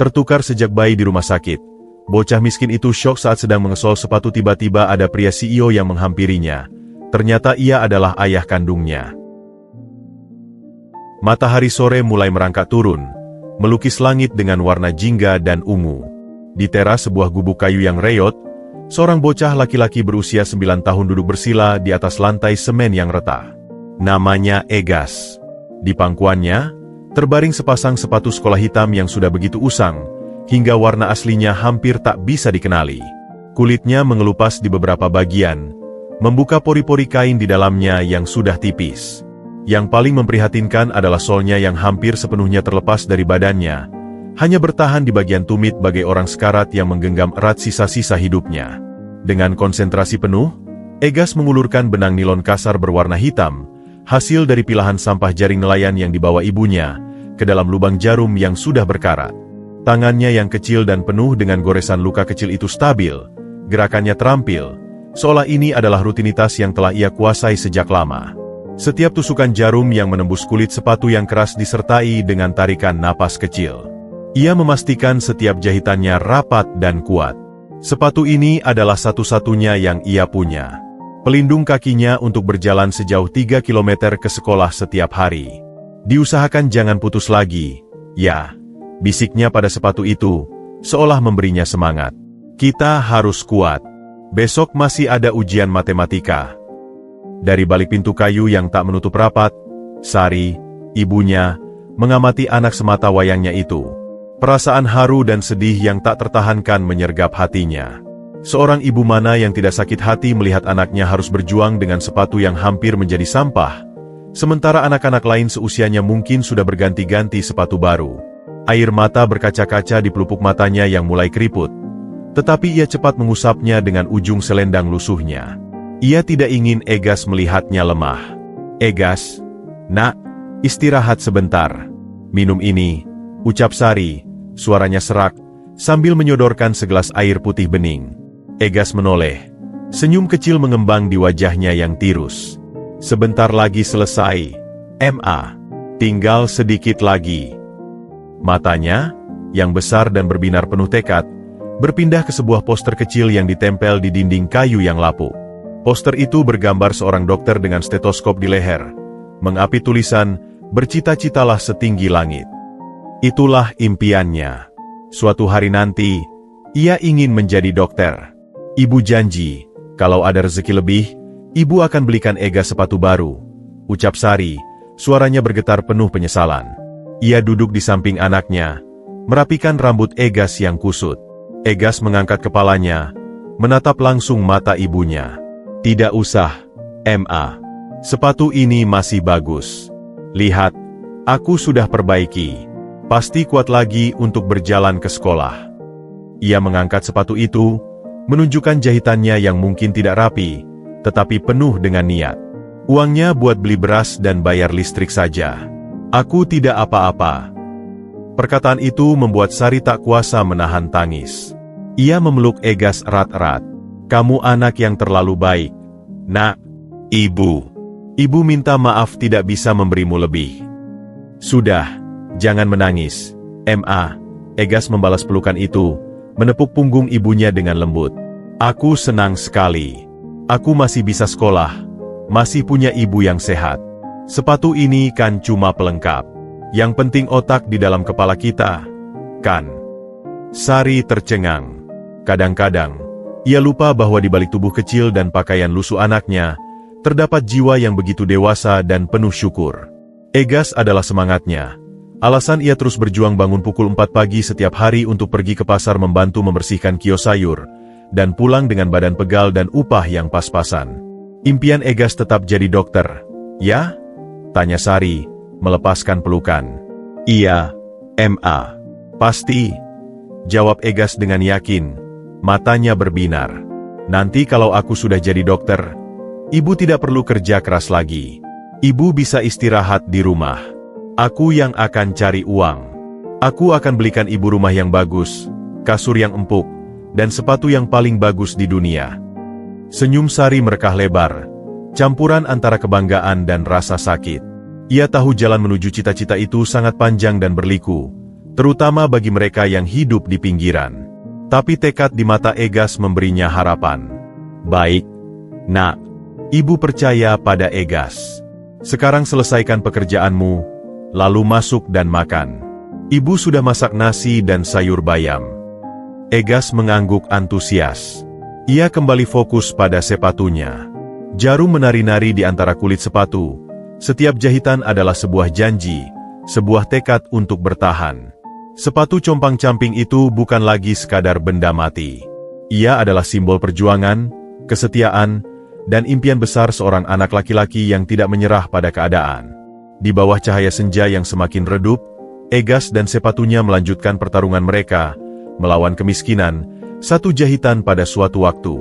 Tertukar sejak bayi di rumah sakit. Bocah miskin itu syok saat sedang mengesol sepatu, tiba-tiba ada pria CEO yang menghampirinya. Ternyata ia adalah ayah kandungnya. Matahari sore mulai merangkak turun, melukis langit dengan warna jingga dan ungu. Di teras sebuah gubuk kayu yang reyot, seorang bocah laki-laki berusia 9 tahun duduk bersila di atas lantai semen yang retak. Namanya Egas. Di pangkuannya, terbaring sepasang sepatu sekolah hitam yang sudah begitu usang, hingga warna aslinya hampir tak bisa dikenali. Kulitnya mengelupas di beberapa bagian, membuka pori-pori kain di dalamnya yang sudah tipis. Yang paling memprihatinkan adalah solnya yang hampir sepenuhnya terlepas dari badannya, hanya bertahan di bagian tumit bagai orang sekarat yang menggenggam erat sisa-sisa hidupnya. Dengan konsentrasi penuh, Egas mengulurkan benang nilon kasar berwarna hitam, hasil dari pilahan sampah jaring nelayan yang dibawa ibunya, ke dalam lubang jarum yang sudah berkarat. Tangannya yang kecil dan penuh dengan goresan luka kecil itu stabil, gerakannya terampil, seolah ini adalah rutinitas yang telah ia kuasai sejak lama. Setiap tusukan jarum yang menembus kulit sepatu yang keras disertai dengan tarikan napas kecil. Ia memastikan setiap jahitannya rapat dan kuat. Sepatu ini adalah satu-satunya yang ia punya. Pelindung kakinya untuk berjalan sejauh 3 kilometer ke sekolah setiap hari. Diusahakan jangan putus lagi, ya, bisiknya pada sepatu itu, seolah memberinya semangat. Kita harus kuat. Besok masih ada ujian matematika. Dari balik pintu kayu yang tak menutup rapat, Sari, ibunya, mengamati anak semata wayangnya itu. Perasaan haru dan sedih yang tak tertahankan menyergap hatinya. Seorang ibu mana yang tidak sakit hati melihat anaknya harus berjuang dengan sepatu yang hampir menjadi sampah, sementara anak-anak lain seusianya mungkin sudah berganti-ganti sepatu baru. Air mata berkaca-kaca di pelupuk matanya yang mulai keriput, tetapi ia cepat mengusapnya dengan ujung selendang lusuhnya. Ia tidak ingin Egas melihatnya lemah. "Egas, nak, istirahat sebentar. Minum ini," ucap Sari, suaranya serak, sambil menyodorkan segelas air putih bening. Egas menoleh. Senyum kecil mengembang di wajahnya yang tirus. "Sebentar lagi selesai, Ma. Tinggal sedikit lagi." Matanya, yang besar dan berbinar penuh tekad, berpindah ke sebuah poster kecil yang ditempel di dinding kayu yang lapuk. Poster itu bergambar seorang dokter dengan stetoskop di leher, mengapit tulisan, "Bercita-citalah setinggi langit." Itulah impiannya. Suatu hari nanti, ia ingin menjadi dokter. Ibu janji, kalau ada rezeki lebih, ibu akan belikan Egas sepatu baru, ucap Sari, suaranya bergetar penuh penyesalan. Ia duduk di samping anaknya, merapikan rambut Egas yang kusut. Egas mengangkat kepalanya, menatap langsung mata ibunya. "Tidak usah, Ma. Sepatu ini masih bagus. Lihat, aku sudah perbaiki. Pasti kuat lagi untuk berjalan ke sekolah." Ia mengangkat sepatu itu, menunjukkan jahitannya yang mungkin tidak rapi, tetapi penuh dengan niat. "Uangnya buat beli beras dan bayar listrik saja. Aku tidak apa-apa." Perkataan itu membuat Sari tak kuasa menahan tangis. Ia memeluk Egas erat-erat. "Kamu anak yang terlalu baik, nak." Ibu minta maaf tidak bisa memberimu lebih." "Sudah. Jangan menangis, Ma." Egas membalas pelukan itu, menepuk punggung ibunya dengan lembut. "Aku senang sekali. Aku masih bisa sekolah, masih punya ibu yang sehat. Sepatu ini kan cuma pelengkap. Yang penting otak di dalam kepala kita, kan?" Sari tercengang. Kadang-kadang, ia lupa bahwa di balik tubuh kecil dan pakaian lusuh anaknya, terdapat jiwa yang begitu dewasa dan penuh syukur. Egas adalah semangatnya. Alasan ia terus berjuang bangun pukul 4 pagi setiap hari untuk pergi ke pasar membantu membersihkan kios sayur, dan pulang dengan badan pegal dan upah yang pas-pasan. "Impian Egas tetap jadi dokter, ya?" tanya Sari, melepaskan pelukan. "Iya, Ma. Pasti," jawab Egas dengan yakin, matanya berbinar. "Nanti kalau aku sudah jadi dokter, ibu tidak perlu kerja keras lagi. Ibu bisa istirahat di rumah. Aku yang akan cari uang. Aku akan belikan ibu rumah yang bagus, kasur yang empuk, dan sepatu yang paling bagus di dunia." Senyum Sari merekah lebar, campuran antara kebanggaan dan rasa sakit. Ia tahu jalan menuju cita-cita itu sangat panjang dan berliku, terutama bagi mereka yang hidup di pinggiran. Tapi tekad di mata Egas memberinya harapan. Baik, Nak. Ibu percaya pada Egas. Sekarang selesaikan pekerjaanmu, lalu masuk dan makan. Ibu sudah masak nasi dan sayur bayam. Egas mengangguk antusias. Ia kembali fokus pada sepatunya. Jarum menari-nari di antara kulit sepatu. Setiap jahitan adalah sebuah janji, sebuah tekad untuk bertahan. Sepatu compang-camping itu bukan lagi sekadar benda mati. Ia adalah simbol perjuangan, kesetiaan, dan impian besar seorang anak laki-laki yang tidak menyerah pada keadaan. Di bawah cahaya senja yang semakin redup, Egas dan sepatunya melanjutkan pertarungan mereka, melawan kemiskinan, satu jahitan pada suatu waktu.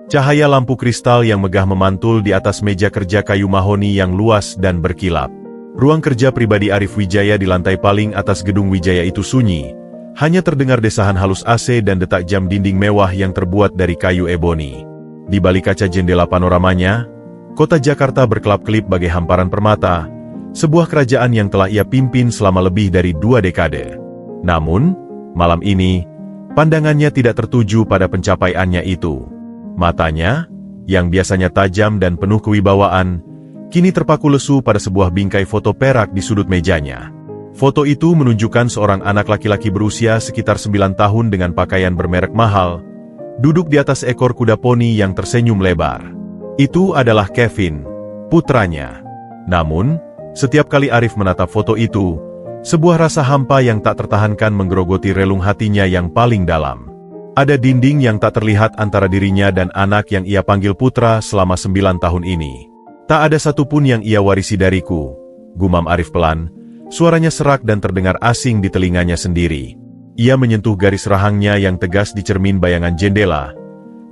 Cahaya lampu kristal yang megah memantul di atas meja kerja kayu mahoni yang luas dan berkilap. Ruang kerja pribadi Arif Wijaya di lantai paling atas gedung Wijaya itu sunyi, hanya terdengar desahan halus AC dan detak jam dinding mewah yang terbuat dari kayu eboni. Di balik kaca jendela panoramanya, kota Jakarta berkelap-kelip bagai hamparan permata, sebuah kerajaan yang telah ia pimpin selama lebih dari 2 dekade. Namun, malam ini, pandangannya tidak tertuju pada pencapaiannya itu. Matanya, yang biasanya tajam dan penuh kewibawaan, kini terpaku lesu pada sebuah bingkai foto perak di sudut mejanya. Foto itu menunjukkan seorang anak laki-laki berusia sekitar 9 tahun dengan pakaian bermerek mahal, duduk di atas ekor kuda poni yang tersenyum lebar. Itu adalah Kevin, putranya. Namun, setiap kali Arif menatap foto itu, sebuah rasa hampa yang tak tertahankan menggerogoti relung hatinya yang paling dalam. Ada dinding yang tak terlihat antara dirinya dan anak yang ia panggil putra selama 9 tahun ini. Tak ada satupun yang ia warisi dariku, gumam Arif pelan, suaranya serak dan terdengar asing di telinganya sendiri. Ia menyentuh garis rahangnya yang tegas di cermin bayangan jendela,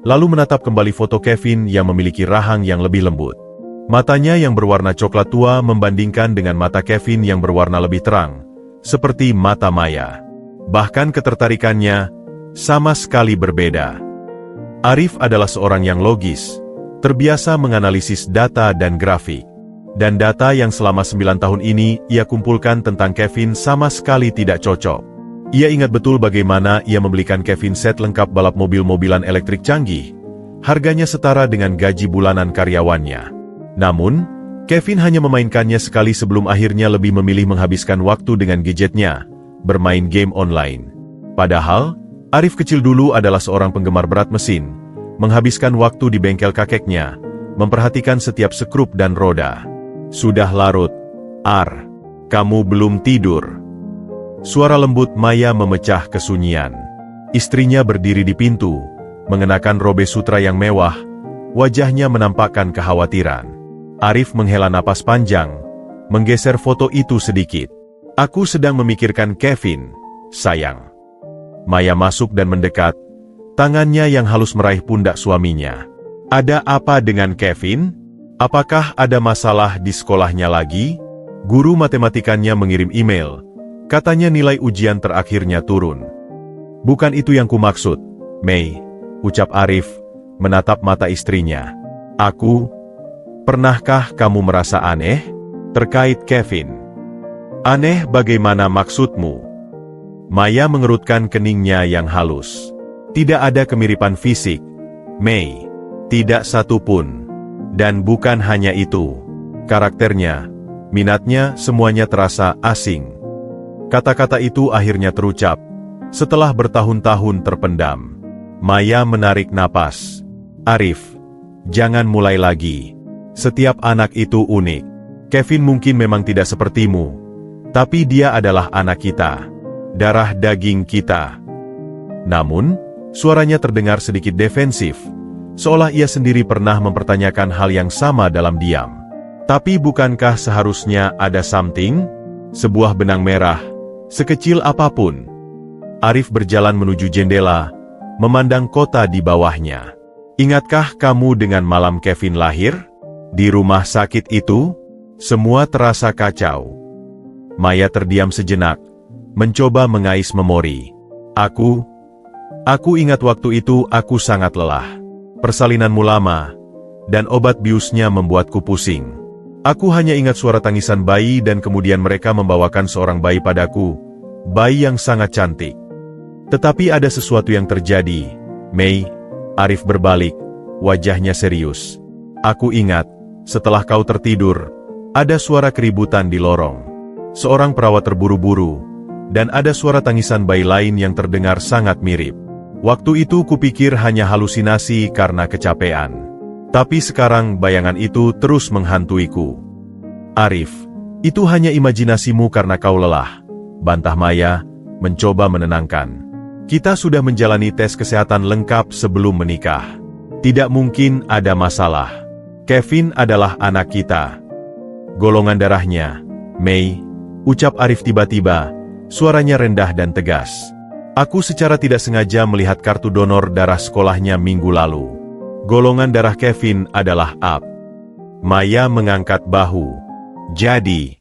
lalu menatap kembali foto Kevin yang memiliki rahang yang lebih lembut. Matanya yang berwarna coklat tua membandingkan dengan mata Kevin yang berwarna lebih terang, seperti mata Maya. Bahkan ketertarikannya sama sekali berbeda. Arif adalah seorang yang logis, terbiasa menganalisis data dan grafik. Dan data yang selama 9 tahun ini ia kumpulkan tentang Kevin sama sekali tidak cocok. Ia ingat betul bagaimana ia membelikan Kevin set lengkap balap mobil-mobilan elektrik canggih. Harganya setara dengan gaji bulanan karyawannya. Namun, Kevin hanya memainkannya sekali sebelum akhirnya lebih memilih menghabiskan waktu dengan gadgetnya, bermain game online. Padahal, Arif kecil dulu adalah seorang penggemar berat mesin, menghabiskan waktu di bengkel kakeknya, memperhatikan setiap sekrup dan roda. Sudah larut, Ar. Kamu belum tidur. Suara lembut Maya memecah kesunyian. Istrinya berdiri di pintu, mengenakan robe sutra yang mewah, wajahnya menampakkan kekhawatiran. Arif menghela napas panjang, menggeser foto itu sedikit. Aku sedang memikirkan Kevin, sayang. Maya masuk dan mendekat, tangannya yang halus meraih pundak suaminya. Ada apa dengan Kevin? Apakah ada masalah di sekolahnya lagi? Guru matematikanya mengirim email. Katanya nilai ujian terakhirnya turun. Bukan itu yang kumaksud, Mei, ucap Arif, menatap mata istrinya. Pernahkah kamu merasa aneh? Terkait Kevin. Aneh bagaimana maksudmu? Maya mengerutkan keningnya yang halus. Tidak ada kemiripan fisik, Mei. Tidak satu pun. Dan bukan hanya itu. Karakternya, minatnya, semuanya terasa asing. Kata-kata itu akhirnya terucap, setelah bertahun-tahun terpendam. Maya menarik napas. Arif, jangan mulai lagi. Setiap anak itu unik. Kevin mungkin memang tidak sepertimu, tapi dia adalah anak kita. Darah daging kita. Namun, suaranya terdengar sedikit defensif, seolah ia sendiri pernah mempertanyakan hal yang sama dalam diam. Tapi bukankah seharusnya ada something? Sebuah benang merah, sekecil apapun. Arif berjalan menuju jendela, memandang kota di bawahnya. Ingatkah kamu dengan malam Kevin lahir? Di rumah sakit itu, semua terasa kacau. Maya terdiam sejenak, mencoba mengais memori. Aku ingat waktu itu aku sangat lelah. Persalinanmu lama, dan obat biusnya membuatku pusing. Aku hanya ingat suara tangisan bayi dan kemudian mereka membawakan seorang bayi padaku, bayi yang sangat cantik. Tetapi ada sesuatu yang terjadi, Mei. Arif berbalik, wajahnya serius. Aku ingat, setelah kau tertidur, ada suara keributan di lorong. Seorang perawat terburu-buru, dan ada suara tangisan bayi lain yang terdengar sangat mirip. Waktu itu kupikir hanya halusinasi karena kecapean. Tapi sekarang bayangan itu terus menghantuiku. Arif, itu hanya imajinasimu karena kau lelah, bantah Maya, mencoba menenangkan. Kita sudah menjalani tes kesehatan lengkap sebelum menikah. Tidak mungkin ada masalah. Kevin adalah anak kita. Golongan darahnya, Mei, ucap Arif tiba-tiba, suaranya rendah dan tegas. Aku secara tidak sengaja melihat kartu donor darah sekolahnya minggu lalu. Golongan darah Kevin adalah AB. Maya mengangkat bahu. Jadi.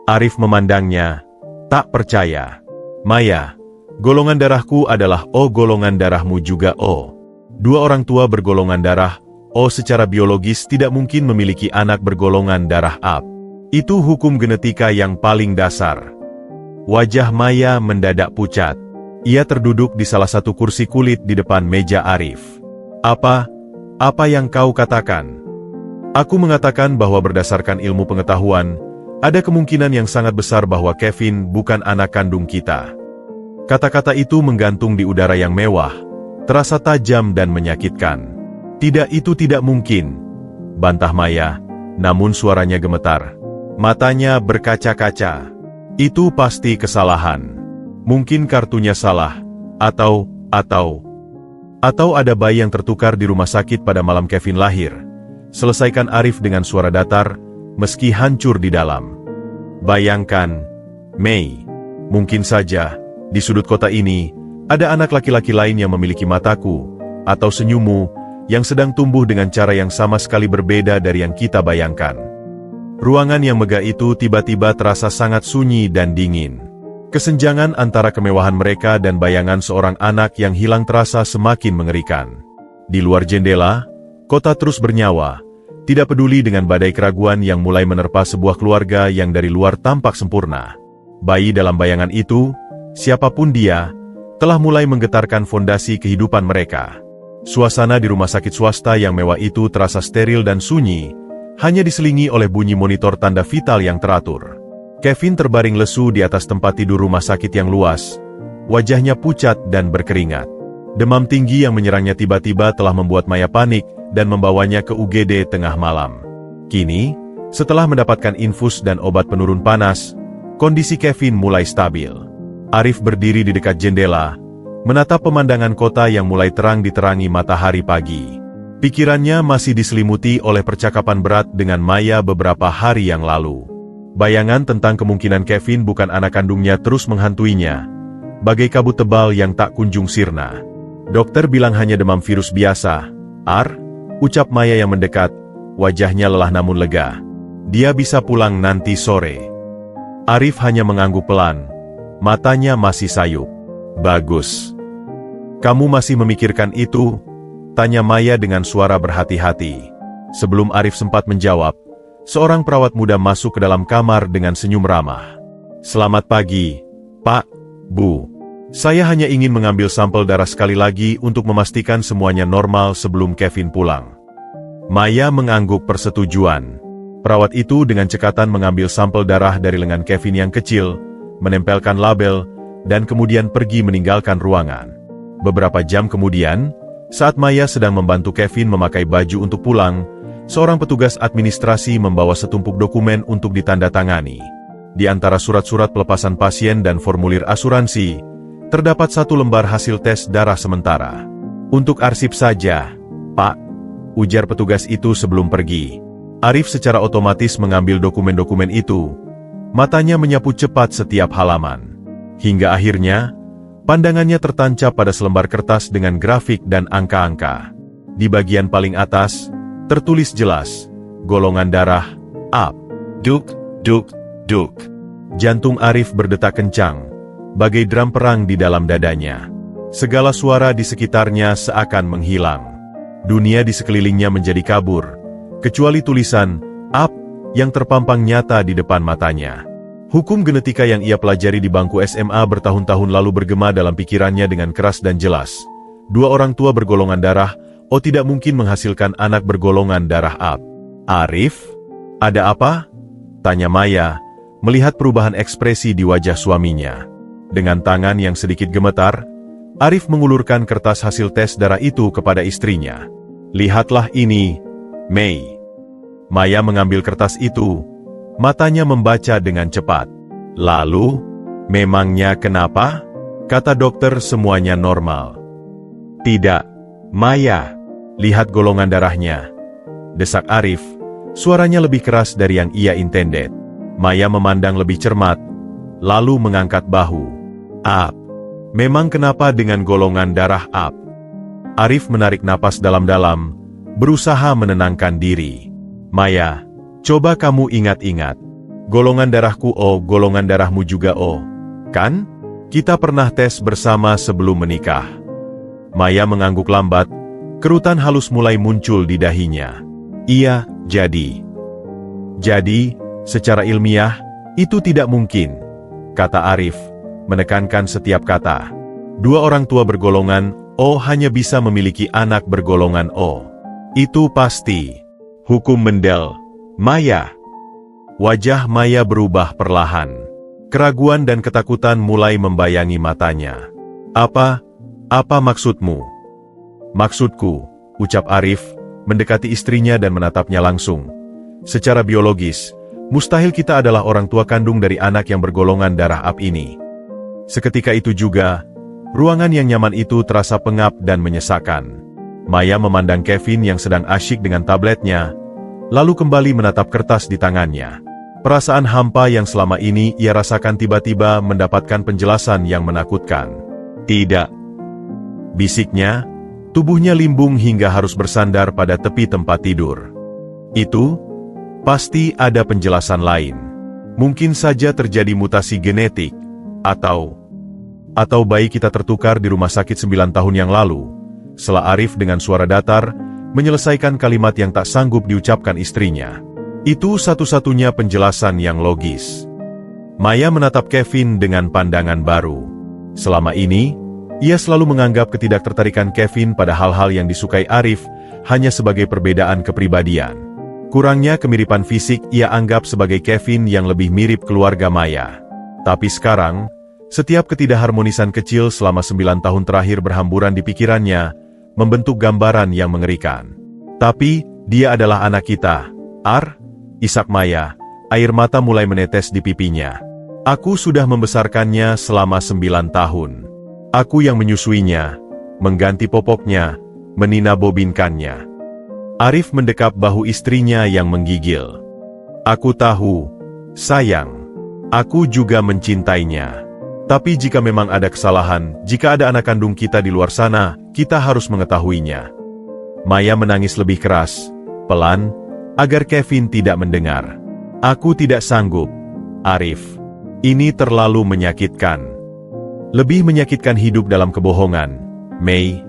Arif memandangnya, tak percaya. Maya, golongan darahku adalah O, golongan darahmu juga O. Dua orang tua bergolongan darah O secara biologis tidak mungkin memiliki anak bergolongan darah AB. Itu hukum genetika yang paling dasar. Wajah Maya mendadak pucat. Ia terduduk di salah satu kursi kulit di depan meja Arif. Apa yang kau katakan? Aku mengatakan bahwa berdasarkan ilmu pengetahuan, ada kemungkinan yang sangat besar bahwa Kevin bukan anak kandung kita. Kata-kata itu menggantung di udara yang mewah, terasa tajam dan menyakitkan. Tidak, itu tidak mungkin, bantah Maya, namun suaranya gemetar. Matanya berkaca-kaca. Itu pasti kesalahan. Mungkin kartunya salah, atau ada bayi yang tertukar di rumah sakit pada malam Kevin lahir. Selesaikan Arif dengan suara datar, meski hancur di dalam. Bayangkan, Mei, mungkin saja, di sudut kota ini, ada anak laki-laki lain yang memiliki mataku, atau senyummu, yang sedang tumbuh dengan cara yang sama sekali berbeda dari yang kita bayangkan. Ruangan yang megah itu tiba-tiba terasa sangat sunyi dan dingin. Kesenjangan antara kemewahan mereka dan bayangan seorang anak yang hilang terasa semakin mengerikan. Di luar jendela, kota terus bernyawa, tidak peduli dengan badai keraguan yang mulai menerpa sebuah keluarga yang dari luar tampak sempurna. Bayi dalam bayangan itu, siapapun dia, telah mulai menggetarkan fondasi kehidupan mereka. Suasana di rumah sakit swasta yang mewah itu terasa steril dan sunyi, hanya diselingi oleh bunyi monitor tanda vital yang teratur. Kevin terbaring lesu di atas tempat tidur rumah sakit yang luas, wajahnya pucat dan berkeringat. Demam tinggi yang menyerangnya tiba-tiba telah membuat Maya panik dan membawanya ke UGD tengah malam. Kini, setelah mendapatkan infus dan obat penurun panas, kondisi Kevin mulai stabil. Arif berdiri di dekat jendela, menatap pemandangan kota yang mulai terang diterangi matahari pagi. Pikirannya masih diselimuti oleh percakapan berat dengan Maya beberapa hari yang lalu. Bayangan tentang kemungkinan Kevin bukan anak kandungnya terus menghantuinya, bagai kabut tebal yang tak kunjung sirna. Dokter bilang hanya demam virus biasa, ucap Maya yang mendekat, wajahnya lelah namun lega. Dia bisa pulang nanti sore. Arif hanya mengangguk pelan, matanya masih sayup. Bagus. Kamu masih memikirkan itu? Tanya Maya dengan suara berhati-hati. Sebelum Arif sempat menjawab, seorang perawat muda masuk ke dalam kamar dengan senyum ramah. Selamat pagi, Pak, Bu. Saya hanya ingin mengambil sampel darah sekali lagi untuk memastikan semuanya normal sebelum Kevin pulang. Maya mengangguk persetujuan. Perawat itu dengan cekatan mengambil sampel darah dari lengan Kevin yang kecil, menempelkan label, dan kemudian pergi meninggalkan ruangan. Beberapa jam kemudian, saat Maya sedang membantu Kevin memakai baju untuk pulang, seorang petugas administrasi membawa setumpuk dokumen untuk ditandatangani. Di antara surat-surat pelepasan pasien dan formulir asuransi, terdapat satu lembar hasil tes darah sementara. Untuk arsip saja, Pak, ujar petugas itu sebelum pergi. Arif secara otomatis mengambil dokumen-dokumen itu. Matanya menyapu cepat setiap halaman. Hingga akhirnya, pandangannya tertancap pada selembar kertas dengan grafik dan angka-angka. Di bagian paling atas, tertulis jelas, golongan darah, AB. Duk, duk, duk. Jantung Arif berdetak kencang, bagai drum perang di dalam dadanya. Segala suara di sekitarnya seakan menghilang. Dunia di sekelilingnya menjadi kabur, kecuali tulisan, AB, yang terpampang nyata di depan matanya. Hukum genetika yang ia pelajari di bangku SMA bertahun-tahun lalu bergema dalam pikirannya dengan keras dan jelas. Dua orang tua bergolongan darah O tidak mungkin menghasilkan anak bergolongan darah AB. Arif? Ada apa? Tanya Maya, melihat perubahan ekspresi di wajah suaminya. Dengan tangan yang sedikit gemetar, Arif mengulurkan kertas hasil tes darah itu kepada istrinya. Lihatlah ini, Mei. Maya mengambil kertas itu. Matanya membaca dengan cepat. Lalu, memangnya kenapa? Kata dokter semuanya normal. Tidak, Maya. Lihat golongan darahnya. Desak Arif. Suaranya lebih keras dari yang ia intended. Maya memandang lebih cermat, lalu mengangkat bahu. AB. Memang kenapa dengan golongan darah AB? Arif menarik napas dalam-dalam, berusaha menenangkan diri. Maya, coba kamu ingat-ingat. Golongan darahku O, golongan darahmu juga O. Kan? Kita pernah tes bersama sebelum menikah. Maya mengangguk lambat, kerutan halus mulai muncul di dahinya. Iya, jadi. Jadi, secara ilmiah, itu tidak mungkin, kata Arif, menekankan setiap kata. Dua orang tua bergolongan O hanya bisa memiliki anak bergolongan O. Itu pasti. Hukum Mendel. Maya. Wajah Maya berubah perlahan. Keraguan dan ketakutan mulai membayangi matanya. Apa maksudmu? Maksudku, ucap Arif, mendekati istrinya dan menatapnya langsung. Secara biologis, mustahil kita adalah orang tua kandung dari anak yang bergolongan darah AB ini. Seketika itu juga, ruangan yang nyaman itu terasa pengap dan menyesakan. Maya memandang Kevin yang sedang asyik dengan tabletnya, lalu kembali menatap kertas di tangannya. Perasaan hampa yang selama ini ia rasakan tiba-tiba mendapatkan penjelasan yang menakutkan. Tidak. Bisiknya, tubuhnya limbung hingga harus bersandar pada tepi tempat tidur. Itu, pasti ada penjelasan lain. Mungkin saja terjadi mutasi genetik, atau bayi kita tertukar di rumah sakit 9 tahun yang lalu. Sela Arif dengan suara datar, menyelesaikan kalimat yang tak sanggup diucapkan istrinya. Itu satu-satunya penjelasan yang logis. Maya menatap Kevin dengan pandangan baru. Selama ini, ia selalu menganggap ketidaktertarikan Kevin pada hal-hal yang disukai Arif hanya sebagai perbedaan kepribadian. Kurangnya kemiripan fisik ia anggap sebagai Kevin yang lebih mirip keluarga Maya. Tapi sekarang, setiap ketidakharmonisan kecil selama 9 tahun terakhir berhamburan di pikirannya, membentuk gambaran yang mengerikan. Tapi, dia adalah anak kita, Ar, isak Maya, air mata mulai menetes di pipinya. Aku sudah membesarkannya selama 9 tahun. Aku yang menyusuinya, mengganti popoknya, meninabobinkannya. Arif mendekap bahu istrinya yang menggigil. Aku tahu, sayang, aku juga mencintainya. Tapi jika memang ada kesalahan, jika ada anak kandung kita di luar sana, kita harus mengetahuinya. Maya menangis lebih keras, pelan, agar Kevin tidak mendengar. Aku tidak sanggup, Arif. Ini terlalu menyakitkan. Lebih menyakitkan hidup dalam kebohongan, Mei,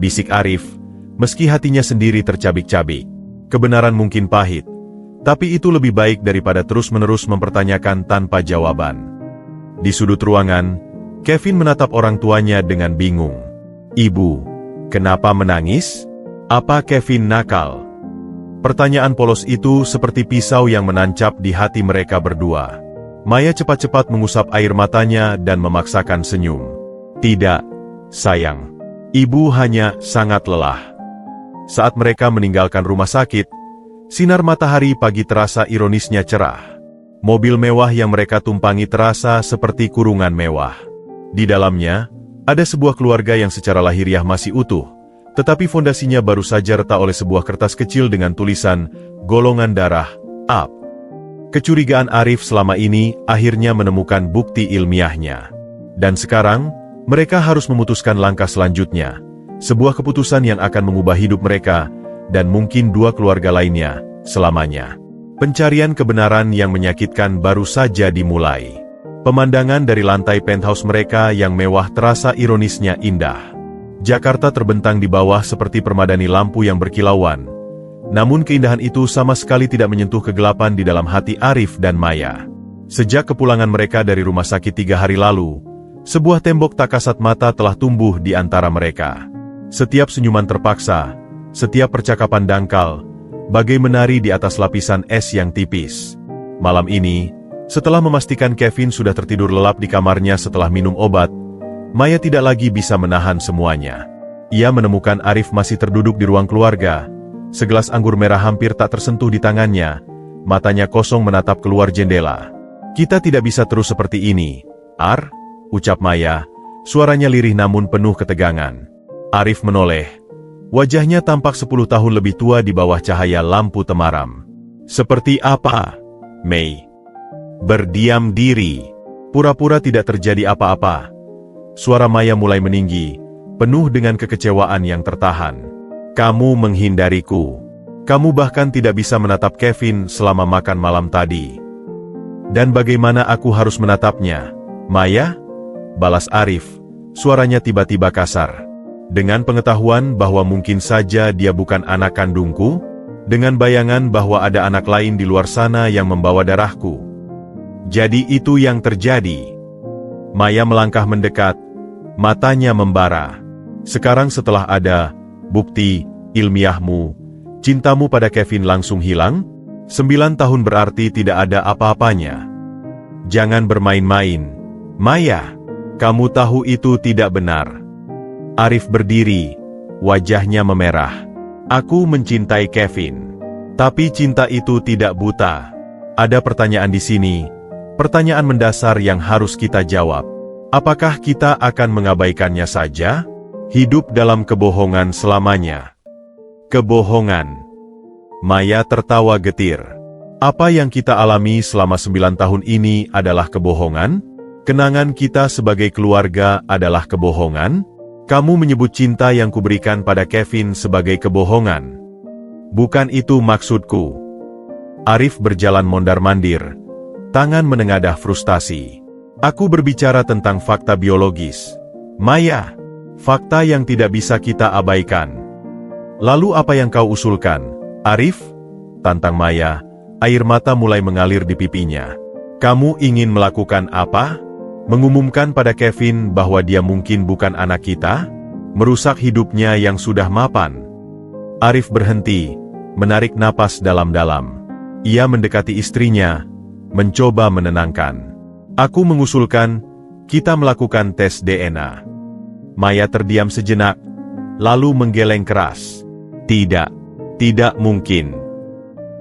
bisik Arif, meski hatinya sendiri tercabik-cabik. Kebenaran mungkin pahit, tapi itu lebih baik daripada terus-menerus mempertanyakan tanpa jawaban. Di sudut ruangan, Kevin menatap orang tuanya dengan bingung. Ibu, kenapa menangis? Apa Kevin nakal? Pertanyaan polos itu seperti pisau yang menancap di hati mereka berdua. Maya cepat-cepat mengusap air matanya dan memaksakan senyum. Tidak, sayang. Ibu hanya sangat lelah. Saat mereka meninggalkan rumah sakit, sinar matahari pagi terasa ironisnya cerah. Mobil mewah yang mereka tumpangi terasa seperti kurungan mewah. Di dalamnya, ada sebuah keluarga yang secara lahiriah masih utuh, tetapi fondasinya baru saja retak oleh sebuah kertas kecil dengan tulisan, golongan darah, AB. Kecurigaan Arif selama ini akhirnya menemukan bukti ilmiahnya. Dan sekarang, mereka harus memutuskan langkah selanjutnya. Sebuah keputusan yang akan mengubah hidup mereka, dan mungkin dua keluarga lainnya, selamanya. Pencarian kebenaran yang menyakitkan baru saja dimulai. Pemandangan dari lantai penthouse mereka yang mewah terasa ironisnya indah. Jakarta terbentang di bawah seperti permadani lampu yang berkilauan. Namun keindahan itu sama sekali tidak menyentuh kegelapan di dalam hati Arif dan Maya. Sejak kepulangan mereka dari rumah sakit 3 hari lalu, sebuah tembok tak kasat mata telah tumbuh di antara mereka. Setiap senyuman terpaksa, setiap percakapan dangkal, bagai menari di atas lapisan es yang tipis. Malam ini, setelah memastikan Kevin sudah tertidur lelap di kamarnya setelah minum obat, Maya tidak lagi bisa menahan semuanya. Ia menemukan Arif masih terduduk di ruang keluarga. Segelas anggur merah hampir tak tersentuh di tangannya, matanya kosong menatap keluar jendela. "Kita tidak bisa terus seperti ini, Ar," ucap Maya, suaranya lirih namun penuh ketegangan. Arif menoleh. Wajahnya tampak 10 tahun lebih tua di bawah cahaya lampu temaram. "Seperti apa, Mei?" "Berdiam diri. Pura-pura tidak terjadi apa-apa." Suara Maya mulai meninggi, penuh dengan kekecewaan yang tertahan. "Kamu menghindariku. Kamu bahkan tidak bisa menatap Kevin selama makan malam tadi." "Dan bagaimana aku harus menatapnya, Maya?" balas Arif, suaranya tiba-tiba kasar. "Dengan pengetahuan bahwa mungkin saja dia bukan anak kandungku, dengan bayangan bahwa ada anak lain di luar sana yang membawa darahku." "Jadi itu yang terjadi?" Maya melangkah mendekat, matanya membara. "Sekarang setelah ada bukti ilmiahmu, cintamu pada Kevin langsung hilang? 9 tahun berarti tidak ada apa-apanya." "Jangan bermain-main, Maya. Kamu tahu itu tidak benar." Arif berdiri, wajahnya memerah. "Aku mencintai Kevin. Tapi cinta itu tidak buta. Ada pertanyaan di sini, pertanyaan mendasar yang harus kita jawab. Apakah kita akan mengabaikannya saja? Hidup dalam kebohongan selamanya." "Kebohongan?" Maya tertawa getir. "Apa yang kita alami selama 9 tahun ini adalah kebohongan? Kenangan kita sebagai keluarga adalah kebohongan? Kamu menyebut cinta yang kuberikan pada Kevin sebagai kebohongan. Bukan itu maksudku." Arif berjalan mondar-mandir, tangan menengadah frustasi. "Aku berbicara tentang fakta biologis, Maya. Fakta yang tidak bisa kita abaikan." "Lalu apa yang kau usulkan, Arif?" tantang Maya, air mata mulai mengalir di pipinya. "Kamu ingin melakukan apa? Mengumumkan pada Kevin bahwa dia mungkin bukan anak kita? Merusak hidupnya yang sudah mapan?" Arif berhenti, menarik napas dalam-dalam. Ia mendekati istrinya, mencoba menenangkan. "Aku mengusulkan, kita melakukan tes DNA." Maya terdiam sejenak, lalu menggeleng keras. "Tidak, tidak mungkin."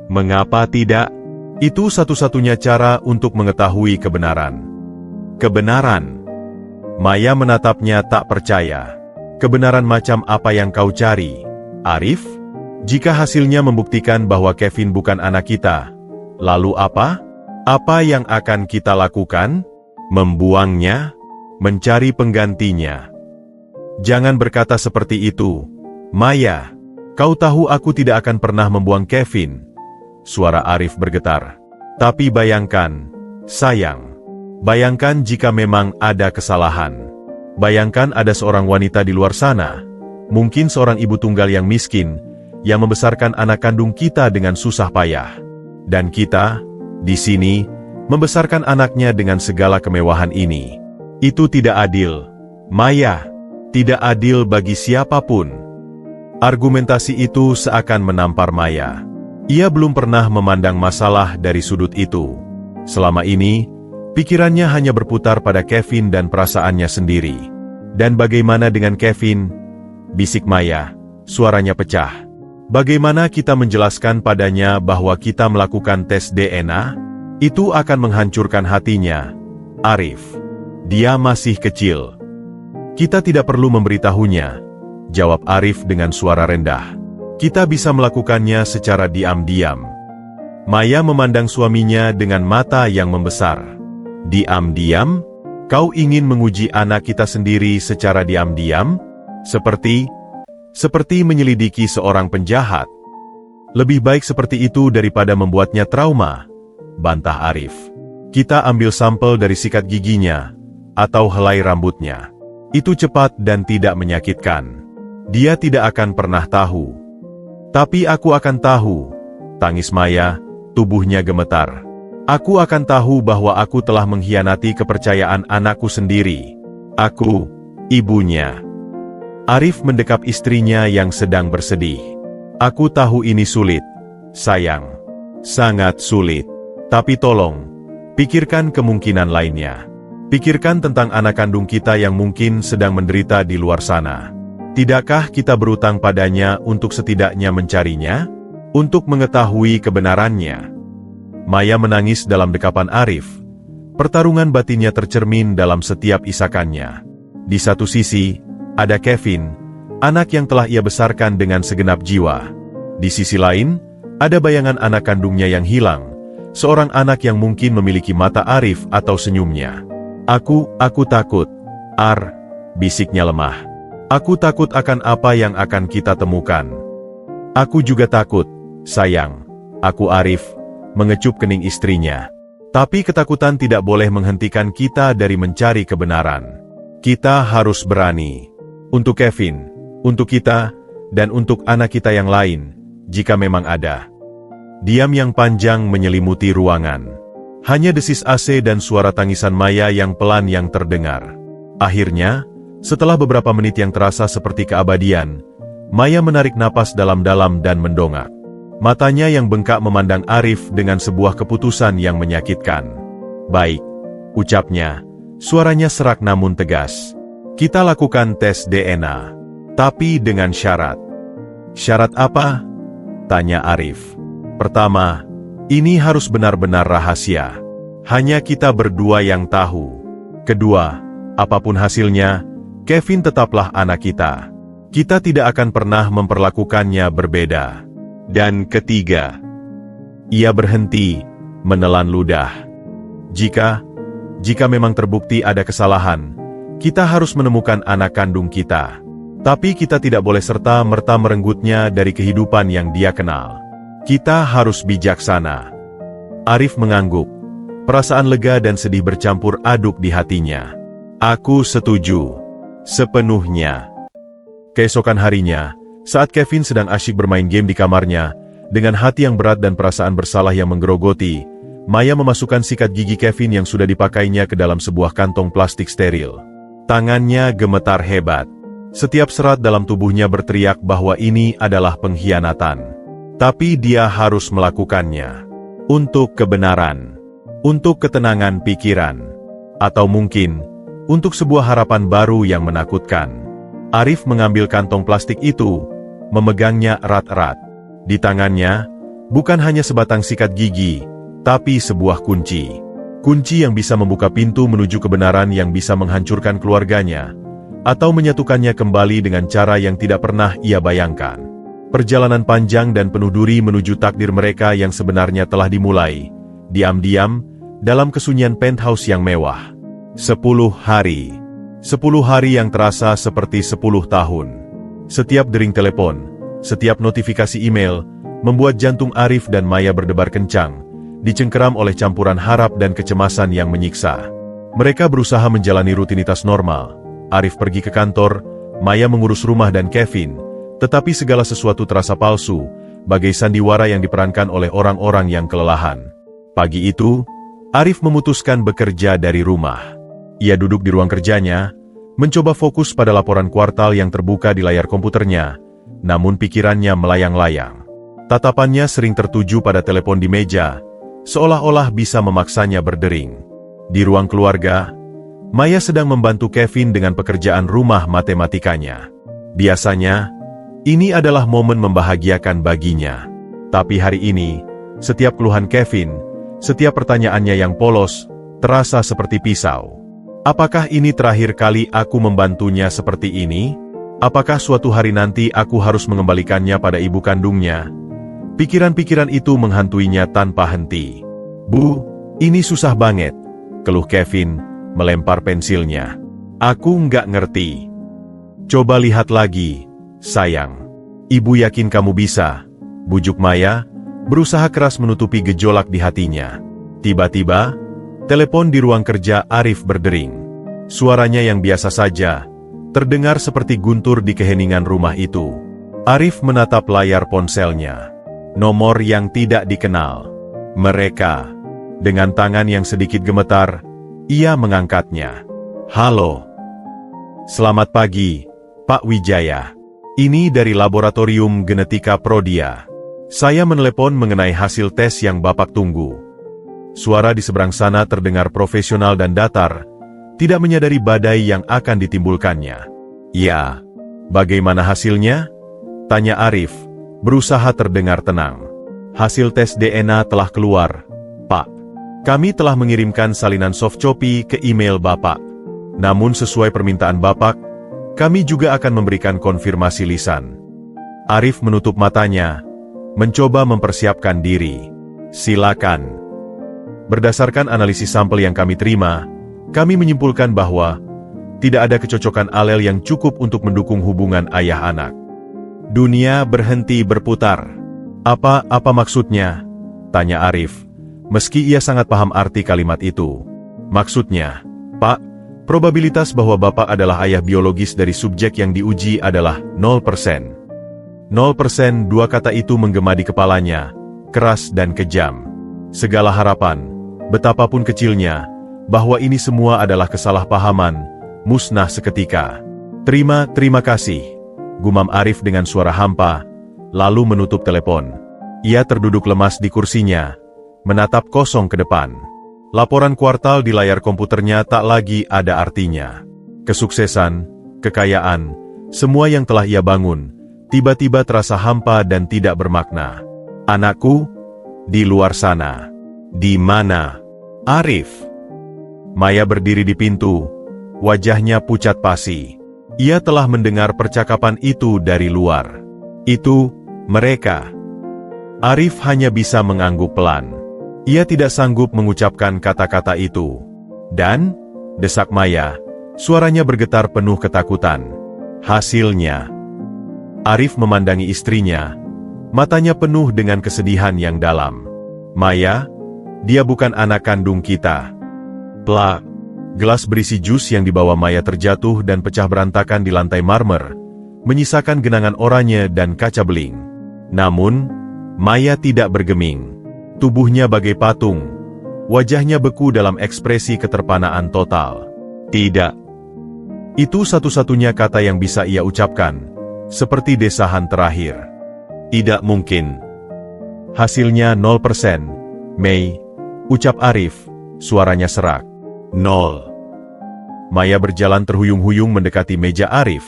"Mengapa tidak? Itu satu-satunya cara untuk mengetahui kebenaran." "Kebenaran?" Maya menatapnya tak percaya. "Kebenaran macam apa yang kau cari, Arif? Jika hasilnya membuktikan bahwa Kevin bukan anak kita, lalu apa? Apa yang akan kita lakukan? Membuangnya? Mencari penggantinya?" "Jangan berkata seperti itu, Maya. Kau tahu aku tidak akan pernah membuang Kevin." Suara Arif bergetar. "Tapi bayangkan, sayang. Bayangkan jika memang ada kesalahan. Bayangkan ada seorang wanita di luar sana, mungkin seorang ibu tunggal yang miskin, yang membesarkan anak kandung kita dengan susah payah. Dan kita, di sini, membesarkan anaknya dengan segala kemewahan ini. Itu tidak adil, Maya. Tidak adil bagi siapapun." Argumentasi itu seakan menampar Maya. Ia belum pernah memandang masalah dari sudut itu. Selama ini, pikirannya hanya berputar pada Kevin dan perasaannya sendiri. "Dan bagaimana dengan Kevin?" bisik Maya, suaranya pecah. "Bagaimana kita menjelaskan padanya bahwa kita melakukan tes DNA? Itu akan menghancurkan hatinya, Arif. Dia masih kecil." "Kita tidak perlu memberitahunya," jawab Arif dengan suara rendah. "Kita bisa melakukannya secara diam-diam." Maya memandang suaminya dengan mata yang membesar. "Diam-diam? Kau ingin menguji anak kita sendiri secara diam-diam? Seperti menyelidiki seorang penjahat. Lebih baik seperti itu daripada membuatnya trauma," bantah Arif. "Kita ambil sampel dari sikat giginya, atau helai rambutnya. Itu cepat dan tidak menyakitkan. Dia tidak akan pernah tahu." "Tapi aku akan tahu," tangis Maya, tubuhnya gemetar. Aku akan tahu bahwa aku telah mengkhianati kepercayaan anakku sendiri. Aku, ibunya. Arif mendekap istrinya yang sedang bersedih. Aku tahu ini sulit, sayang. Sangat sulit. Tapi tolong, pikirkan kemungkinan lainnya. Pikirkan tentang anak kandung kita yang mungkin sedang menderita di luar sana. Tidakkah kita berutang padanya untuk setidaknya mencarinya? Untuk mengetahui kebenarannya? Maya menangis dalam dekapan Arif. Pertarungan batinnya tercermin dalam setiap isakannya. Di satu sisi, ada Kevin, anak yang telah ia besarkan dengan segenap jiwa. Di sisi lain, ada bayangan anak kandungnya yang hilang, seorang anak yang mungkin memiliki mata Arif atau senyumnya. Aku takut, bisiknya lemah. Aku takut akan apa yang akan kita temukan. Aku juga takut, sayang. Aku Arif, mengecup kening istrinya. Tapi ketakutan tidak boleh menghentikan kita dari mencari kebenaran. Kita harus berani. Untuk Kevin, untuk kita, dan untuk anak kita yang lain, jika memang ada. Diam yang panjang menyelimuti ruangan. Hanya desis AC dan suara tangisan Maya yang pelan yang terdengar. Akhirnya, setelah beberapa menit yang terasa seperti keabadian, Maya menarik napas dalam-dalam dan mendongak. Matanya yang bengkak memandang Arif dengan sebuah keputusan yang menyakitkan. Baik, ucapnya, suaranya serak namun tegas. Kita lakukan tes DNA, tapi dengan syarat. Syarat apa? Tanya Arif. Pertama, ini harus benar-benar rahasia. Hanya kita berdua yang tahu. Kedua, apapun hasilnya, Kevin tetaplah anak kita. Kita tidak akan pernah memperlakukannya berbeda. Dan ketiga, ia berhenti, menelan ludah. Jika memang terbukti ada kesalahan, kita harus menemukan anak kandung kita. Tapi kita tidak boleh serta-merta merenggutnya dari kehidupan yang dia kenal. Kita harus bijaksana. Arif mengangguk. Perasaan lega dan sedih bercampur aduk di hatinya. Aku setuju. Sepenuhnya. Keesokan harinya, saat Kevin sedang asyik bermain game di kamarnya, dengan hati yang berat dan perasaan bersalah yang menggerogoti, Maya memasukkan sikat gigi Kevin yang sudah dipakainya ke dalam sebuah kantong plastik steril. Tangannya gemetar hebat. Setiap serat dalam tubuhnya berteriak bahwa ini adalah pengkhianatan. Tapi dia harus melakukannya. Untuk kebenaran. Untuk ketenangan pikiran. Atau mungkin, untuk sebuah harapan baru yang menakutkan. Arif mengambil kantong plastik itu, memegangnya erat-erat. Di tangannya, bukan hanya sebatang sikat gigi, tapi sebuah kunci. Kunci yang bisa membuka pintu menuju kebenaran yang bisa menghancurkan keluarganya, atau menyatukannya kembali dengan cara yang tidak pernah ia bayangkan. Perjalanan panjang dan penuh duri menuju takdir mereka yang sebenarnya telah dimulai, diam-diam, dalam kesunyian penthouse yang mewah. 10 hari. 10 hari yang terasa seperti 10 tahun. Setiap dering telepon, setiap notifikasi email, membuat jantung Arif dan Maya berdebar kencang, dicengkeram oleh campuran harap dan kecemasan yang menyiksa. Mereka berusaha menjalani rutinitas normal. Arif pergi ke kantor, Maya mengurus rumah dan Kevin, tetapi segala sesuatu terasa palsu, bagai sandiwara yang diperankan oleh orang-orang yang kelelahan. Pagi itu, Arif memutuskan bekerja dari rumah. Ia duduk di ruang kerjanya, mencoba fokus pada laporan kuartal yang terbuka di layar komputernya, namun pikirannya melayang-layang. Tatapannya sering tertuju pada telepon di meja, seolah-olah bisa memaksanya berdering. Di ruang keluarga, Maya sedang membantu Kevin dengan pekerjaan rumah matematikanya. Biasanya, ini adalah momen membahagiakan baginya. Tapi hari ini, setiap keluhan Kevin, setiap pertanyaannya yang polos, terasa seperti pisau. Apakah ini terakhir kali aku membantunya seperti ini? Apakah suatu hari nanti aku harus mengembalikannya pada ibu kandungnya? Pikiran-pikiran itu menghantuinya tanpa henti. Bu, ini susah banget, keluh Kevin, melempar pensilnya. Aku nggak ngerti. Coba lihat lagi, sayang. Ibu yakin kamu bisa, bujuk Maya, berusaha keras menutupi gejolak di hatinya. Tiba-tiba, telepon di ruang kerja Arif berdering. Suaranya yang biasa saja, terdengar seperti guntur di keheningan rumah itu. Arif menatap layar ponselnya. Nomor yang tidak dikenal. Mereka Dengan tangan yang sedikit gemetar, ia mengangkatnya. Halo. Selamat pagi, Pak Wijaya. Ini dari Laboratorium Genetika Prodia. Saya menelepon mengenai hasil tes yang Bapak tunggu. Suara di seberang sana terdengar profesional dan datar, tidak menyadari badai yang akan ditimbulkannya. Ya, bagaimana hasilnya? Tanya Arif, berusaha terdengar tenang. Hasil tes DNA telah keluar, Pak. Kami telah mengirimkan salinan soft copy ke email Bapak. Namun sesuai permintaan Bapak, kami juga akan memberikan konfirmasi lisan. Arif menutup matanya, mencoba mempersiapkan diri. Silakan. Berdasarkan analisis sampel yang kami terima, kami menyimpulkan bahwa tidak ada kecocokan alel yang cukup untuk mendukung hubungan ayah-anak. Dunia berhenti berputar. Apa maksudnya? Tanya Arif, meski ia sangat paham arti kalimat itu. Maksudnya, Pak, probabilitas bahwa Bapak adalah ayah biologis dari subjek yang diuji adalah 0%. 0%, dua kata itu menggema di kepalanya, keras dan kejam. Segala harapan, betapapun kecilnya, bahwa ini semua adalah kesalahpahaman, musnah seketika. Terima kasih, gumam Arif dengan suara hampa, lalu menutup telepon. Ia terduduk lemas di kursinya, menatap kosong ke depan. Laporan kuartal di layar komputernya tak lagi ada artinya. Kesuksesan, kekayaan, semua yang telah ia bangun, tiba-tiba terasa hampa dan tidak bermakna. Anakku, di luar sana. Di mana? Arif. Maya berdiri di pintu, wajahnya pucat pasi. Ia telah mendengar percakapan itu dari luar. Itu, mereka. Arif hanya bisa mengangguk pelan. Ia tidak sanggup mengucapkan kata-kata itu. Dan, desak Maya, suaranya bergetar penuh ketakutan. Hasilnya. Arif memandangi istrinya, matanya penuh dengan kesedihan yang dalam. Maya, dia bukan anak kandung kita. Plak. Gelas berisi jus yang dibawa Maya terjatuh dan pecah berantakan di lantai marmer, menyisakan genangan oranye dan kaca beling. Namun, Maya tidak bergeming. Tubuhnya bagai patung, wajahnya beku dalam ekspresi keterpanaan total. Tidak. Itu satu-satunya kata yang bisa ia ucapkan, seperti desahan terakhir. Tidak mungkin. Hasilnya 0%, Mei, ucap Arif, suaranya serak. 0. Maya berjalan terhuyung-huyung mendekati meja Arif.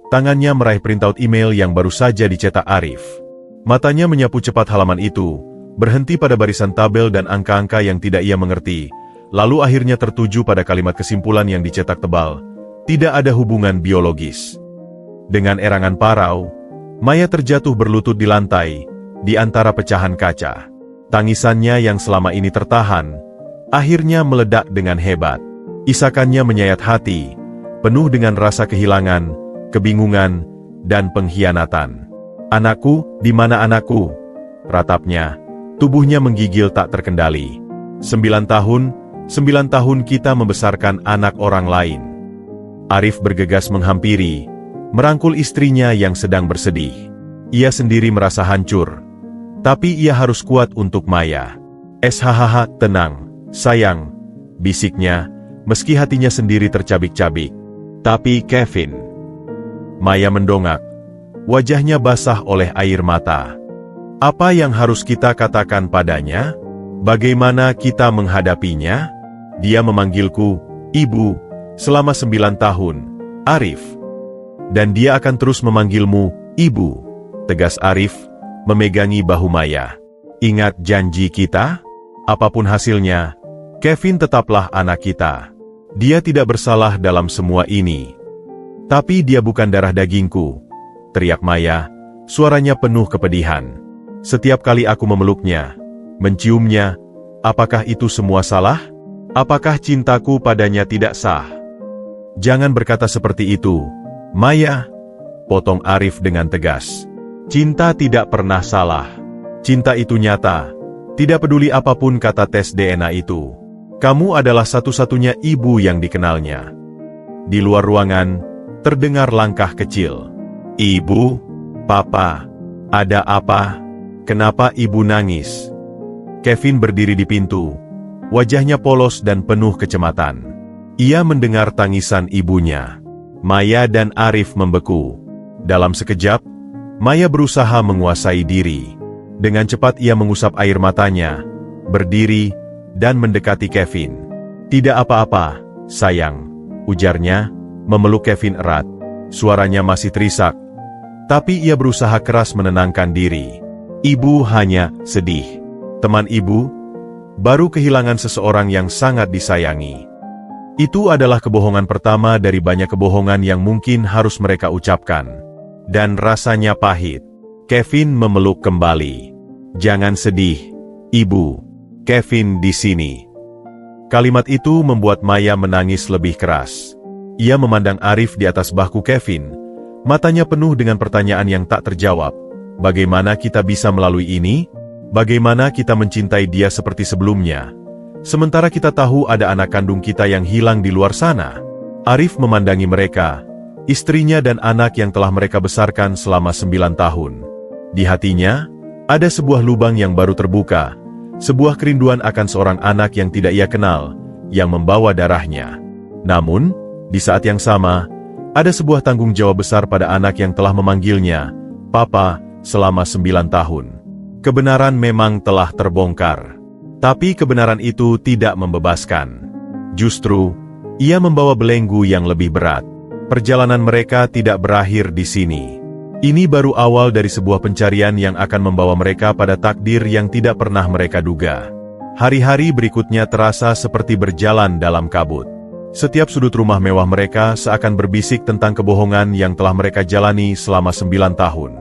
Tangannya meraih printout email yang baru saja dicetak Arif. Matanya menyapu cepat halaman itu, berhenti pada barisan tabel dan angka-angka yang tidak ia mengerti, lalu akhirnya tertuju pada kalimat kesimpulan yang dicetak tebal. Tidak ada hubungan biologis. Dengan erangan parau, Maya terjatuh berlutut di lantai, di antara pecahan kaca. Tangisannya yang selama ini tertahan, akhirnya meledak dengan hebat. Isakannya menyayat hati, penuh dengan rasa kehilangan, kebingungan, dan pengkhianatan. Anakku, di mana anakku? Ratapnya. Tubuhnya menggigil tak terkendali. 9 tahun kita membesarkan anak orang lain. Arif bergegas menghampiri, merangkul istrinya yang sedang bersedih. Ia sendiri merasa hancur. Tapi ia harus kuat untuk Maya. Hahaha, tenang, sayang, bisiknya, meski hatinya sendiri tercabik-cabik. Tapi Kevin. Maya mendongak. Wajahnya basah oleh air mata. Apa yang harus kita katakan padanya? Bagaimana kita menghadapinya? Dia memanggilku, Ibu, selama 9 tahun, Arif. Dan dia akan terus memanggilmu, Ibu, tegas Arif, memegangi bahu Maya. Ingat janji kita? Apapun hasilnya, Kevin tetaplah anak kita. Dia tidak bersalah dalam semua ini. Tapi dia bukan darah dagingku, teriak Maya, suaranya penuh kepedihan. Setiap kali aku memeluknya, menciumnya, apakah itu semua salah? Apakah cintaku padanya tidak sah? Jangan berkata seperti itu, Maya, potong Arif dengan tegas. Cinta tidak pernah salah. Cinta itu nyata, tidak peduli apapun kata tes DNA itu. Kamu adalah satu-satunya ibu yang dikenalnya. Di luar ruangan, terdengar langkah kecil. Ibu, Papa, ada apa? Kenapa ibu nangis? Kevin berdiri di pintu, wajahnya polos dan penuh kecematan. Ia mendengar tangisan ibunya. Maya dan Arif membeku. Dalam sekejap, Maya berusaha menguasai diri. Dengan cepat ia mengusap air matanya, berdiri, dan mendekati Kevin. "Tidak apa-apa, sayang," ujarnya, memeluk Kevin erat. Suaranya masih terisak, tapi ia berusaha keras menenangkan diri. "Ibu hanya sedih. Teman ibu baru kehilangan seseorang yang sangat disayangi." Itu adalah kebohongan pertama dari banyak kebohongan yang mungkin harus mereka ucapkan. Dan rasanya pahit. Kevin memeluk kembali. "Jangan sedih, Ibu. Kevin di sini." Kalimat itu membuat Maya menangis lebih keras. Ia memandang Arif di atas bahu Kevin. Matanya penuh dengan pertanyaan yang tak terjawab. Bagaimana kita bisa melalui ini? Bagaimana kita mencintai dia seperti sebelumnya? Sementara kita tahu ada anak kandung kita yang hilang di luar sana. Arif memandangi mereka, istrinya dan anak yang telah mereka besarkan selama 9 tahun. Di hatinya, ada sebuah lubang yang baru terbuka, sebuah kerinduan akan seorang anak yang tidak ia kenal, yang membawa darahnya. Namun, di saat yang sama, ada sebuah tanggung jawab besar pada anak yang telah memanggilnya, Papa, selama 9 tahun. Kebenaran memang telah terbongkar. Tapi kebenaran itu tidak membebaskan. Justru, ia membawa belenggu yang lebih berat. Perjalanan mereka tidak berakhir di sini. Ini baru awal dari sebuah pencarian yang akan membawa mereka pada takdir yang tidak pernah mereka duga. Hari-hari berikutnya terasa seperti berjalan dalam kabut. Setiap sudut rumah mewah mereka seakan berbisik tentang kebohongan yang telah mereka jalani selama 9 tahun.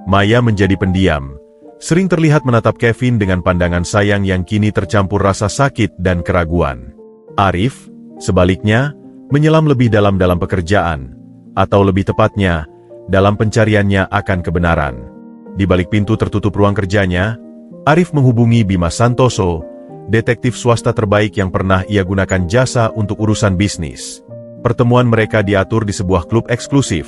Maya menjadi pendiam. Sering terlihat menatap Kevin dengan pandangan sayang yang kini tercampur rasa sakit dan keraguan. Arif, sebaliknya, menyelam lebih dalam pekerjaan, atau lebih tepatnya, dalam pencariannya akan kebenaran. Di balik pintu tertutup ruang kerjanya, Arif menghubungi Bima Santoso, detektif swasta terbaik yang pernah ia gunakan jasa untuk urusan bisnis. Pertemuan mereka diatur di sebuah klub eksklusif,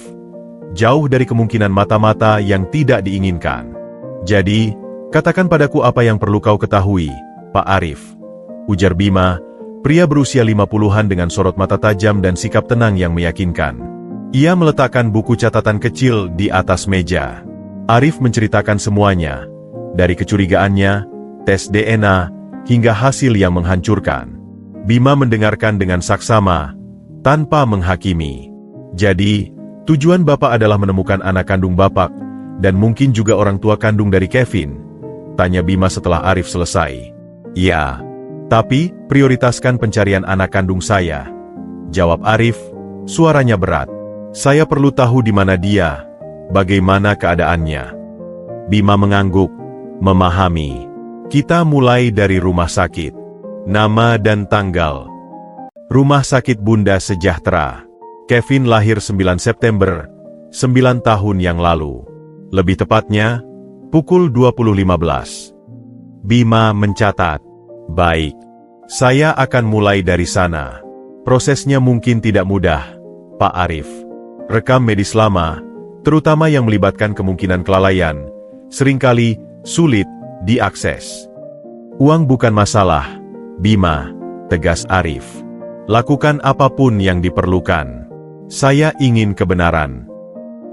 jauh dari kemungkinan mata-mata yang tidak diinginkan. "Jadi, katakan padaku apa yang perlu kau ketahui, Pak Arif," ujar Bima, pria berusia 50-an dengan sorot mata tajam dan sikap tenang yang meyakinkan. Ia meletakkan buku catatan kecil di atas meja. Arif menceritakan semuanya, dari kecurigaannya, tes DNA, hingga hasil yang menghancurkan. Bima mendengarkan dengan saksama, tanpa menghakimi. "Jadi, tujuan Bapak adalah menemukan anak kandung Bapak, dan mungkin juga orang tua kandung dari Kevin?" tanya Bima setelah Arif selesai. "Ya, tapi prioritaskan pencarian anak kandung saya," jawab Arif, suaranya berat. "Saya perlu tahu di mana dia, bagaimana keadaannya." Bima mengangguk, memahami. "Kita mulai dari rumah sakit. Nama dan tanggal. Rumah Sakit Bunda Sejahtera. Kevin lahir 9 September, 9 tahun yang lalu. Lebih tepatnya, pukul 20.15. Bima mencatat. "Baik, saya akan mulai dari sana. Prosesnya mungkin tidak mudah, Pak Arif. Rekam medis lama, terutama yang melibatkan kemungkinan kelalaian, seringkali sulit diakses." "Uang bukan masalah, Bima," tegas Arif. "Lakukan apapun yang diperlukan. Saya ingin kebenaran."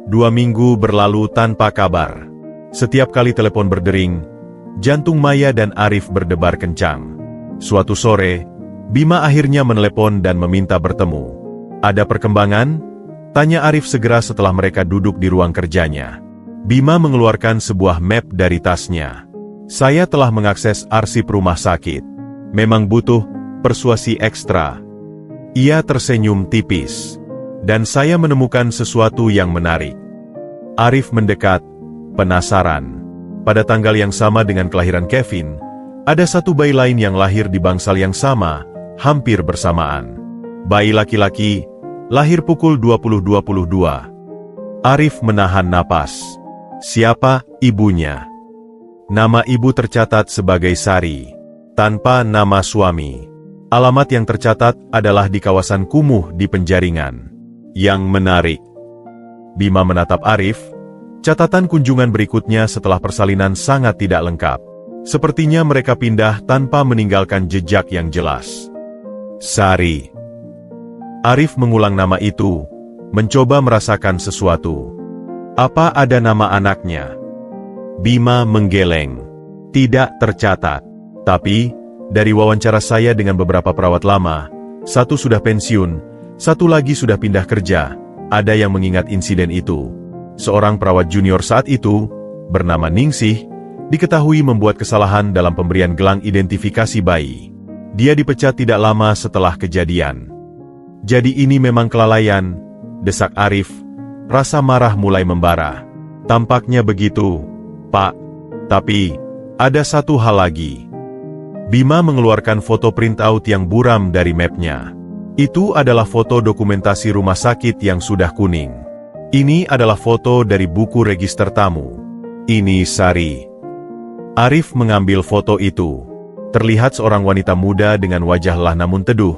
2 minggu berlalu tanpa kabar. Setiap kali telepon berdering, jantung Maya dan Arif berdebar kencang. Suatu sore, Bima akhirnya menelepon dan meminta bertemu. "Ada perkembangan?" tanya Arif segera setelah mereka duduk di ruang kerjanya. Bima mengeluarkan sebuah map dari tasnya. "Saya telah mengakses arsip rumah sakit. Memang butuh persuasi ekstra." Ia tersenyum tipis. "Dan saya menemukan sesuatu yang menarik." Arif mendekat, penasaran. Pada tanggal yang sama dengan kelahiran Kevin, ada satu bayi lain yang lahir di bangsal yang sama, hampir bersamaan. Bayi laki-laki, lahir pukul 20.22. Arif menahan napas. Siapa ibunya? Nama ibu tercatat sebagai Sari, tanpa nama suami. Alamat yang tercatat adalah di kawasan kumuh di Penjaringan. Yang menarik. Bima menatap Arif. Catatan kunjungan berikutnya setelah persalinan sangat tidak lengkap. Sepertinya mereka pindah tanpa meninggalkan jejak yang jelas. Sari. Arif mengulang nama itu, mencoba merasakan sesuatu. Apa ada nama anaknya? Bima menggeleng. Tidak tercatat. Tapi, dari wawancara saya dengan beberapa perawat lama, satu sudah pensiun, satu lagi sudah pindah kerja, ada yang mengingat insiden itu. Seorang perawat junior saat itu, bernama Ningsih, diketahui membuat kesalahan dalam pemberian gelang identifikasi bayi. Dia dipecat tidak lama setelah kejadian. Jadi ini memang kelalaian, desak Arif. Rasa marah mulai membara. Tampaknya begitu, Pak. Tapi, ada satu hal lagi. Bima mengeluarkan foto printout yang buram dari mapnya. Itu adalah foto dokumentasi rumah sakit yang sudah kuning. Ini adalah foto dari buku register tamu. Ini Sari. Arif mengambil foto itu. Terlihat seorang wanita muda dengan wajah lelah namun teduh,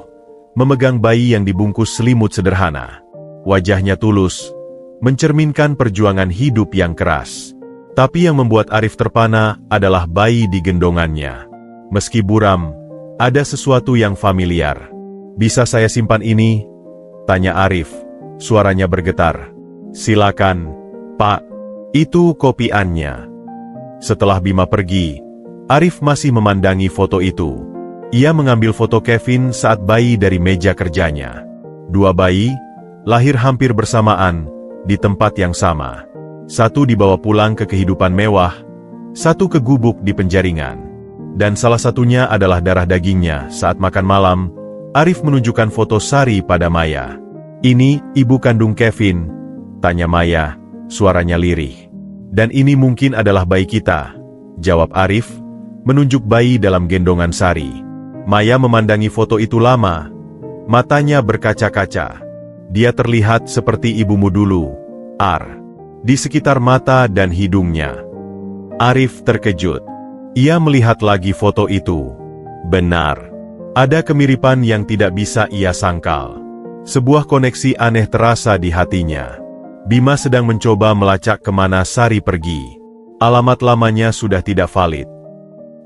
memegang bayi yang dibungkus selimut sederhana. Wajahnya tulus, mencerminkan perjuangan hidup yang keras. Tapi yang membuat Arif terpana adalah bayi di gendongannya. Meski buram, ada sesuatu yang familiar. Bisa saya simpan ini? Tanya Arif, suaranya bergetar. Silakan, Pak. Itu kopiannya. Setelah Bima pergi, Arif masih memandangi foto itu. Ia mengambil foto Kevin saat bayi dari meja kerjanya. Dua bayi, lahir hampir bersamaan, di tempat yang sama. Satu dibawa pulang ke kehidupan mewah, satu ke gubuk di penjaringan. Dan salah satunya adalah darah dagingnya. Saat makan malam, Arif menunjukkan foto Sari pada Maya. Ini ibu kandung Kevin, tanya Maya, suaranya lirih. Dan ini mungkin adalah bayi kita, jawab Arif, menunjuk bayi dalam gendongan Sari. Maya memandangi foto itu lama, matanya berkaca-kaca. Dia terlihat seperti ibumu dulu, Ar. Di sekitar mata dan hidungnya. Arif terkejut. Ia melihat lagi foto itu. Benar. Ada kemiripan yang tidak bisa ia sangkal. Sebuah koneksi aneh terasa di hatinya. Bima sedang mencoba melacak kemana Sari pergi. Alamat lamanya sudah tidak valid.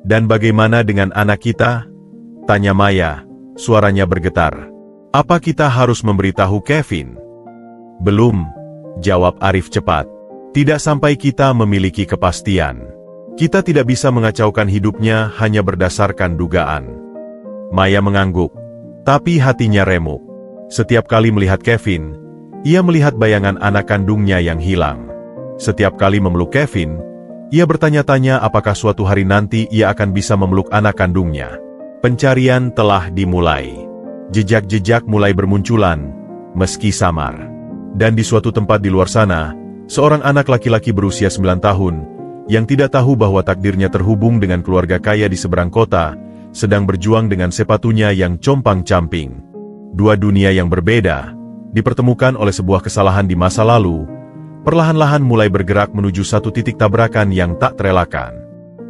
Dan bagaimana dengan anak kita? Tanya Maya, suaranya bergetar. Apa kita harus memberitahu Kevin? Belum, jawab Arif cepat. Tidak sampai kita memiliki kepastian. Kita tidak bisa mengacaukan hidupnya hanya berdasarkan dugaan. Maya mengangguk, tapi hatinya remuk. Setiap kali melihat Kevin, ia melihat bayangan anak kandungnya yang hilang. Setiap kali memeluk Kevin, ia bertanya-tanya apakah suatu hari nanti ia akan bisa memeluk anak kandungnya. Pencarian telah dimulai. Jejak-jejak mulai bermunculan, meski samar. Dan di suatu tempat di luar sana, seorang anak laki-laki berusia 9 tahun, yang tidak tahu bahwa takdirnya terhubung dengan keluarga kaya di seberang kota, sedang berjuang dengan sepatunya yang compang-camping. Dua dunia yang berbeda, dipertemukan oleh sebuah kesalahan di masa lalu, perlahan-lahan mulai bergerak menuju satu titik tabrakan yang tak terelakkan.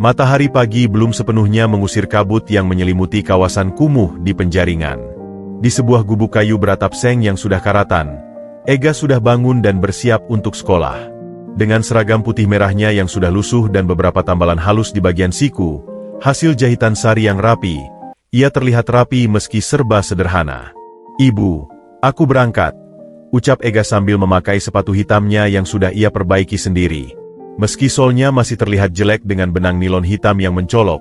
Matahari pagi belum sepenuhnya mengusir kabut yang menyelimuti kawasan kumuh di penjaringan. Di sebuah gubuk kayu beratap seng yang sudah karatan, Ega sudah bangun dan bersiap untuk sekolah. Dengan seragam putih merahnya yang sudah lusuh dan beberapa tambalan halus di bagian siku, hasil jahitan Sari yang rapi, ia terlihat rapi meski serba sederhana. Ibu, aku berangkat, ucap Ega sambil memakai sepatu hitamnya yang sudah ia perbaiki sendiri. Meski solnya masih terlihat jelek dengan benang nilon hitam yang mencolok,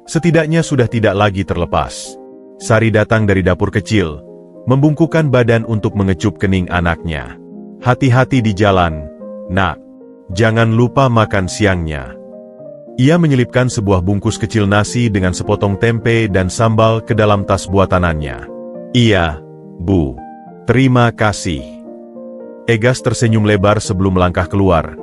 setidaknya sudah tidak lagi terlepas. Sari datang dari dapur kecil, membungkukkan badan untuk mengecup kening anaknya. Hati-hati di jalan, nak. Jangan lupa makan siangnya. Ia menyelipkan sebuah bungkus kecil nasi dengan sepotong tempe dan sambal ke dalam tas buatanannya. Iya, Bu. Terima kasih. Egas tersenyum lebar sebelum melangkah keluar,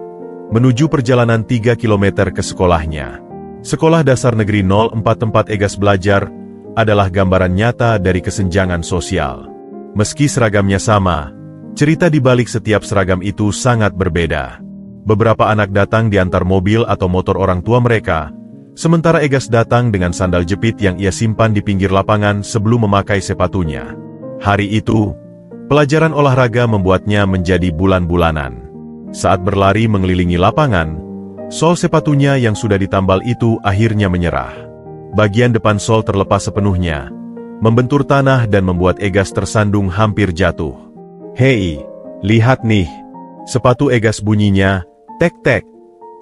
menuju perjalanan 3 km ke sekolahnya. Sekolah Dasar Negeri 04 tempat Egas belajar adalah gambaran nyata dari kesenjangan sosial. Meski seragamnya sama, cerita di balik setiap seragam itu sangat berbeda. Beberapa anak datang di antar mobil atau motor orang tua mereka, sementara Egas datang dengan sandal jepit yang ia simpan di pinggir lapangan sebelum memakai sepatunya. Hari itu, pelajaran olahraga membuatnya menjadi bulan-bulanan. Saat berlari mengelilingi lapangan, Sol sepatunya yang sudah ditambal itu akhirnya menyerah. Bagian depan sol terlepas sepenuhnya, membentur tanah dan membuat Egas tersandung hampir jatuh. "Hei, lihat nih!" Sepatu Egas bunyinya, "Tek-tek!"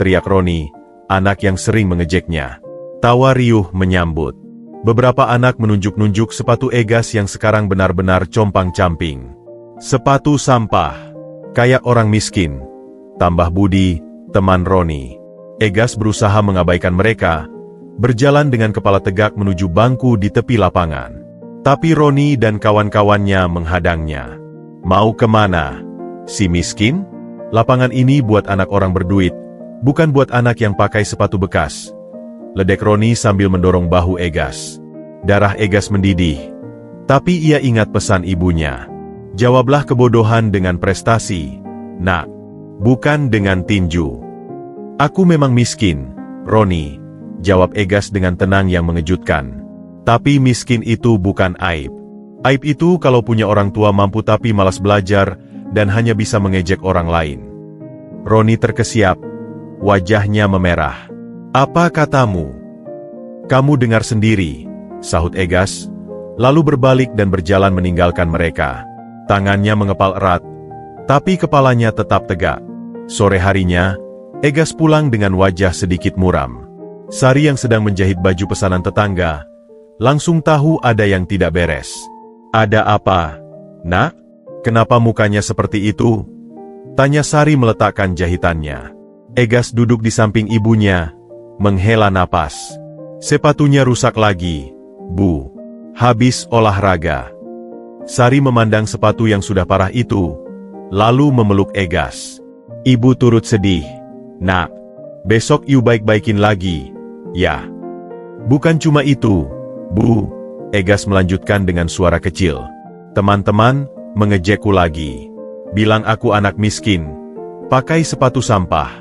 teriak Roni, anak yang sering mengejeknya. Tawa riuh menyambut. Beberapa anak menunjuk-nunjuk sepatu Egas yang sekarang benar-benar compang-camping. "Sepatu sampah, kayak orang miskin," tambah Budi, teman Roni. Egas berusaha mengabaikan mereka, berjalan dengan kepala tegak menuju bangku di tepi lapangan. Tapi Roni dan kawan-kawannya menghadangnya. "Mau kemana, si miskin? Lapangan ini buat anak orang berduit, bukan buat anak yang pakai sepatu bekas," ledek Roni sambil mendorong bahu Egas. Darah Egas mendidih. Tapi ia ingat pesan ibunya. "Jawablah kebodohan dengan prestasi, nak, bukan dengan tinju." "Aku memang miskin, Roni," jawab Egas dengan tenang yang mengejutkan. "Tapi miskin itu bukan aib. Aib itu kalau punya orang tua mampu tapi malas belajar dan hanya bisa mengejek orang lain." Roni terkesiap, wajahnya memerah. "Apa katamu?" "Kamu dengar sendiri," sahut Egas, lalu berbalik dan berjalan meninggalkan mereka. Tangannya mengepal erat, tapi kepalanya tetap tegak. Sore harinya, Egas pulang dengan wajah sedikit muram. Sari yang sedang menjahit baju pesanan tetangga, langsung tahu ada yang tidak beres. "Ada apa, nak? Kenapa mukanya seperti itu?" tanya Sari meletakkan jahitannya. Egas duduk di samping ibunya, menghela napas. "Sepatunya rusak lagi, Bu. Habis olahraga." Sari memandang sepatu yang sudah parah itu, lalu memeluk Egas. Ibu turut sedih. "Nak, besok you baik-baikin lagi, ya." "Bukan cuma itu, Bu," Egas melanjutkan dengan suara kecil. "Teman-teman mengejekku lagi. Bilang aku anak miskin, pakai sepatu sampah."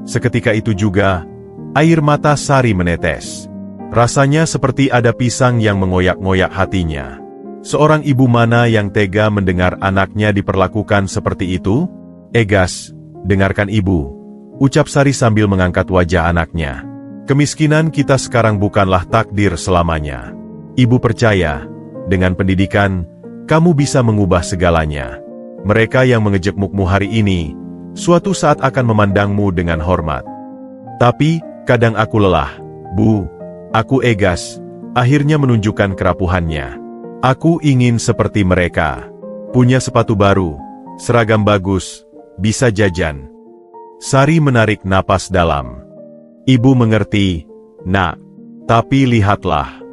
Seketika itu juga, air mata Sari menetes. Rasanya seperti ada pisang yang mengoyak-ngoyak hatinya. Seorang ibu mana yang tega mendengar anaknya diperlakukan seperti itu? "Egas, dengarkan ibu," ucap Sari sambil mengangkat wajah anaknya. "Kemiskinan kita sekarang bukanlah takdir selamanya. Ibu percaya, dengan pendidikan, kamu bisa mengubah segalanya. Mereka yang mengejekmu hari ini, suatu saat akan memandangmu dengan hormat. Tapi, kadang aku lelah, Bu. Aku Egas," akhirnya menunjukkan kerapuhannya. "Aku ingin seperti mereka. Punya sepatu baru, seragam bagus, bisa jajan." Sari menarik napas dalam. "Ibu mengerti, nak. Tapi lihatlah."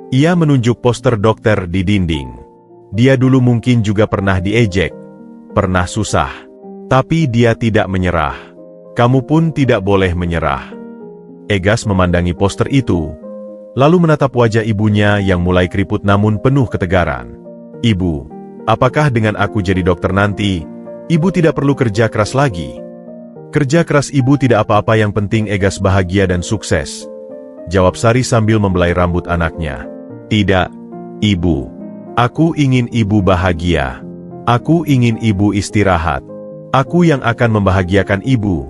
Ia menunjuk poster dokter di dinding. Dia dulu mungkin juga pernah diejek, pernah susah. Tapi dia tidak menyerah. Kamu pun tidak boleh menyerah. Egas memandangi poster itu, lalu menatap wajah ibunya yang mulai keriput namun penuh ketegaran. "Ibu, apakah dengan aku jadi dokter nanti, ibu tidak perlu kerja keras lagi?" "Kerja keras ibu tidak apa-apa, yang penting Egas bahagia dan sukses," jawab Sari sambil membelai rambut anaknya. "Tidak, ibu. Aku ingin ibu bahagia. Aku ingin ibu istirahat. Aku yang akan membahagiakan ibu."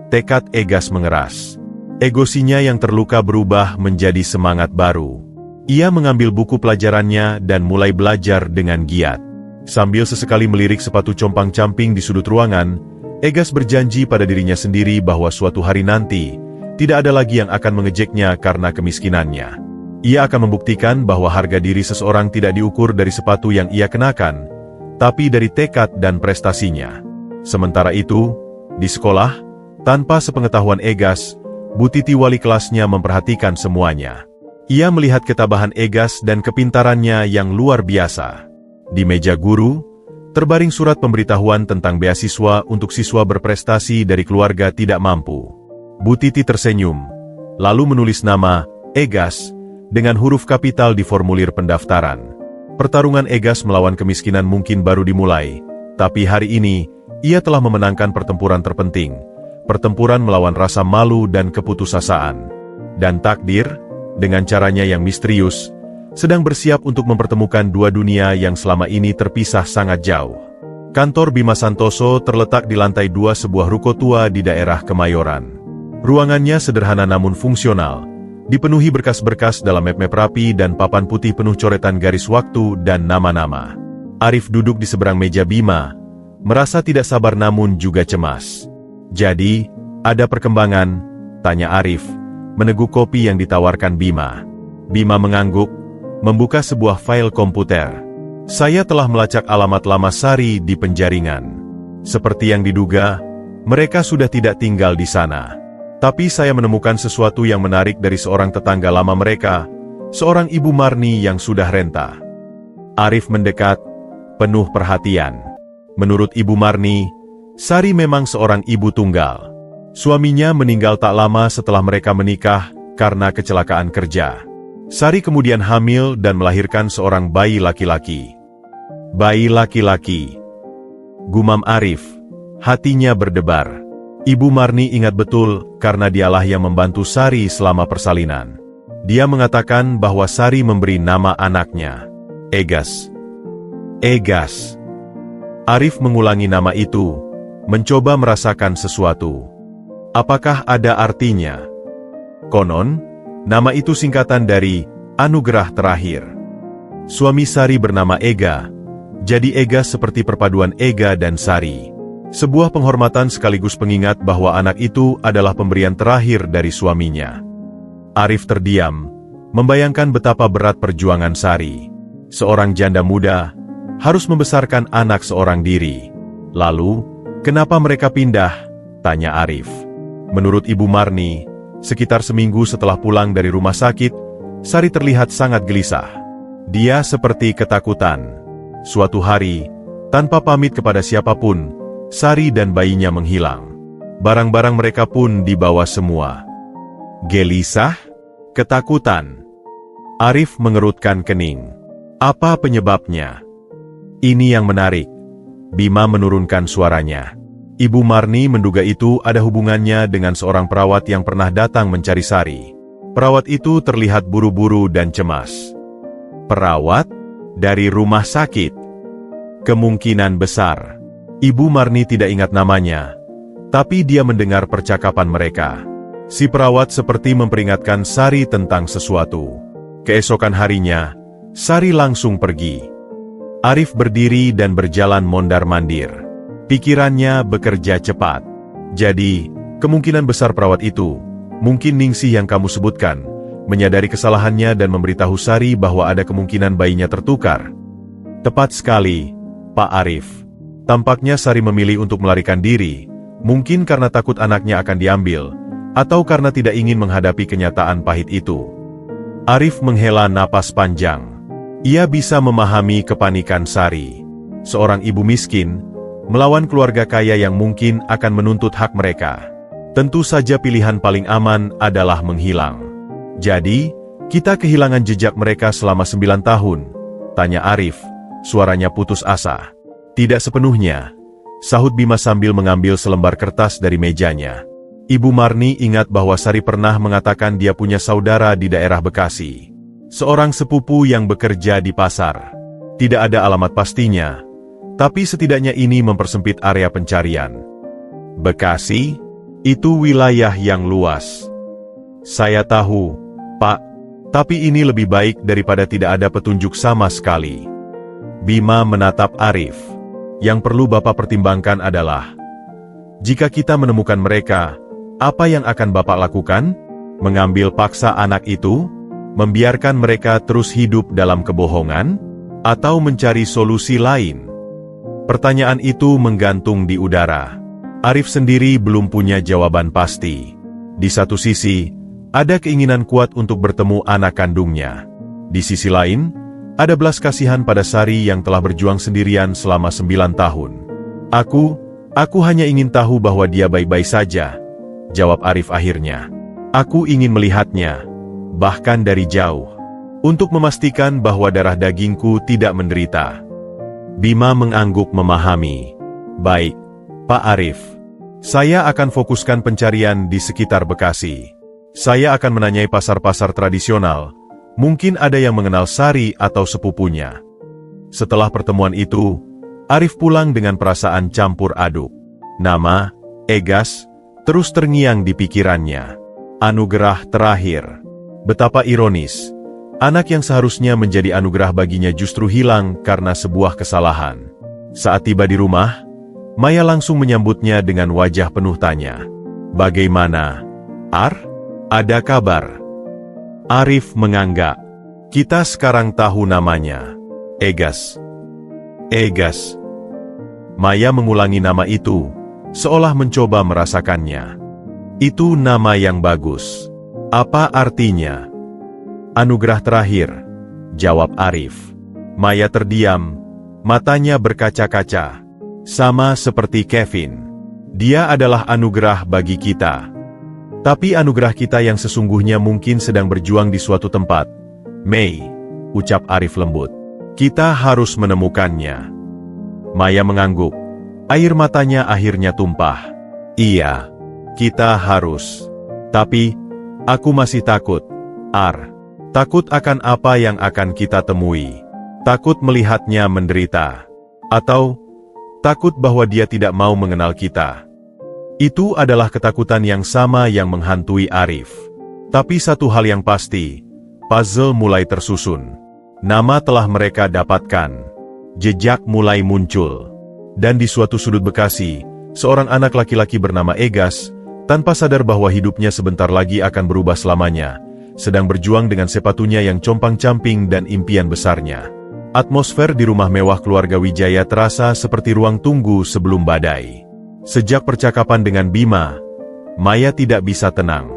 Tekad Egas mengeras. Egosinya yang terluka berubah menjadi semangat baru. Ia mengambil buku pelajarannya dan mulai belajar dengan giat. Sambil sesekali melirik sepatu compang-camping di sudut ruangan, Egas berjanji pada dirinya sendiri bahwa suatu hari nanti, tidak ada lagi yang akan mengejeknya karena kemiskinannya. Ia akan membuktikan bahwa harga diri seseorang tidak diukur dari sepatu yang ia kenakan, tapi dari tekad dan prestasinya. Sementara itu, di sekolah, tanpa sepengetahuan Egas, Bu Titi wali kelasnya memperhatikan semuanya. Ia melihat ketabahan Egas dan kepintarannya yang luar biasa. Di meja guru, terbaring surat pemberitahuan tentang beasiswa untuk siswa berprestasi dari keluarga tidak mampu. Bu Titi tersenyum, lalu menulis nama Egas dengan huruf kapital di formulir pendaftaran. Pertarungan Egas melawan kemiskinan mungkin baru dimulai, tapi hari ini, ia telah memenangkan pertempuran terpenting. Pertempuran melawan rasa malu dan keputusasaan. Dan takdir, dengan caranya yang misterius, sedang bersiap untuk mempertemukan dua dunia yang selama ini terpisah sangat jauh. Kantor Bima Santoso terletak di lantai 2 sebuah ruko tua di daerah Kemayoran. Ruangannya sederhana namun fungsional, dipenuhi berkas-berkas dalam map-map rapi dan papan putih penuh coretan garis waktu dan nama-nama. Arif duduk di seberang meja Bima, merasa tidak sabar namun juga cemas. "Jadi, ada perkembangan?" tanya Arif, meneguk kopi yang ditawarkan Bima. Bima mengangguk, membuka sebuah file komputer. "Saya telah melacak alamat lama Sari di penjaringan. Seperti yang diduga, mereka sudah tidak tinggal di sana. Tapi saya menemukan sesuatu yang menarik dari seorang tetangga lama mereka, seorang Ibu Marni yang sudah renta." Arif mendekat, penuh perhatian. Menurut Ibu Marni, Sari memang seorang ibu tunggal. Suaminya meninggal tak lama setelah mereka menikah karena kecelakaan kerja. Sari kemudian hamil dan melahirkan seorang bayi laki-laki. "Bayi laki-laki," gumam Arif, hatinya berdebar. Ibu Marni ingat betul karena dialah yang membantu Sari selama persalinan. Dia mengatakan bahwa Sari memberi nama anaknya Egas. Egas. Arif mengulangi nama itu, mencoba merasakan sesuatu. Apakah ada artinya? Konon, nama itu singkatan dari anugerah terakhir. Suami Sari bernama Ega, jadi Egas seperti perpaduan Ega dan Sari. Sebuah penghormatan sekaligus pengingat bahwa anak itu adalah pemberian terakhir dari suaminya. Arif terdiam, membayangkan betapa berat perjuangan Sari. Seorang janda muda, harus membesarkan anak seorang diri. Lalu, kenapa mereka pindah? Tanya Arif. Menurut Ibu Marni, sekitar seminggu setelah pulang dari rumah sakit, Sari terlihat sangat gelisah. Dia seperti ketakutan. Suatu hari, tanpa pamit kepada siapapun, Sari dan bayinya menghilang. Barang-barang mereka pun dibawa semua. Gelisah? Ketakutan? Arif mengerutkan kening. Apa penyebabnya? Ini yang menarik. Bima menurunkan suaranya. Ibu Marni menduga itu ada hubungannya dengan seorang perawat yang pernah datang mencari Sari. Perawat itu terlihat buru-buru dan cemas. Perawat? Dari rumah sakit? Kemungkinan besar. Ibu Marni tidak ingat namanya, tapi dia mendengar percakapan mereka. Si perawat seperti memperingatkan Sari tentang sesuatu. Keesokan harinya, Sari langsung pergi. Arif berdiri dan berjalan mondar-mandir. Pikirannya bekerja cepat. Jadi, kemungkinan besar perawat itu, mungkin Ningsih yang kamu sebutkan, menyadari kesalahannya dan memberitahu Sari bahwa ada kemungkinan bayinya tertukar. Tepat sekali, Pak Arif. Tampaknya Sari memilih untuk melarikan diri, mungkin karena takut anaknya akan diambil, atau karena tidak ingin menghadapi kenyataan pahit itu. Arif menghela napas panjang. Ia bisa memahami kepanikan Sari. Seorang ibu miskin, melawan keluarga kaya yang mungkin akan menuntut hak mereka. Tentu saja pilihan paling aman adalah menghilang. Jadi, kita kehilangan jejak mereka selama 9 tahun, tanya Arif, suaranya putus asa. Tidak sepenuhnya, sahut Bima sambil mengambil selembar kertas dari mejanya. Ibu Marni ingat bahwa Sari pernah mengatakan dia punya saudara di daerah Bekasi. Seorang sepupu yang bekerja di pasar. Tidak ada alamat pastinya, tapi setidaknya ini mempersempit area pencarian. Bekasi? Itu wilayah yang luas. Saya tahu, Pak, tapi ini lebih baik daripada tidak ada petunjuk sama sekali. Bima menatap Arif. Yang perlu Bapak pertimbangkan adalah, jika kita menemukan mereka, apa yang akan Bapak lakukan? Mengambil paksa anak itu? Membiarkan mereka terus hidup dalam kebohongan? Atau mencari solusi lain? Pertanyaan itu menggantung di udara. Arif sendiri belum punya jawaban pasti. Di satu sisi, ada keinginan kuat untuk bertemu anak kandungnya. Di sisi lain, ada belas kasihan pada Sari yang telah berjuang sendirian selama 9 tahun. Aku hanya ingin tahu bahwa dia baik-baik saja, jawab Arif akhirnya. Aku ingin melihatnya, bahkan dari jauh, untuk memastikan bahwa darah dagingku tidak menderita. Bima mengangguk memahami. Baik, Pak Arif. Saya akan fokuskan pencarian di sekitar Bekasi. Saya akan menanyai pasar-pasar tradisional. Mungkin ada yang mengenal Sari atau sepupunya. Setelah pertemuan itu, Arif pulang dengan perasaan campur aduk. Nama, Egas, Terus terngiang di pikirannya. Anugerah terakhir. Betapa ironis. Anak yang seharusnya menjadi anugerah baginya justru hilang karena sebuah kesalahan. Saat tiba di rumah, Maya langsung menyambutnya dengan wajah penuh tanya. Bagaimana, Ar? Ada kabar? Arif menganggak. Kita sekarang tahu namanya. Egas. Egas. Maya mengulangi nama itu, seolah mencoba merasakannya. Itu nama yang bagus. Apa artinya? Anugerah terakhir, jawab Arif. Maya terdiam, matanya berkaca-kaca. Sama seperti Kevin. Dia adalah anugerah bagi kita. Tapi anugerah kita yang sesungguhnya mungkin sedang berjuang di suatu tempat. Mei, ucap Arif lembut. Kita harus menemukannya. Maya mengangguk. Air matanya akhirnya tumpah. Iya, kita harus. Tapi, aku masih takut, Ar. Takut akan apa yang akan kita temui. Takut melihatnya menderita. Atau, takut bahwa dia tidak mau mengenal kita. Itu adalah ketakutan yang sama yang menghantui Arif. Tapi satu hal yang pasti, puzzle mulai tersusun. Nama telah mereka dapatkan. Jejak mulai muncul. Dan di suatu sudut Bekasi, seorang anak laki-laki bernama Egas, tanpa sadar bahwa hidupnya sebentar lagi akan berubah selamanya, sedang berjuang dengan sepatunya yang compang-camping dan impian besarnya. Atmosfer di rumah mewah keluarga Wijaya terasa seperti ruang tunggu sebelum badai. Sejak percakapan dengan Bima, Maya tidak bisa tenang.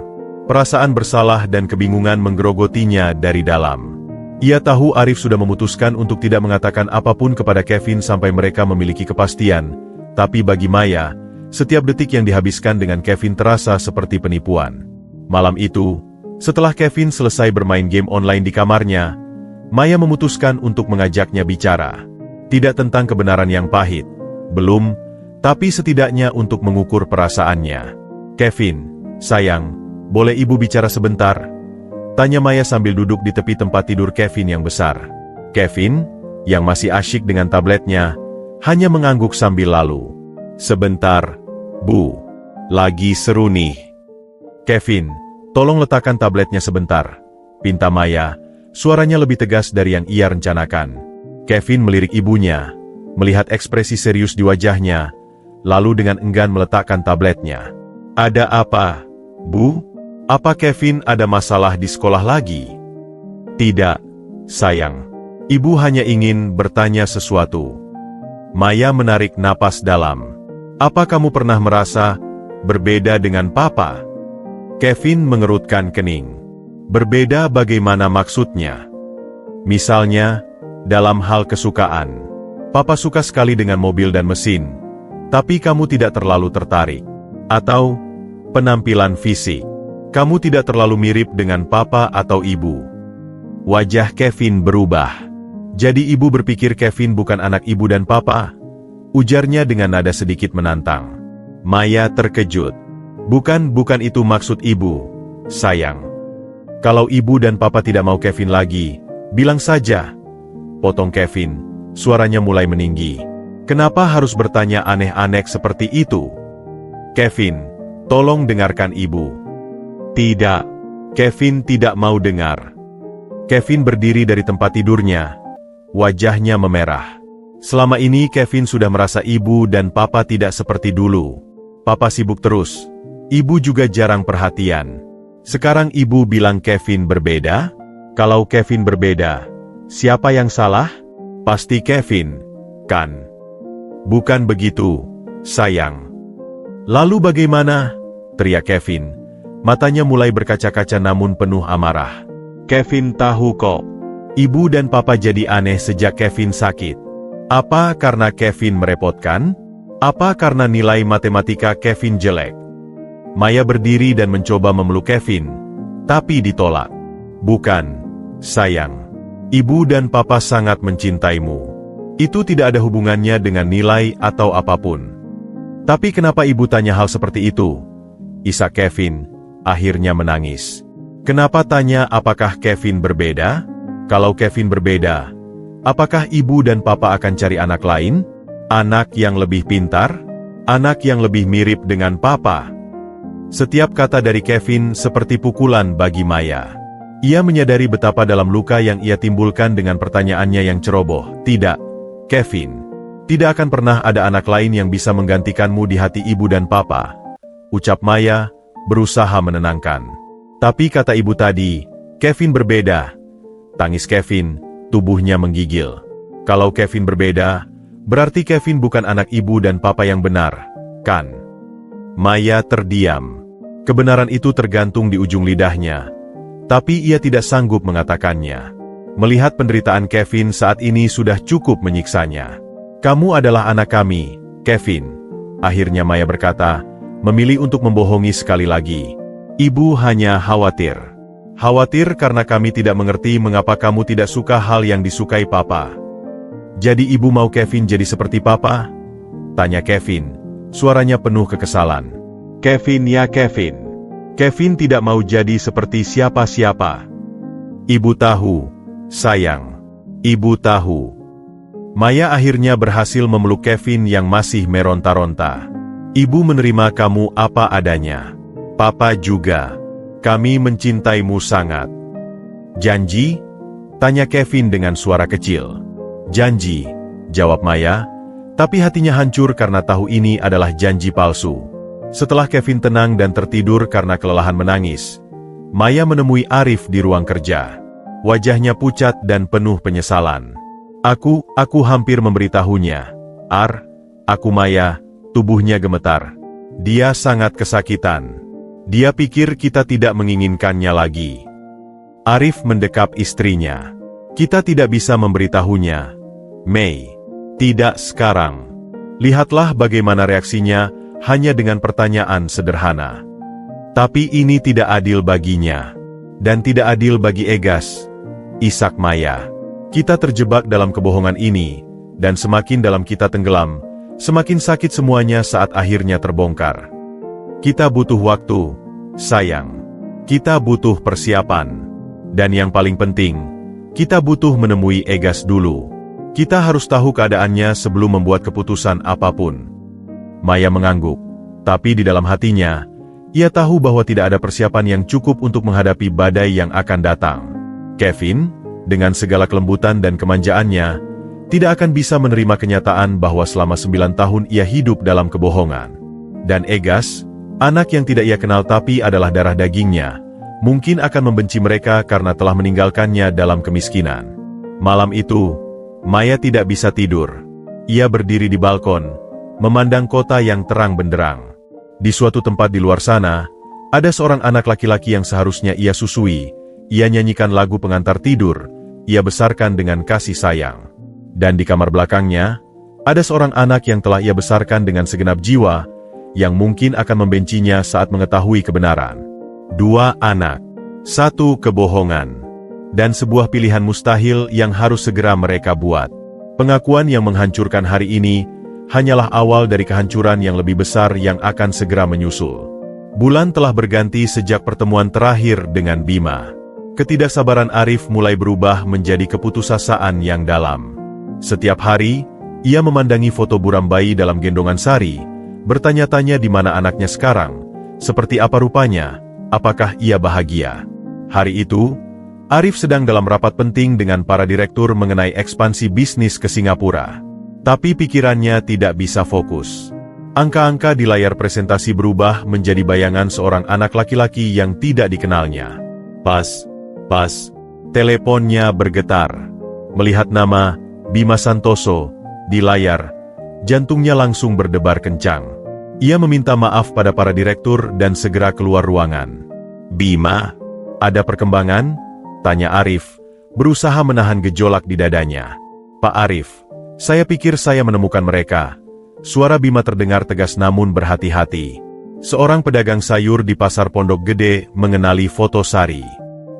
Perasaan bersalah dan kebingungan menggerogotinya dari dalam. Ia tahu Arif sudah memutuskan untuk tidak mengatakan apapun kepada Kevin sampai mereka memiliki kepastian, tapi bagi Maya, setiap detik yang dihabiskan dengan Kevin terasa seperti penipuan. Malam itu, setelah Kevin selesai bermain game online di kamarnya, Maya memutuskan untuk mengajaknya bicara. Tidak tentang kebenaran yang pahit, belum, tapi setidaknya untuk mengukur perasaannya. Kevin, sayang, boleh ibu bicara sebentar? Tanya Maya sambil duduk di tepi tempat tidur Kevin yang besar. Kevin, yang masih asyik dengan tabletnya, hanya mengangguk sambil lalu. Sebentar, Bu. Lagi seru nih. Kevin, tolong letakkan tabletnya sebentar, pinta Maya, suaranya lebih tegas dari yang ia rencanakan. Kevin melirik ibunya, melihat ekspresi serius di wajahnya, lalu dengan enggan meletakkan tabletnya. Ada apa, Bu? Apa Kevin ada masalah di sekolah lagi? Tidak, sayang. Ibu hanya ingin bertanya sesuatu. Maya menarik napas dalam. Apa kamu pernah merasa berbeda dengan Papa? Kevin mengerutkan kening. Berbeda bagaimana maksudnya? Misalnya, dalam hal kesukaan. Papa suka sekali dengan mobil dan mesin, tapi kamu tidak terlalu tertarik. Atau, penampilan fisik. Kamu tidak terlalu mirip dengan Papa atau Ibu. Wajah Kevin berubah. Jadi ibu berpikir Kevin bukan anak ibu dan Papa? Ujarnya dengan nada sedikit menantang. Maya terkejut. Bukan itu maksud ibu, sayang. Kalau ibu dan Papa tidak mau Kevin lagi, bilang saja. Potong Kevin, suaranya mulai meninggi. Kenapa harus bertanya aneh-aneh seperti itu? Kevin, tolong dengarkan ibu. Tidak, Kevin tidak mau dengar. Kevin berdiri dari tempat tidurnya. Wajahnya memerah. Selama ini Kevin sudah merasa ibu dan Papa tidak seperti dulu. Papa sibuk terus. Ibu juga jarang perhatian. Sekarang ibu bilang Kevin berbeda? Kalau Kevin berbeda, siapa yang salah? Pasti Kevin, kan? Bukan begitu, sayang. Lalu bagaimana? Teriak Kevin. Matanya mulai berkaca-kaca namun penuh amarah. Kevin tahu kok. Ibu dan Papa jadi aneh sejak Kevin sakit. Apa karena Kevin merepotkan? Apa karena nilai matematika Kevin jelek? Maya berdiri dan mencoba memeluk Kevin, tapi ditolak. Bukan, sayang. Ibu dan Papa sangat mencintaimu. Itu tidak ada hubungannya dengan nilai atau apapun. Tapi kenapa ibu tanya hal seperti itu? Isak Kevin, akhirnya menangis. Kenapa tanya apakah Kevin berbeda? Kalau Kevin berbeda, apakah ibu dan Papa akan cari anak lain? Anak yang lebih pintar? Anak yang lebih mirip dengan Papa? Setiap kata dari Kevin seperti pukulan bagi Maya. Ia menyadari betapa dalam luka yang ia timbulkan dengan pertanyaannya yang ceroboh. Tidak, Kevin. Tidak akan pernah ada anak lain yang bisa menggantikanmu di hati ibu dan papa. Ucap Maya, berusaha menenangkan. Tapi kata ibu tadi, Kevin berbeda. Tangis Kevin, tubuhnya menggigil. Kalau Kevin berbeda, berarti Kevin bukan anak ibu dan papa yang benar, kan? Maya terdiam. Kebenaran itu tergantung di ujung lidahnya. Tapi ia tidak sanggup mengatakannya. Melihat penderitaan Kevin saat ini sudah cukup menyiksanya. Kamu adalah anak kami, Kevin. Akhirnya Maya berkata, memilih untuk membohongi sekali lagi. Ibu hanya khawatir. Khawatir karena kami tidak mengerti mengapa kamu tidak suka hal yang disukai papa. Jadi ibu mau Kevin jadi seperti papa? Tanya Kevin, suaranya penuh kekesalan. Kevin ya Kevin. Kevin tidak mau jadi seperti siapa-siapa. Ibu tahu, sayang. Ibu tahu. Maya akhirnya berhasil memeluk Kevin yang masih meronta-ronta. Ibu menerima kamu apa adanya. Papa juga. Kami mencintaimu sangat. Janji? Tanya Kevin dengan suara kecil. Janji, jawab Maya, tapi hatinya hancur karena tahu ini adalah janji palsu. Setelah Kevin tenang dan tertidur karena kelelahan menangis, Maya menemui Arif di ruang kerja. Wajahnya pucat dan penuh penyesalan. Aku hampir memberitahunya. Aku Maya, tubuhnya gemetar. Dia sangat kesakitan. Dia pikir kita tidak menginginkannya lagi. Arif mendekap istrinya. Kita tidak bisa memberitahunya. Mei, tidak sekarang. Lihatlah bagaimana reaksinya hanya dengan pertanyaan sederhana. Tapi ini tidak adil baginya. Dan tidak adil bagi Egas. Isak Maya. Kita terjebak dalam kebohongan ini, dan semakin dalam kita tenggelam, semakin sakit semuanya saat akhirnya terbongkar. Kita butuh waktu, sayang. Kita butuh persiapan. Dan yang paling penting, kita butuh menemui Egas dulu. Kita harus tahu keadaannya sebelum membuat keputusan apapun. Maya mengangguk. Tapi di dalam hatinya, ia tahu bahwa tidak ada persiapan yang cukup untuk menghadapi badai yang akan datang. Kevin, dengan segala kelembutan dan kemanjaannya, tidak akan bisa menerima kenyataan bahwa selama 9 tahun ia hidup dalam kebohongan. Dan Egas, anak yang tidak ia kenal tapi adalah darah dagingnya, mungkin akan membenci mereka karena telah meninggalkannya dalam kemiskinan. Malam itu, Maya tidak bisa tidur. Ia berdiri di balkon, memandang kota yang terang benderang. Di suatu tempat di luar sana, ada seorang anak laki-laki yang seharusnya ia susui. Ia nyanyikan lagu pengantar tidur, ia besarkan dengan kasih sayang. Dan di kamar belakangnya, ada seorang anak yang telah ia besarkan dengan segenap jiwa, yang mungkin akan membencinya saat mengetahui kebenaran. 2 anak, 1 kebohongan, dan sebuah pilihan mustahil yang harus segera mereka buat. Pengakuan yang menghancurkan hari ini, hanyalah awal dari kehancuran yang lebih besar yang akan segera menyusul. Bulan telah berganti sejak pertemuan terakhir dengan Bima. Ketidaksabaran Arif mulai berubah menjadi keputusasaan yang dalam. Setiap hari, ia memandangi foto buram bayi dalam gendongan Sari, bertanya-tanya di mana anaknya sekarang, seperti apa rupanya, apakah ia bahagia. Hari itu, Arif sedang dalam rapat penting dengan para direktur mengenai ekspansi bisnis ke Singapura. Tapi pikirannya tidak bisa fokus. Angka-angka di layar presentasi berubah menjadi bayangan seorang anak laki-laki yang tidak dikenalnya. Pas, teleponnya bergetar. Melihat nama Bima Santoso di layar, jantungnya langsung berdebar kencang. Ia meminta maaf pada para direktur dan segera keluar ruangan. Bima, ada perkembangan? Tanya Arif, berusaha menahan gejolak di dadanya. Pak Arif, saya pikir saya menemukan mereka. Suara Bima terdengar tegas namun berhati-hati. Seorang pedagang sayur di pasar Pondok Gede mengenali foto Sari.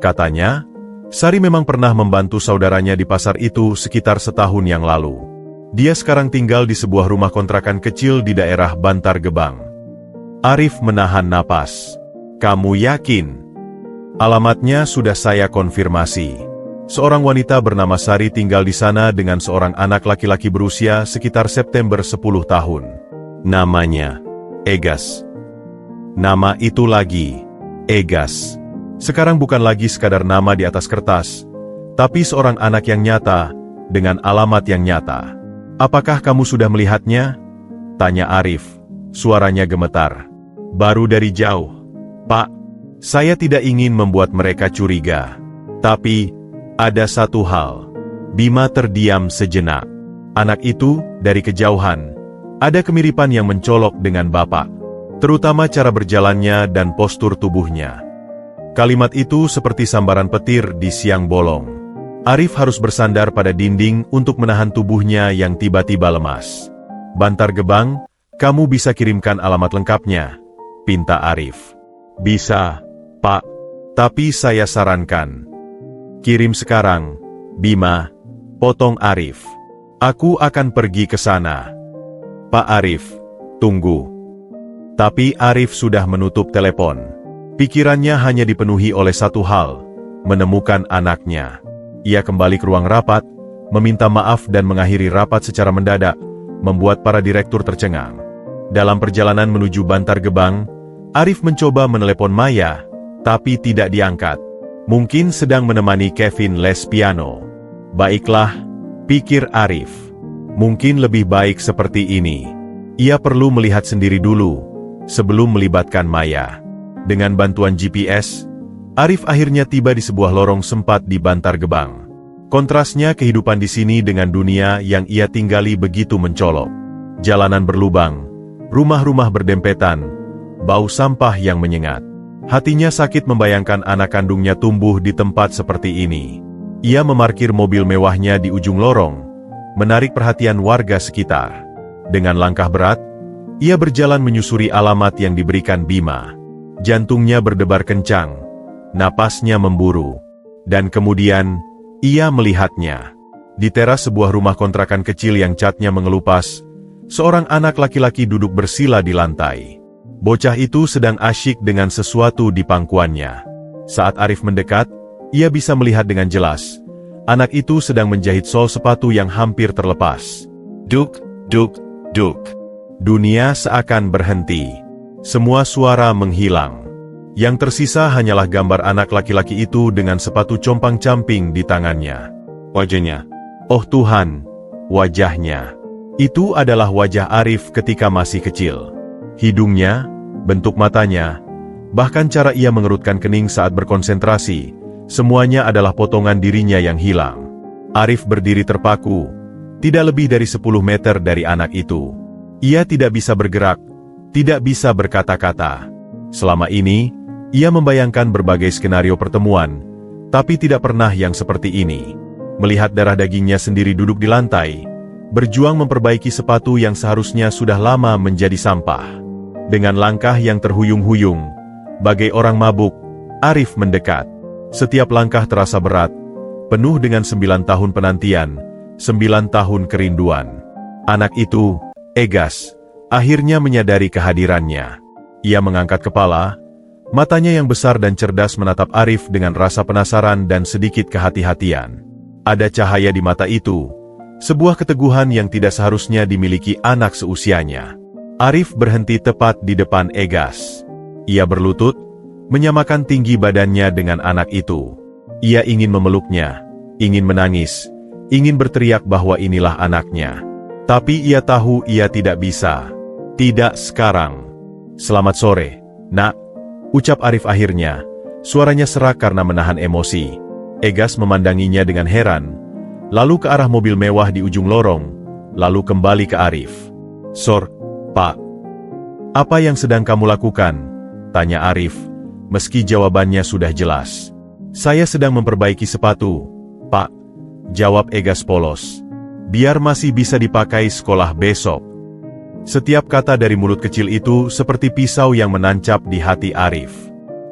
Katanya, Sari memang pernah membantu saudaranya di pasar itu sekitar setahun yang lalu. Dia sekarang tinggal di sebuah rumah kontrakan kecil di daerah Bantar Gebang. Arif menahan napas. Kamu yakin? Alamatnya sudah saya konfirmasi. Seorang wanita bernama Sari tinggal di sana dengan seorang anak laki-laki berusia sekitar September 10 tahun. Namanya Egas. Nama itu lagi, Egas. Sekarang bukan lagi sekadar nama di atas kertas, tapi seorang anak yang nyata, dengan alamat yang nyata. Apakah kamu sudah melihatnya? Tanya Arif, suaranya gemetar. Baru dari jauh. Pak, saya tidak ingin membuat mereka curiga. Tapi, ada satu hal. Bima terdiam sejenak. Anak itu, dari kejauhan, ada kemiripan yang mencolok dengan bapak. Terutama cara berjalannya dan postur tubuhnya. Kalimat itu seperti sambaran petir di siang bolong. Arif harus bersandar pada dinding untuk menahan tubuhnya yang tiba-tiba lemas. Bantar Gebang, kamu bisa kirimkan alamat lengkapnya, pinta Arif. Bisa, Pak. Tapi saya sarankan. Kirim sekarang, Bima, potong Arif. Aku akan pergi ke sana. Pak Arif, tunggu. Tapi Arif sudah menutup telepon. Pikirannya hanya dipenuhi oleh satu hal, menemukan anaknya. Ia kembali ke ruang rapat, meminta maaf dan mengakhiri rapat secara mendadak, membuat para direktur tercengang. Dalam perjalanan menuju Bantar Gebang, Arif mencoba menelepon Maya, tapi tidak diangkat. Mungkin sedang menemani Kevin les piano. Baiklah, pikir Arif. Mungkin lebih baik seperti ini. Ia perlu melihat sendiri dulu, sebelum melibatkan Maya. Dengan bantuan GPS, Arif akhirnya tiba di sebuah lorong sempat di Bantar Gebang. Kontrasnya kehidupan di sini dengan dunia yang ia tinggali begitu mencolok. Jalanan berlubang, rumah-rumah berdempetan, bau sampah yang menyengat. Hatinya sakit membayangkan anak kandungnya tumbuh di tempat seperti ini. Ia memarkir mobil mewahnya di ujung lorong, menarik perhatian warga sekitar. Dengan langkah berat, ia berjalan menyusuri alamat yang diberikan Bima. Jantungnya berdebar kencang, napasnya memburu. Dan kemudian, ia melihatnya. Di teras sebuah rumah kontrakan kecil yang catnya mengelupas, seorang anak laki-laki duduk bersila di lantai. Bocah itu sedang asyik dengan sesuatu di pangkuannya. Saat Arif mendekat, ia bisa melihat dengan jelas. Anak itu sedang menjahit sol sepatu yang hampir terlepas. Duk, duk, duk. Dunia seakan berhenti. Semua suara menghilang. Yang tersisa hanyalah gambar anak laki-laki itu dengan sepatu compang-camping di tangannya. Wajahnya. Oh Tuhan, wajahnya. Itu adalah wajah Arif ketika masih kecil. Hidungnya, bentuk matanya, bahkan cara ia mengerutkan kening saat berkonsentrasi, semuanya adalah potongan dirinya yang hilang. Arif berdiri terpaku, tidak lebih dari 10 meter dari anak itu. Ia tidak bisa bergerak, tidak bisa berkata-kata. Selama ini, ia membayangkan berbagai skenario pertemuan, tapi tidak pernah yang seperti ini. Melihat darah dagingnya sendiri duduk di lantai, berjuang memperbaiki sepatu yang seharusnya sudah lama menjadi sampah. Dengan langkah yang terhuyung-huyung, bagai orang mabuk, Arif mendekat. Setiap langkah terasa berat, penuh dengan 9 tahun penantian, 9 tahun kerinduan. Anak itu, Egas, akhirnya menyadari kehadirannya. Ia mengangkat kepala, matanya yang besar dan cerdas menatap Arif dengan rasa penasaran dan sedikit kehati-hatian. Ada cahaya di mata itu, sebuah keteguhan yang tidak seharusnya dimiliki anak seusianya. Arif berhenti tepat di depan Egas. Ia berlutut, menyamakan tinggi badannya dengan anak itu. Ia ingin memeluknya, ingin menangis, ingin berteriak bahwa inilah anaknya. Tapi ia tahu ia tidak bisa. Tidak sekarang. Selamat sore, nak, ucap Arif akhirnya. Suaranya serak karena menahan emosi. Egas memandanginya dengan heran, lalu ke arah mobil mewah di ujung lorong, lalu kembali ke Arif. Sor, Pak. Apa yang sedang kamu lakukan? Tanya Arif, meski jawabannya sudah jelas. Saya sedang memperbaiki sepatu, Pak. Jawab Egas polos. Biar masih bisa dipakai sekolah besok. Setiap kata dari mulut kecil itu seperti pisau yang menancap di hati Arif.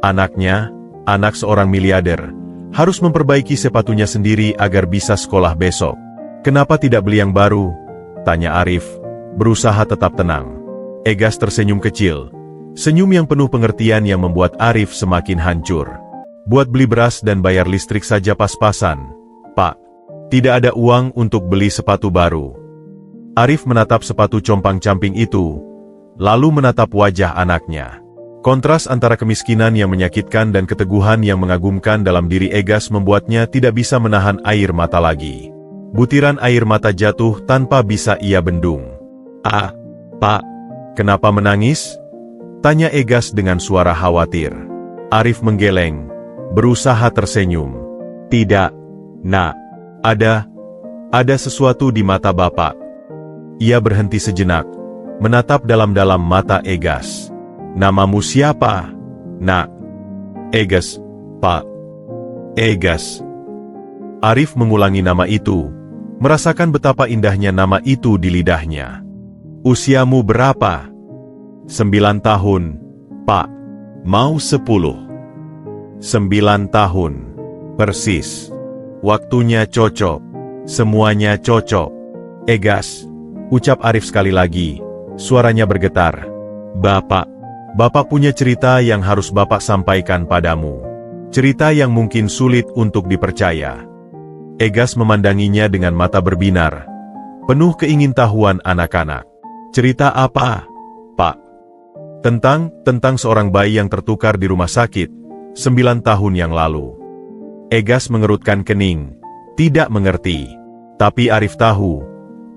Anaknya, anak seorang miliarder, harus memperbaiki sepatunya sendiri agar bisa sekolah besok. Kenapa tidak beli yang baru? Tanya Arif, berusaha tetap tenang. Egas tersenyum kecil, senyum yang penuh pengertian yang membuat Arif semakin hancur. Buat beli beras dan bayar listrik saja pas-pasan, Pak. Tidak ada uang untuk beli sepatu baru. Arif menatap sepatu compang-camping itu, lalu menatap wajah anaknya. Kontras antara kemiskinan yang menyakitkan dan keteguhan yang mengagumkan dalam diri Egas membuatnya tidak bisa menahan air mata lagi. Butiran air mata jatuh tanpa bisa ia bendung. "Ah, Pak, kenapa menangis?" tanya Egas dengan suara khawatir. Arif menggeleng, berusaha tersenyum. "Tidak, Nak. Ada sesuatu di mata Bapak." Ia berhenti sejenak, menatap dalam-dalam mata Egas. "Namamu siapa, Nak?" "Egas, Pak." "Egas." Arif mengulangi nama itu, merasakan betapa indahnya nama itu di lidahnya. "Usiamu berapa?" "9 tahun, Pak." "Mau 10?" "9 tahun. Persis. Waktunya cocok. Semuanya cocok." "Egas," ucap Arif sekali lagi, suaranya bergetar. Bapak punya cerita yang harus Bapak sampaikan padamu. Cerita yang mungkin sulit untuk dipercaya." Egas memandanginya dengan mata berbinar, penuh keingintahuan anak-anak. "Cerita apa, Pak?" Tentang seorang bayi yang tertukar di rumah sakit 9 tahun yang lalu." Egas mengerutkan kening, tidak mengerti. Tapi Arif tahu,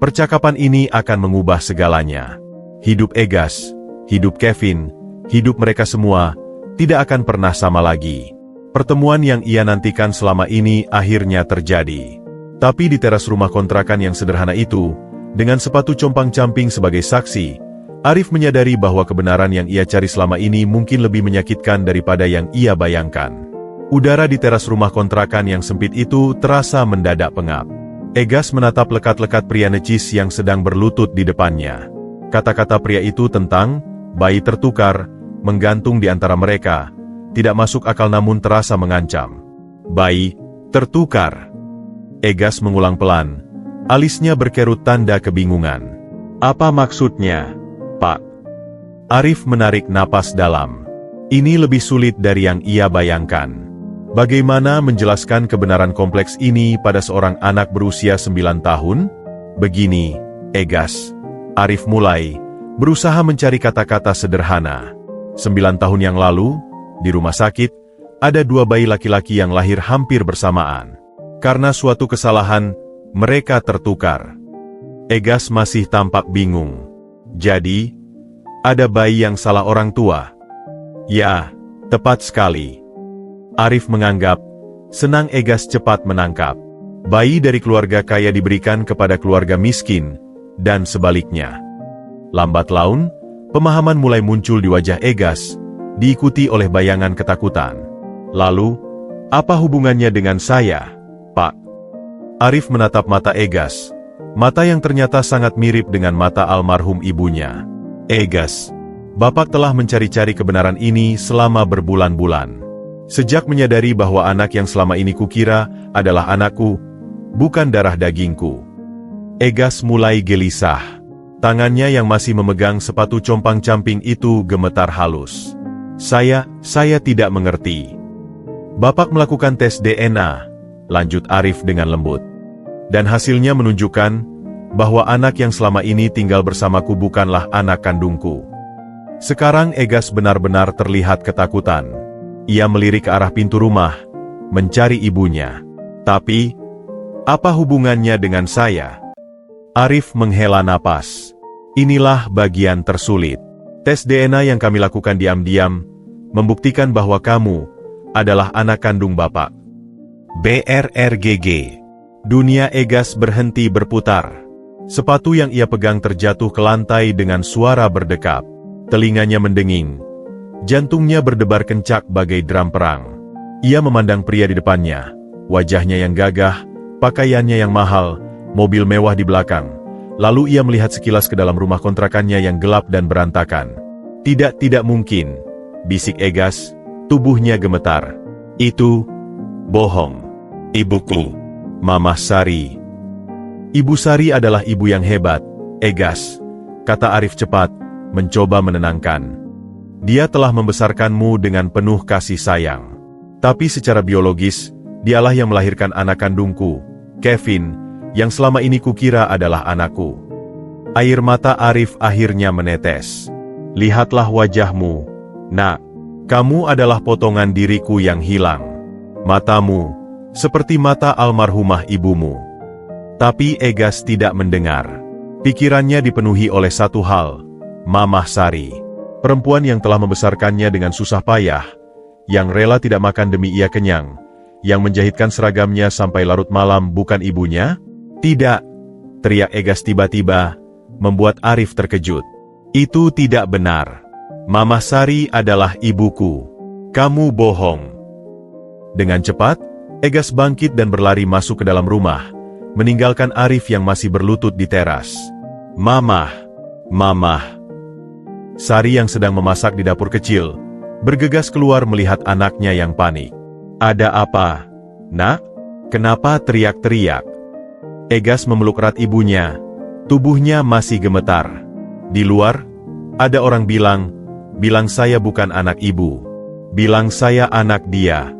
percakapan ini akan mengubah segalanya. Hidup Egas, hidup Kevin, hidup mereka semua, tidak akan pernah sama lagi. Pertemuan yang ia nantikan selama ini akhirnya terjadi. Tapi di teras rumah kontrakan yang sederhana itu, dengan sepatu compang-camping sebagai saksi, Arif menyadari bahwa kebenaran yang ia cari selama ini mungkin lebih menyakitkan daripada yang ia bayangkan. Udara di teras rumah kontrakan yang sempit itu terasa mendadak pengap. Egas menatap lekat-lekat pria necis yang sedang berlutut di depannya. Kata-kata pria itu tentang bayi tertukar, menggantung di antara mereka, tidak masuk akal namun terasa mengancam. "Bayi tertukar." Egas mengulang pelan, alisnya berkerut tanda kebingungan. "Apa maksudnya, Pak?" Arif menarik napas dalam. Ini lebih sulit dari yang ia bayangkan. Bagaimana menjelaskan kebenaran kompleks ini pada seorang anak berusia 9 tahun? "Begini, Egas." Arif mulai, berusaha mencari kata-kata sederhana. 9 tahun yang lalu, di rumah sakit, ada 2 bayi laki-laki yang lahir hampir bersamaan. Karena suatu kesalahan, mereka tertukar. Egas masih tampak bingung. "Jadi, ada bayi yang salah orang tua?" "Ya, tepat sekali." Arif menganggap, senang Egas cepat menangkap. Bayi dari keluarga kaya diberikan kepada keluarga miskin, dan sebaliknya. Lambat laun, pemahaman mulai muncul di wajah Egas, diikuti oleh bayangan ketakutan. "Lalu, apa hubungannya dengan saya, Pak?" Arif menatap mata Egas, mata yang ternyata sangat mirip dengan mata almarhum ibunya. "Egas, Bapak telah mencari-cari kebenaran ini selama berbulan-bulan. Sejak menyadari bahwa anak yang selama ini kukira adalah anakku, bukan darah dagingku." Egas mulai gelisah. Tangannya yang masih memegang sepatu compang-camping itu gemetar halus. Saya tidak mengerti." "Bapak melakukan tes DNA," lanjut Arif dengan lembut. "Dan hasilnya menunjukkan bahwa anak yang selama ini tinggal bersamaku bukanlah anak kandungku." Sekarang Egas benar-benar terlihat ketakutan. Ia melirik ke arah pintu rumah, mencari ibunya. "Tapi, apa hubungannya dengan saya?" Arif menghela napas. "Inilah bagian tersulit. Tes DNA yang kami lakukan diam-diam, membuktikan bahwa kamu adalah anak kandung Bapak." BRRGG. Dunia Egas berhenti berputar. Sepatu yang ia pegang terjatuh ke lantai dengan suara berdekap. Telinganya mendenging. Jantungnya berdebar kencak bagai drum perang. Ia memandang pria di depannya, wajahnya yang gagah, pakaiannya yang mahal, mobil mewah di belakang. Lalu ia melihat sekilas ke dalam rumah kontrakannya yang gelap dan berantakan. Tidak mungkin," bisik Egas, tubuhnya gemetar. "Itu bohong. Ibuku, Mama Sari." "Ibu Sari adalah ibu yang hebat, Egas," kata Arif cepat, mencoba menenangkan. "Dia telah membesarkanmu dengan penuh kasih sayang. Tapi secara biologis, dialah yang melahirkan anak kandungku, Kevin, yang selama ini kukira adalah anakku." Air mata Arif akhirnya menetes. "Lihatlah wajahmu, Nak, kamu adalah potongan diriku yang hilang. Matamu, seperti mata almarhumah ibumu. Tapi Egas tidak mendengar. Pikirannya dipenuhi oleh satu hal, Mamah Sari. Perempuan yang telah membesarkannya dengan susah payah, yang rela tidak makan demi ia kenyang, yang menjahitkan seragamnya sampai larut malam bukan ibunya? Tidak, teriak Egas tiba-tiba, membuat Arif terkejut. Itu tidak benar. Mamah Sari adalah ibuku. Kamu bohong. Dengan cepat, Egas bangkit dan berlari masuk ke dalam rumah, meninggalkan Arif yang masih berlutut di teras. Mamah, Mamah. Sari yang sedang memasak di dapur kecil, bergegas keluar melihat anaknya yang panik. Ada apa, Nak? Kenapa teriak-teriak? Egas memeluk erat ibunya, tubuhnya masih gemetar. Di luar, ada orang bilang saya bukan anak ibu. Bilang saya anak dia.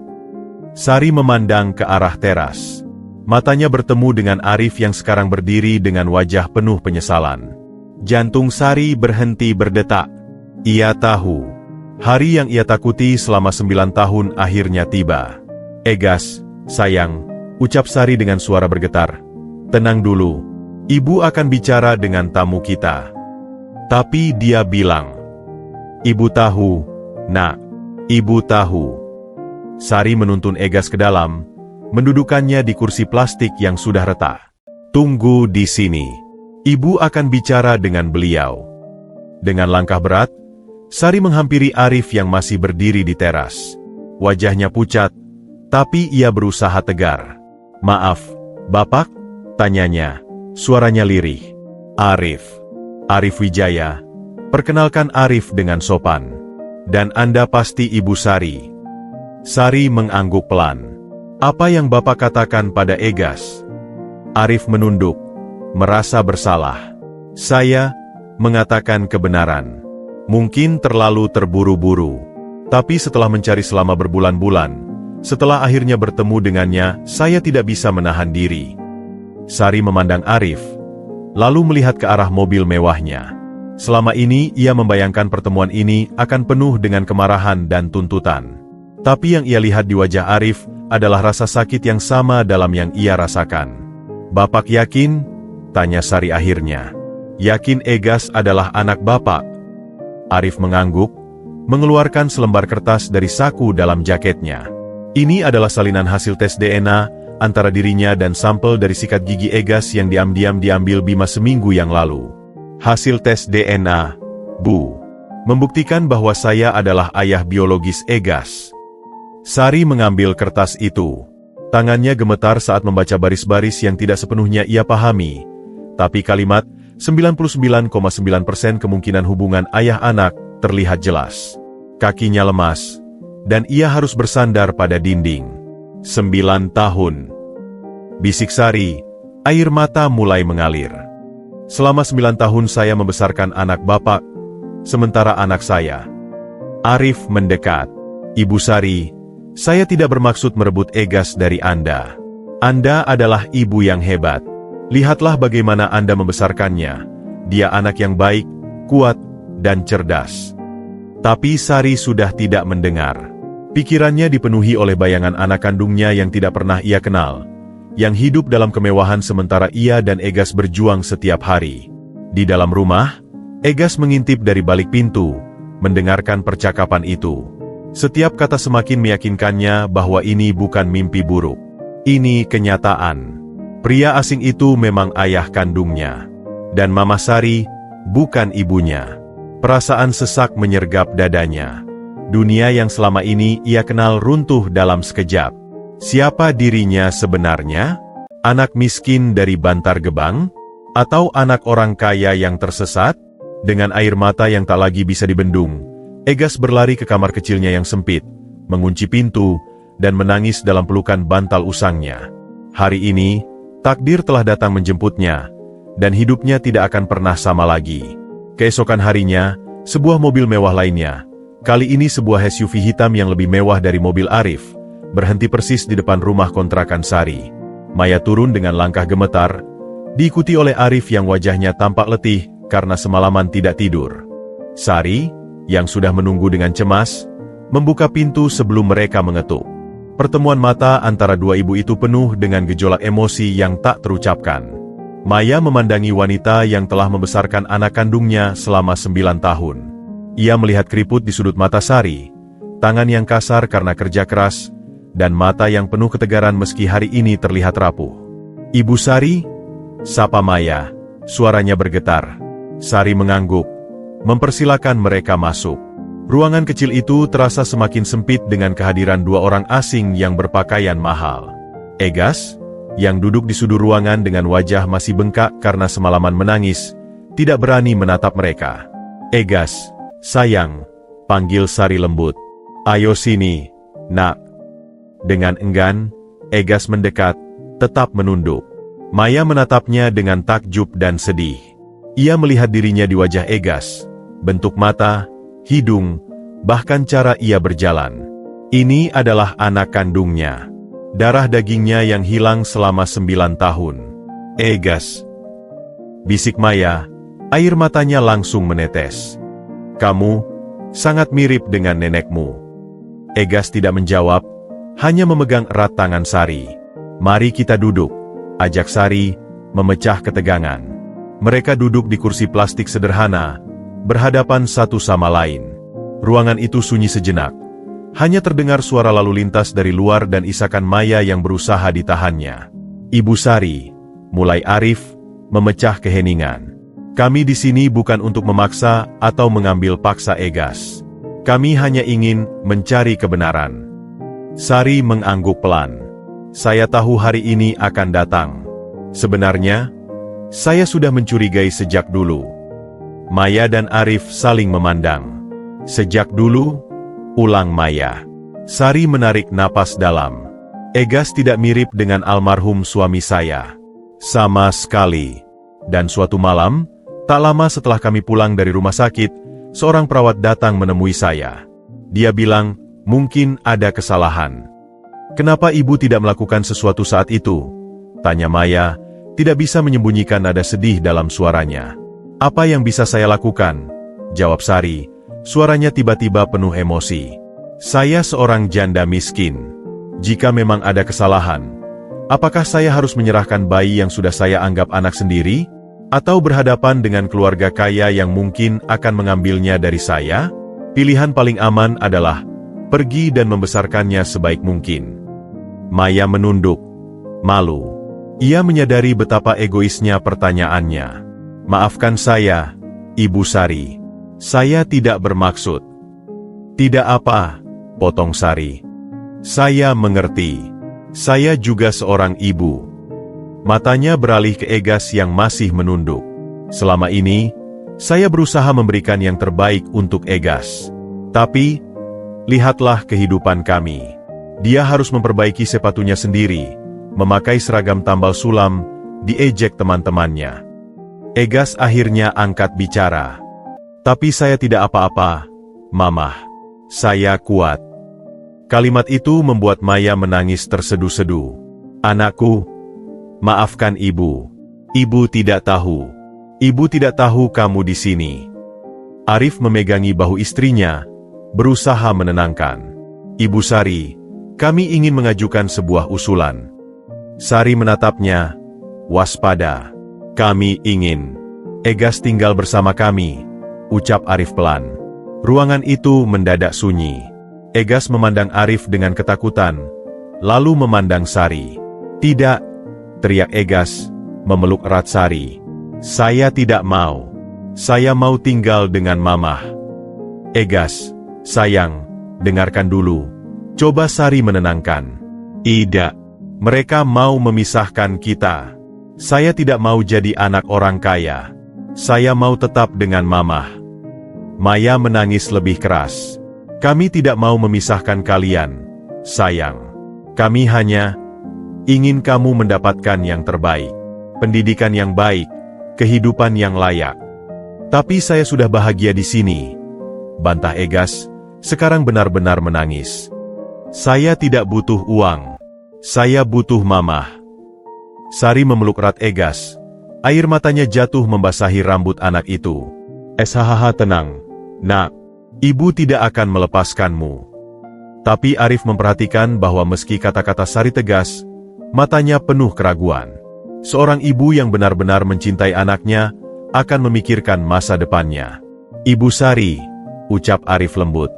Sari memandang ke arah teras. Matanya bertemu dengan Arif yang sekarang berdiri dengan wajah penuh penyesalan. Jantung Sari berhenti berdetak. Ia tahu, hari yang ia takuti selama 9 tahun akhirnya tiba. Egas, sayang, ucap Sari dengan suara bergetar. Tenang dulu, ibu akan bicara dengan tamu kita. Tapi dia bilang, ibu tahu, Nak, ibu tahu. Sari menuntun Egas ke dalam, mendudukannya di kursi plastik yang sudah retak. Tunggu di sini. Ibu akan bicara dengan beliau. Dengan langkah berat, Sari menghampiri Arif yang masih berdiri di teras. Wajahnya pucat, tapi ia berusaha tegar. Maaf, Bapak? Tanyanya, suaranya lirih. Arif Wijaya. Perkenalkan Arif dengan sopan. Dan Anda pasti Ibu Sari. Sari mengangguk pelan. Apa yang Bapak katakan pada Egas? Arif menunduk, merasa bersalah. Saya mengatakan kebenaran. Mungkin terlalu terburu-buru. Tapi setelah mencari selama berbulan-bulan, setelah akhirnya bertemu dengannya, saya tidak bisa menahan diri. Sari memandang Arif, lalu melihat ke arah mobil mewahnya. Selama ini ia membayangkan pertemuan ini akan penuh dengan kemarahan dan tuntutan. Tapi yang ia lihat di wajah Arif adalah rasa sakit yang sama dalam yang ia rasakan. Bapak yakin? Tanya Sari akhirnya. Yakin Egas adalah anak Bapak? Arif mengangguk, mengeluarkan selembar kertas dari saku dalam jaketnya. Ini adalah salinan hasil tes DNA antara dirinya dan sampel dari sikat gigi Egas yang diam-diam diambil Bima seminggu yang lalu. Hasil tes DNA, Bu, membuktikan bahwa saya adalah ayah biologis Egas. Sari mengambil kertas itu. Tangannya gemetar saat membaca baris-baris yang tidak sepenuhnya ia pahami. Tapi kalimat 99,9% kemungkinan hubungan ayah-anak terlihat jelas. Kakinya lemas, dan ia harus bersandar pada dinding. 9 tahun. Bisik Sari, air mata mulai mengalir. Selama 9 tahun saya membesarkan anak Bapak, sementara anak saya. Arif mendekat. Ibu Sari, saya tidak bermaksud merebut Egas dari Anda. Anda adalah ibu yang hebat. Lihatlah bagaimana Anda membesarkannya. Dia anak yang baik, kuat, dan cerdas. Tapi Sari sudah tidak mendengar. Pikirannya dipenuhi oleh bayangan anak kandungnya yang tidak pernah ia kenal, yang hidup dalam kemewahan sementara ia dan Egas berjuang setiap hari. Di dalam rumah, Egas mengintip dari balik pintu, mendengarkan percakapan itu. Setiap kata semakin meyakinkannya bahwa ini bukan mimpi buruk. Ini kenyataan. Pria asing itu memang ayah kandungnya. Dan Mamah Sari bukan ibunya. Perasaan sesak menyergap dadanya. Dunia yang selama ini ia kenal runtuh dalam sekejap. Siapa dirinya sebenarnya? Anak miskin dari Bantar Gebang? Atau anak orang kaya yang tersesat? Dengan air mata yang tak lagi bisa dibendung, Egas berlari ke kamar kecilnya yang sempit, mengunci pintu, dan menangis dalam pelukan bantal usangnya. Hari ini, takdir telah datang menjemputnya, dan hidupnya tidak akan pernah sama lagi. Keesokan harinya, sebuah mobil mewah lainnya, kali ini sebuah SUV hitam yang lebih mewah dari mobil Arif, berhenti persis di depan rumah kontrakan Sari. Maya turun dengan langkah gemetar, diikuti oleh Arif yang wajahnya tampak letih karena semalaman tidak tidur. Sari, yang sudah menunggu dengan cemas, membuka pintu sebelum mereka mengetuk. Pertemuan mata antara dua ibu itu penuh dengan gejolak emosi yang tak terucapkan. Maya memandangi wanita yang telah membesarkan anak kandungnya selama 9 tahun. Ia melihat keriput di sudut mata Sari, tangan yang kasar karena kerja keras, dan mata yang penuh ketegaran meski hari ini terlihat rapuh. "Ibu Sari?" sapa Maya, suaranya bergetar. Sari mengangguk, mempersilakan mereka masuk. Ruangan kecil itu terasa semakin sempit dengan kehadiran dua orang asing yang berpakaian mahal. Egas, yang duduk di sudut ruangan dengan wajah masih bengkak karena semalaman menangis, tidak berani menatap mereka. "Egas, sayang," panggil Sari lembut. "Ayo sini, nak." Dengan enggan, Egas mendekat, tetap menunduk. Maya menatapnya dengan takjub dan sedih. Ia melihat dirinya di wajah Egas, bentuk mata, hidung, bahkan cara ia berjalan. Ini adalah anak kandungnya. Darah dagingnya yang hilang selama 9 tahun. "Egas," bisik Maya, air matanya langsung menetes. "Kamu sangat mirip dengan nenekmu." Egas tidak menjawab, hanya memegang erat tangan Sari. "Mari kita duduk," ajak Sari, memecah ketegangan. Mereka duduk di kursi plastik sederhana, berhadapan satu sama lain. Ruangan itu sunyi sejenak. Hanya terdengar suara lalu lintas dari luar dan isakan Maya yang berusaha ditahannya. "Ibu Sari," mulai Arif, memecah keheningan. "Kami di sini bukan untuk memaksa atau mengambil paksa Egas. Kami hanya ingin mencari kebenaran." Sari mengangguk pelan. "Saya tahu hari ini akan datang. Sebenarnya, saya sudah mencurigai sejak dulu." Maya dan Arif saling memandang. "Sejak dulu?" ulang Maya. Sari menarik napas dalam. "Egas tidak mirip dengan almarhum suami saya. Sama sekali. Dan suatu malam, tak lama setelah kami pulang dari rumah sakit, seorang perawat datang menemui saya. Dia bilang, mungkin ada kesalahan." "Kenapa ibu tidak melakukan sesuatu saat itu?" tanya Maya, tidak bisa menyembunyikan nada sedih dalam suaranya. "Apa yang bisa saya lakukan?" jawab Sari. Suaranya tiba-tiba penuh emosi. "Saya seorang janda miskin. Jika memang ada kesalahan, apakah saya harus menyerahkan bayi yang sudah saya anggap anak sendiri? Atau berhadapan dengan keluarga kaya yang mungkin akan mengambilnya dari saya? Pilihan paling aman adalah pergi dan membesarkannya sebaik mungkin." Maya menunduk, malu. Ia menyadari betapa egoisnya pertanyaannya. "Maafkan saya, Ibu Sari. Saya tidak bermaksud." "Tidak apa," potong Sari. "Saya mengerti. Saya juga seorang ibu." Matanya beralih ke Egas yang masih menunduk. "Selama ini, saya berusaha memberikan yang terbaik untuk Egas. Tapi, lihatlah kehidupan kami. Dia harus memperbaiki sepatunya sendiri, memakai seragam tambal sulam, diejek teman-temannya." Egas akhirnya angkat bicara. "Tapi saya tidak apa-apa, Mamah. Saya kuat." Kalimat itu membuat Maya menangis terseduh-seduh. "Anakku, maafkan ibu. Ibu tidak tahu. Ibu tidak tahu kamu di sini." Arif memegangi bahu istrinya, berusaha menenangkan. "Ibu Sari, kami ingin mengajukan sebuah usulan." Sari menatapnya, waspada. "Kami ingin Egas tinggal bersama kami," ucap Arif pelan. Ruangan itu mendadak sunyi. Egas memandang Arif dengan ketakutan, lalu memandang Sari. "Tidak," teriak Egas, memeluk erat Sari. "Saya tidak mau. Saya mau tinggal dengan Mamah." "Egas, sayang, dengarkan dulu." Coba Sari menenangkan. "Tidak. Mereka mau memisahkan kita. Saya tidak mau jadi anak orang kaya. Saya mau tetap dengan Mamah." Maya menangis lebih keras. "Kami tidak mau memisahkan kalian, sayang. Kami hanya ingin kamu mendapatkan yang terbaik. Pendidikan yang baik, kehidupan yang layak." "Tapi saya sudah bahagia di sini," bantah Egas, sekarang benar-benar menangis. "Saya tidak butuh uang. Saya butuh Mamah." Sari memeluk erat Egas. Air matanya jatuh membasahi rambut anak itu. "SHH tenang, nak. Ibu tidak akan melepaskanmu. Tapi Arif memperhatikan bahwa meski kata-kata Sari tegas, matanya penuh keraguan. Seorang ibu yang benar-benar mencintai anaknya akan memikirkan masa depannya. Ibu Sari, ucap Arif lembut.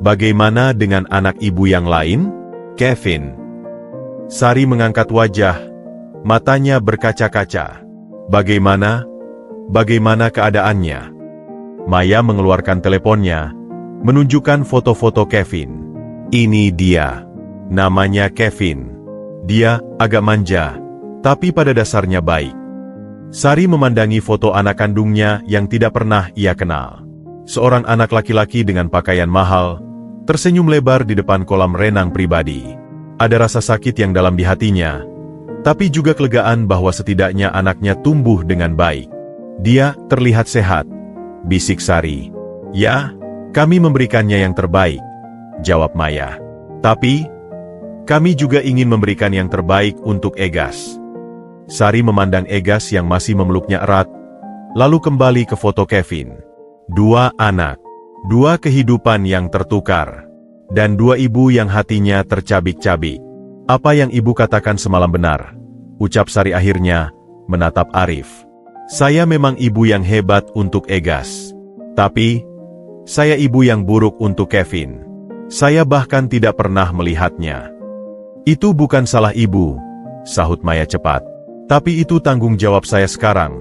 Bagaimana dengan anak ibu yang lain? Kevin. Sari mengangkat wajah, matanya berkaca-kaca. Bagaimana? Bagaimana keadaannya? Maya mengeluarkan teleponnya, menunjukkan foto-foto Kevin. Ini dia. Namanya Kevin. Dia agak manja, tapi pada dasarnya baik. Sari memandangi foto anak kandungnya yang tidak pernah ia kenal. Seorang anak laki-laki dengan pakaian mahal, tersenyum lebar di depan kolam renang pribadi. Ada rasa sakit yang dalam di hatinya, tapi juga kelegaan bahwa setidaknya anaknya tumbuh dengan baik. Dia terlihat sehat, bisik Sari. Ya, kami memberikannya yang terbaik, jawab Maya. Tapi, kami juga ingin memberikan yang terbaik untuk Egas. Sari memandang Egas yang masih memeluknya erat, lalu kembali ke foto Kevin. 2 anak, 2 kehidupan yang tertukar, dan 2 ibu yang hatinya tercabik-cabik. Apa yang ibu katakan semalam benar, ucap Sari akhirnya, menatap Arif. Saya memang ibu yang hebat untuk Egas. Tapi, saya ibu yang buruk untuk Kevin. Saya bahkan tidak pernah melihatnya. Itu bukan salah ibu, sahut Maya cepat. Tapi itu tanggung jawab saya sekarang,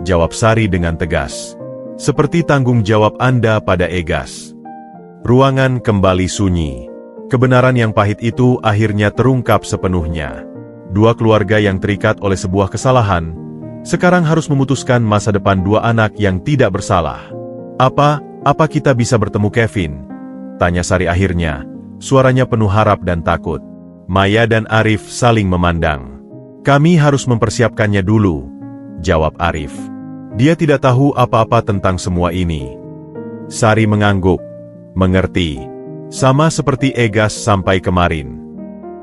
jawab Sari dengan tegas. Seperti tanggung jawab Anda pada Egas. Ruangan kembali sunyi. Kebenaran yang pahit itu akhirnya terungkap sepenuhnya. 2 keluarga yang terikat oleh sebuah kesalahan, sekarang harus memutuskan masa depan 2 anak yang tidak bersalah. Apa kita bisa bertemu Kevin? Tanya Sari akhirnya, suaranya penuh harap dan takut. Maya dan Arif saling memandang. Kami harus mempersiapkannya dulu, jawab Arif. Dia tidak tahu apa-apa tentang semua ini. Sari mengangguk. Mengerti. Sama seperti Egas sampai kemarin.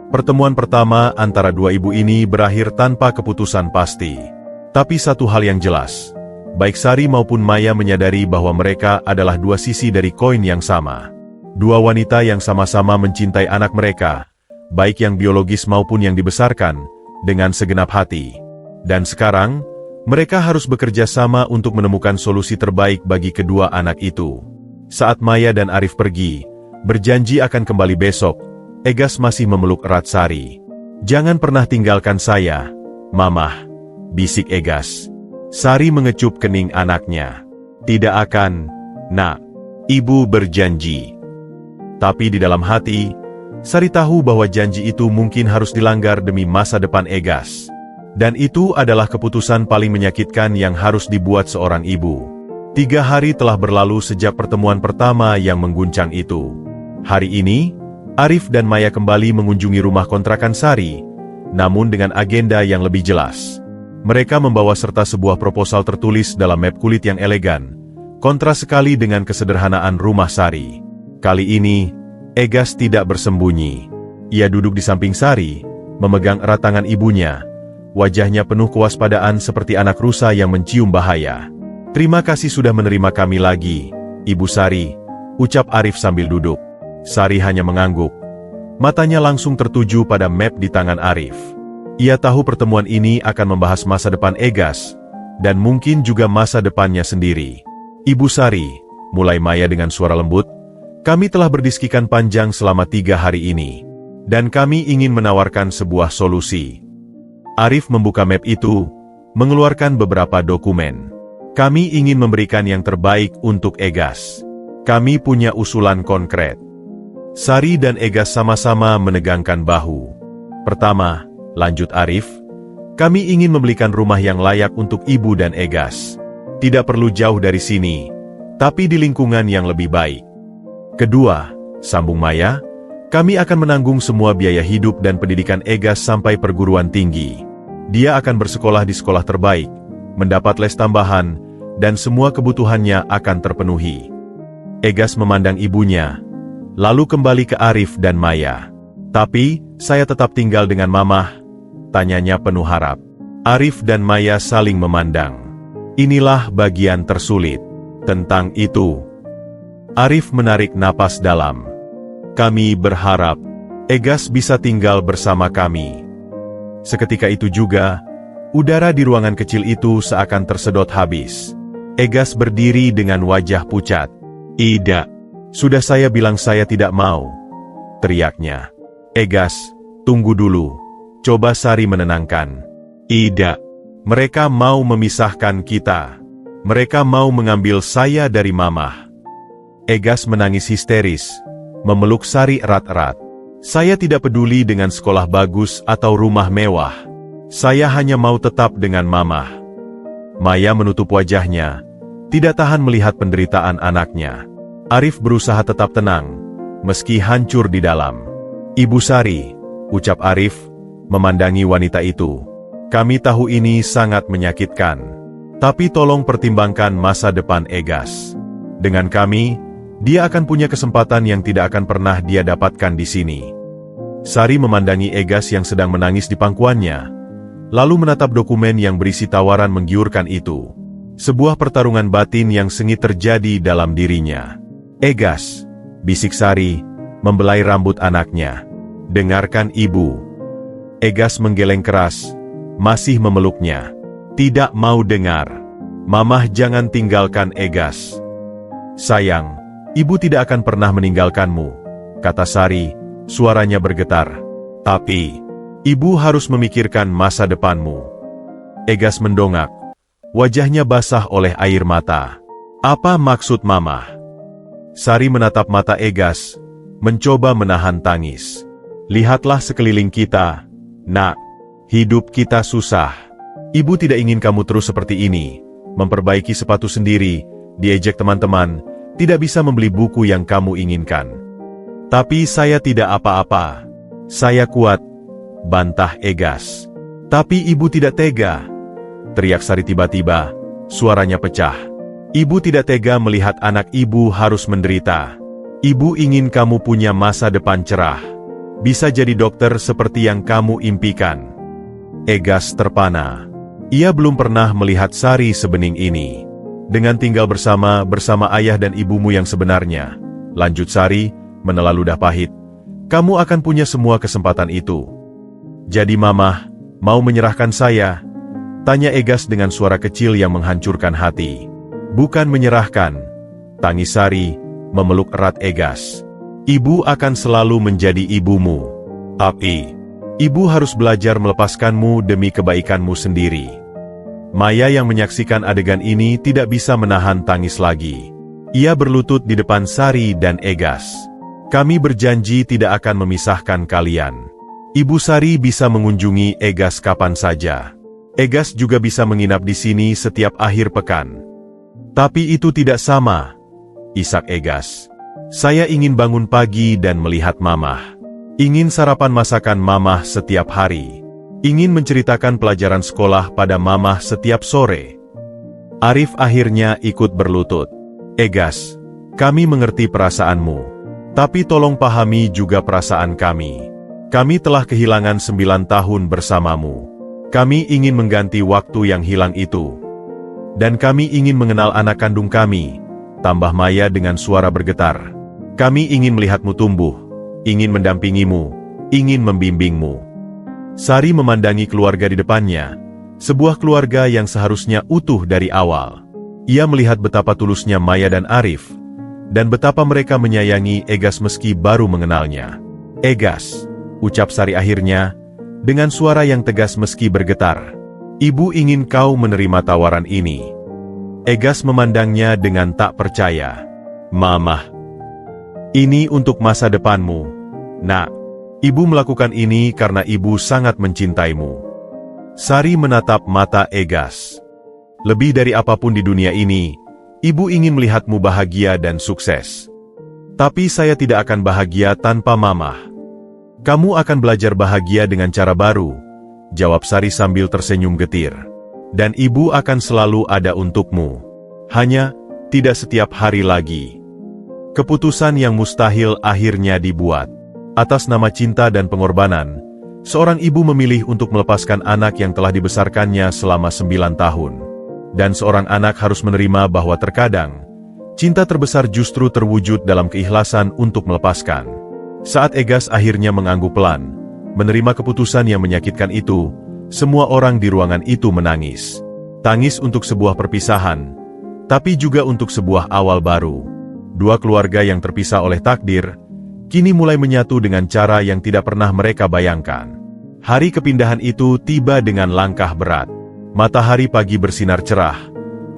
Pertemuan pertama antara 2 ibu ini berakhir tanpa keputusan pasti. Tapi satu hal yang jelas. Baik Sari maupun Maya menyadari bahwa mereka adalah 2 sisi dari koin yang sama. 2 wanita yang sama-sama mencintai anak mereka, baik yang biologis maupun yang dibesarkan, dengan segenap hati. Dan sekarang, mereka harus bekerja sama untuk menemukan solusi terbaik bagi kedua anak itu. Saat Maya dan Arif pergi, berjanji akan kembali besok, Egas masih memeluk erat Sari. Jangan pernah tinggalkan saya, Mamah, bisik Egas. Sari mengecup kening anaknya. Tidak akan, Nak. Ibu berjanji. Tapi di dalam hati, Sari tahu bahwa janji itu mungkin harus dilanggar demi masa depan Egas. Dan itu adalah keputusan paling menyakitkan yang harus dibuat seorang ibu. 3 hari telah berlalu sejak pertemuan pertama yang mengguncang itu. Hari ini, Arif dan Maya kembali mengunjungi rumah kontrakan Sari, namun dengan agenda yang lebih jelas. Mereka membawa serta sebuah proposal tertulis dalam map kulit yang elegan, kontras sekali dengan kesederhanaan rumah Sari. Kali ini, Egas tidak bersembunyi. Ia duduk di samping Sari, memegang erat tangan ibunya. Wajahnya penuh kewaspadaan seperti anak rusa yang mencium bahaya. Terima kasih sudah menerima kami lagi, Ibu Sari, ucap Arif sambil duduk. Sari hanya mengangguk. Matanya langsung tertuju pada map di tangan Arif. Ia tahu pertemuan ini akan membahas masa depan Egas, dan mungkin juga masa depannya sendiri. Ibu Sari, mulai Maya dengan suara lembut, kami telah berdiskusikan panjang selama 3 hari ini. Dan kami ingin menawarkan sebuah solusi. Arif membuka map itu, mengeluarkan beberapa dokumen. Kami ingin memberikan yang terbaik untuk Egas. Kami punya usulan konkret. Sari dan Egas sama-sama menegangkan bahu. Pertama, lanjut Arif, kami ingin membelikan rumah yang layak untuk ibu dan Egas. Tidak perlu jauh dari sini, tapi di lingkungan yang lebih baik. Kedua, sambung Maya, kami akan menanggung semua biaya hidup dan pendidikan Egas sampai perguruan tinggi. Dia akan bersekolah di sekolah terbaik, mendapat les tambahan, dan semua kebutuhannya akan terpenuhi. Egas memandang ibunya, lalu kembali ke Arif dan Maya. Tapi, saya tetap tinggal dengan Mamah, tanyanya penuh harap. Arif dan Maya saling memandang. Inilah bagian tersulit. Tentang itu, Arif menarik napas dalam. Kami berharap Egas bisa tinggal bersama kami. Seketika itu juga, udara di ruangan kecil itu seakan tersedot habis. Egas berdiri dengan wajah pucat. "Ida, sudah saya bilang saya tidak mau," teriaknya. "Egas, tunggu dulu. Coba Sari menenangkan." "Ida, mereka mau memisahkan kita. Mereka mau mengambil saya dari Mamah." Egas menangis histeris, memeluk Sari erat-erat. "Saya tidak peduli dengan sekolah bagus atau rumah mewah. Saya hanya mau tetap dengan Mamah." Maya menutup wajahnya, tidak tahan melihat penderitaan anaknya. Arif berusaha tetap tenang, meski hancur di dalam. "Ibu Sari," ucap Arif, memandangi wanita itu. "Kami tahu ini sangat menyakitkan. Tapi tolong pertimbangkan masa depan Egas. Dengan kami, dia akan punya kesempatan yang tidak akan pernah dia dapatkan di sini." Sari memandangi Egas yang sedang menangis di pangkuannya, lalu menatap dokumen yang berisi tawaran menggiurkan itu. Sebuah pertarungan batin yang sengit terjadi dalam dirinya. "Egas," bisik Sari, membelai rambut anaknya. "Dengarkan ibu." Egas menggeleng keras, masih memeluknya. "Tidak mau dengar. Mamah jangan tinggalkan Egas." "Sayang, ibu tidak akan pernah meninggalkanmu," kata Sari, suaranya bergetar. "Tapi, ibu harus memikirkan masa depanmu." Egas mendongak. Wajahnya basah oleh air mata. "Apa maksud Mamah?" Sari menatap mata Egas, mencoba menahan tangis. "Lihatlah sekeliling kita, Nak. Hidup kita susah. Ibu tidak ingin kamu terus seperti ini, memperbaiki sepatu sendiri, diejek teman-teman, tidak bisa membeli buku yang kamu inginkan." "Tapi saya tidak apa-apa. Saya kuat," bantah Egas. "Tapi ibu tidak tega," teriak Sari tiba-tiba, suaranya pecah. "Ibu tidak tega melihat anak ibu harus menderita. Ibu ingin kamu punya masa depan cerah. Bisa jadi dokter seperti yang kamu impikan." Egas terpana. Ia belum pernah melihat Sari sebening ini. "Dengan tinggal bersama ayah dan ibumu yang sebenarnya," lanjut Sari, menelan ludah pahit, "kamu akan punya semua kesempatan itu." "Jadi Mamah, mau menyerahkan saya?" tanya Egas dengan suara kecil yang menghancurkan hati. "Bukan menyerahkan," tangis Sari, memeluk erat Egas. "Ibu akan selalu menjadi ibumu. Tapi, ibu harus belajar melepaskanmu demi kebaikanmu sendiri." Maya yang menyaksikan adegan ini tidak bisa menahan tangis lagi. Ia berlutut di depan Sari dan Egas. "Kami berjanji tidak akan memisahkan kalian. Ibu Sari bisa mengunjungi Egas kapan saja. Egas juga bisa menginap di sini setiap akhir pekan." "Tapi itu tidak sama," isak Egas. "Saya ingin bangun pagi dan melihat Mamah. Ingin sarapan masakan Mamah setiap hari. Ingin menceritakan pelajaran sekolah pada Mamah setiap sore." Arif akhirnya ikut berlutut. "Egas, kami mengerti perasaanmu. Tapi tolong pahami juga perasaan kami. Kami telah kehilangan 9 tahun bersamamu. Kami ingin mengganti waktu yang hilang itu. Dan kami ingin mengenal anak kandung kami," tambah Maya dengan suara bergetar. "Kami ingin melihatmu tumbuh, ingin mendampingimu, ingin membimbingmu." Sari memandangi keluarga di depannya, sebuah keluarga yang seharusnya utuh dari awal. Ia melihat betapa tulusnya Maya dan Arif, dan betapa mereka menyayangi Egas meski baru mengenalnya. "Egas," ucap Sari akhirnya, dengan suara yang tegas meski bergetar. "Ibu ingin kau menerima tawaran ini." Egas memandangnya dengan tak percaya. "Mamah, ini untuk masa depanmu, Nak. Ibu melakukan ini karena ibu sangat mencintaimu." Sari menatap mata Egas. "Lebih dari apapun di dunia ini, ibu ingin melihatmu bahagia dan sukses. Tapi saya tidak akan bahagia tanpa Mamah." "Kamu akan belajar bahagia dengan cara baru," jawab Sari sambil tersenyum getir. "Dan ibu akan selalu ada untukmu. Hanya, tidak setiap hari lagi." Keputusan yang mustahil akhirnya dibuat. Atas nama cinta dan pengorbanan, seorang ibu memilih untuk melepaskan anak yang telah dibesarkannya selama 9 tahun. Dan seorang anak harus menerima bahwa terkadang, Cinta terbesar justru terwujud dalam keikhlasan untuk melepaskan. Saat Egas akhirnya mengangguk pelan, menerima keputusan yang menyakitkan itu, semua orang di ruangan itu menangis. Tangis untuk sebuah perpisahan, tapi juga untuk sebuah awal baru. Dua keluarga yang terpisah oleh takdir, kini mulai menyatu dengan cara yang tidak pernah mereka bayangkan. Hari kepindahan itu tiba dengan langkah berat. Matahari pagi bersinar cerah,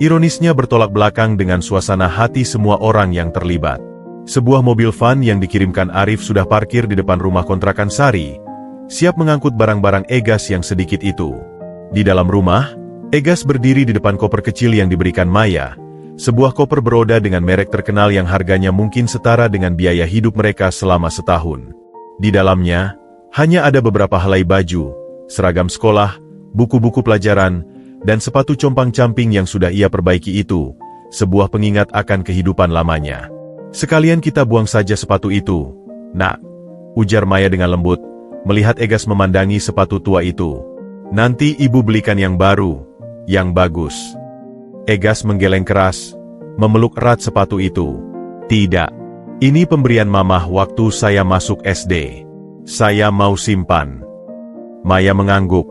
ironisnya bertolak belakang dengan suasana hati semua orang yang terlibat. Sebuah mobil van yang dikirimkan Arif sudah parkir di depan rumah kontrakan Sari, siap mengangkut barang-barang Egas yang sedikit itu. Di dalam rumah, Egas berdiri di depan koper kecil yang diberikan Maya, sebuah koper beroda dengan merek terkenal yang harganya mungkin setara dengan biaya hidup mereka selama setahun. Di dalamnya, hanya ada beberapa helai baju, seragam sekolah, buku-buku pelajaran, dan sepatu compang-camping yang sudah ia perbaiki itu, sebuah pengingat akan kehidupan lamanya. "Sekalian kita buang saja sepatu itu, Nak," ujar Maya dengan lembut, melihat Egas memandangi sepatu tua itu. "Nanti ibu belikan yang baru, yang bagus." Egas menggeleng keras, memeluk erat sepatu itu. "Tidak, ini pemberian mamah waktu saya masuk SD. Saya mau simpan." Maya mengangguk,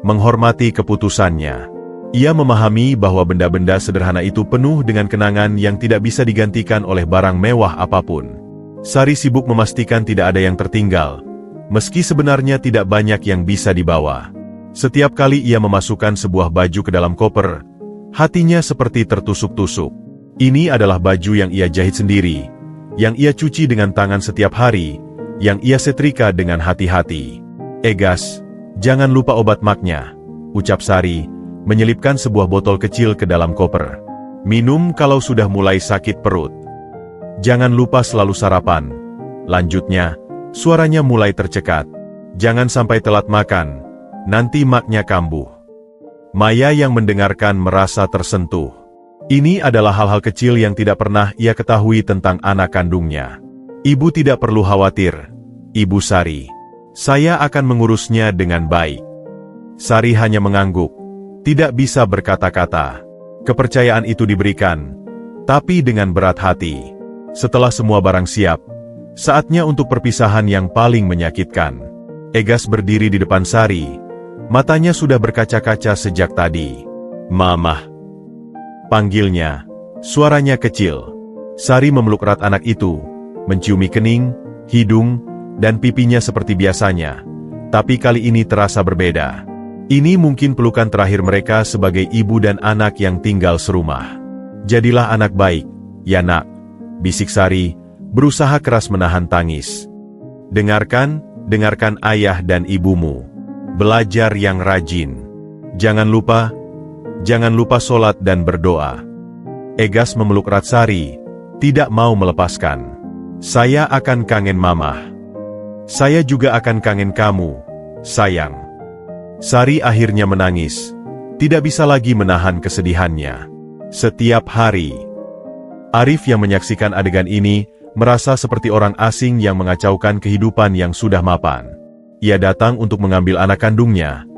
menghormati keputusannya. Ia memahami bahwa benda-benda sederhana itu penuh dengan kenangan yang tidak bisa digantikan oleh barang mewah apapun. Sari sibuk memastikan tidak ada yang tertinggal, meski sebenarnya tidak banyak yang bisa dibawa. Setiap kali ia memasukkan sebuah baju ke dalam koper, hatinya seperti tertusuk-tusuk. Ini adalah baju yang ia jahit sendiri, yang ia cuci dengan tangan setiap hari, yang ia setrika dengan hati-hati. "Egas, jangan lupa obat maknya," ucap Sari, menyelipkan sebuah botol kecil ke dalam koper. "Minum kalau sudah mulai sakit perut. Jangan lupa selalu sarapan," lanjutnya, suaranya mulai tercekat. "Jangan sampai telat makan, nanti maknya kambuh." Maya yang mendengarkan merasa tersentuh. Ini adalah hal-hal kecil yang tidak pernah ia ketahui tentang anak kandungnya. "Ibu tidak perlu khawatir, Ibu Sari. Saya akan mengurusnya dengan baik." Sari hanya mengangguk, tidak bisa berkata-kata. Kepercayaan itu diberikan, tapi dengan berat hati. Setelah semua barang siap, saatnya untuk perpisahan yang paling menyakitkan. Egas berdiri di depan Sari, matanya sudah berkaca-kaca sejak tadi. "Mamah," panggilnya, suaranya kecil. Sari memeluk erat anak itu, menciumi kening, hidung, dan pipinya seperti biasanya. Tapi kali ini terasa berbeda. Ini mungkin pelukan terakhir mereka sebagai ibu dan anak yang tinggal serumah. "Jadilah anak baik, ya Nak," bisik Sari, berusaha keras menahan tangis. Dengarkan ayah dan ibumu. Belajar yang rajin. Jangan lupa sholat dan berdoa." Egas memeluk erat Sari, tidak mau melepaskan. "Saya akan kangen Mamah. Saya juga akan kangen kamu, sayang." Sari akhirnya menangis, tidak bisa lagi menahan kesedihannya. Setiap hari, Arif yang menyaksikan adegan ini, merasa seperti orang asing yang mengacaukan kehidupan yang sudah mapan. Ia datang untuk mengambil anak kandungnya,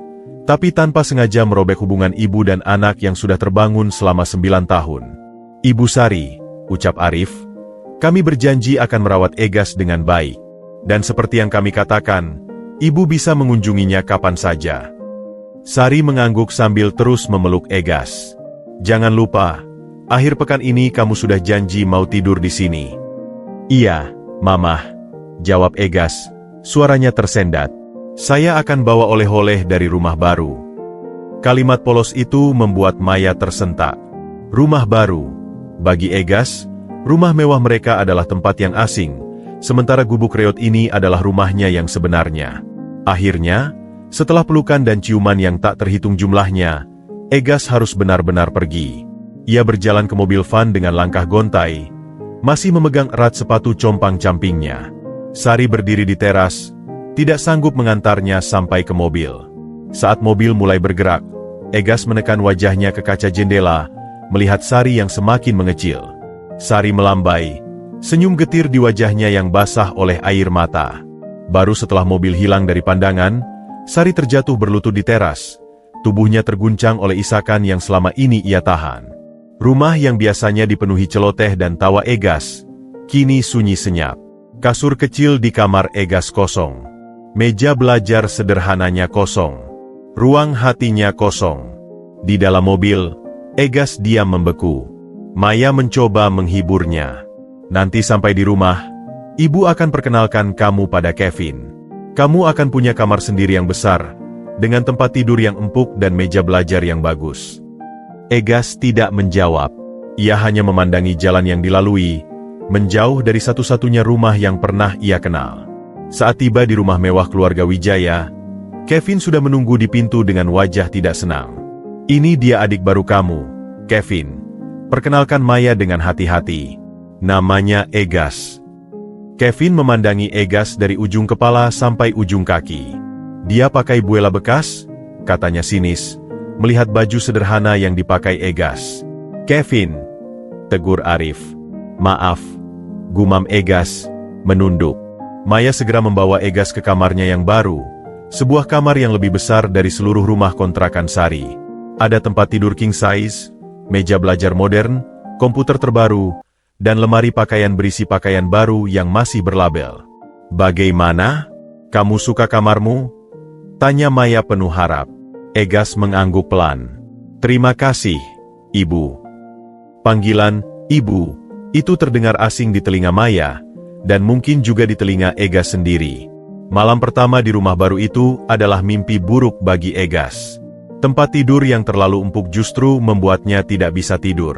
tapi tanpa sengaja merobek hubungan ibu dan anak yang sudah terbangun selama 9 tahun. "Ibu Sari," ucap Arif, "kami berjanji akan merawat Egas dengan baik. Dan seperti yang kami katakan, ibu bisa mengunjunginya kapan saja." Sari mengangguk sambil terus memeluk Egas. "Jangan lupa, akhir pekan ini kamu sudah janji mau tidur di sini." "Iya, Mamah," jawab Egas, suaranya tersendat. "Saya akan bawa oleh-oleh dari rumah baru." Kalimat polos itu membuat Maya tersentak. Rumah baru. Bagi Egas, rumah mewah mereka adalah tempat yang asing, sementara gubuk reot ini adalah rumahnya yang sebenarnya. Akhirnya, setelah pelukan dan ciuman yang tak terhitung jumlahnya, Egas harus benar-benar pergi. Ia berjalan ke mobil van dengan langkah gontai, masih memegang erat sepatu compang-campingnya. Sari berdiri di teras, tidak sanggup mengantarnya sampai ke mobil. Saat mobil mulai bergerak, Egas menekan wajahnya ke kaca jendela, melihat Sari yang semakin mengecil. Sari melambai, senyum getir di wajahnya yang basah oleh air mata. Baru setelah mobil hilang dari pandangan, Sari terjatuh berlutut di teras. Tubuhnya terguncang oleh isakan yang selama ini ia tahan. Rumah yang biasanya dipenuhi celoteh dan tawa Egas, kini sunyi senyap. Kasur kecil di kamar Egas kosong. Meja belajar sederhananya kosong. Ruang hatinya kosong. Di dalam mobil, Egas diam membeku. Maya mencoba menghiburnya. Nanti sampai di rumah, ibu akan perkenalkan kamu pada Kevin. Kamu akan punya kamar sendiri yang besar, dengan tempat tidur yang empuk dan meja belajar yang bagus. Egas tidak menjawab. Ia hanya memandangi jalan yang dilalui, menjauh dari satu-satunya rumah yang pernah ia kenal. Saat tiba di rumah mewah keluarga Wijaya, Kevin sudah menunggu di pintu dengan wajah tidak senang. Ini dia adik baru kamu, Kevin. Perkenalkan Maya dengan hati-hati. Namanya Egas. Kevin memandangi Egas dari ujung kepala sampai ujung kaki. Dia pakai buela bekas, katanya sinis, melihat baju sederhana yang dipakai Egas. Kevin, tegur Arif. Maaf, gumam Egas, menunduk. Maya segera membawa Egas ke kamarnya yang baru, sebuah kamar yang lebih besar dari seluruh rumah kontrakan Sari. Ada tempat tidur king size, meja belajar modern, komputer terbaru, dan lemari pakaian berisi pakaian baru yang masih berlabel. Bagaimana? Kamu suka kamarmu? Tanya Maya penuh harap. Egas mengangguk pelan. Terima kasih, Ibu. Panggilan, Ibu, itu terdengar asing di telinga Maya, dan mungkin juga di telinga Egas sendiri. Malam pertama di rumah baru itu adalah mimpi buruk bagi Egas. Tempat tidur yang terlalu empuk justru membuatnya tidak bisa tidur.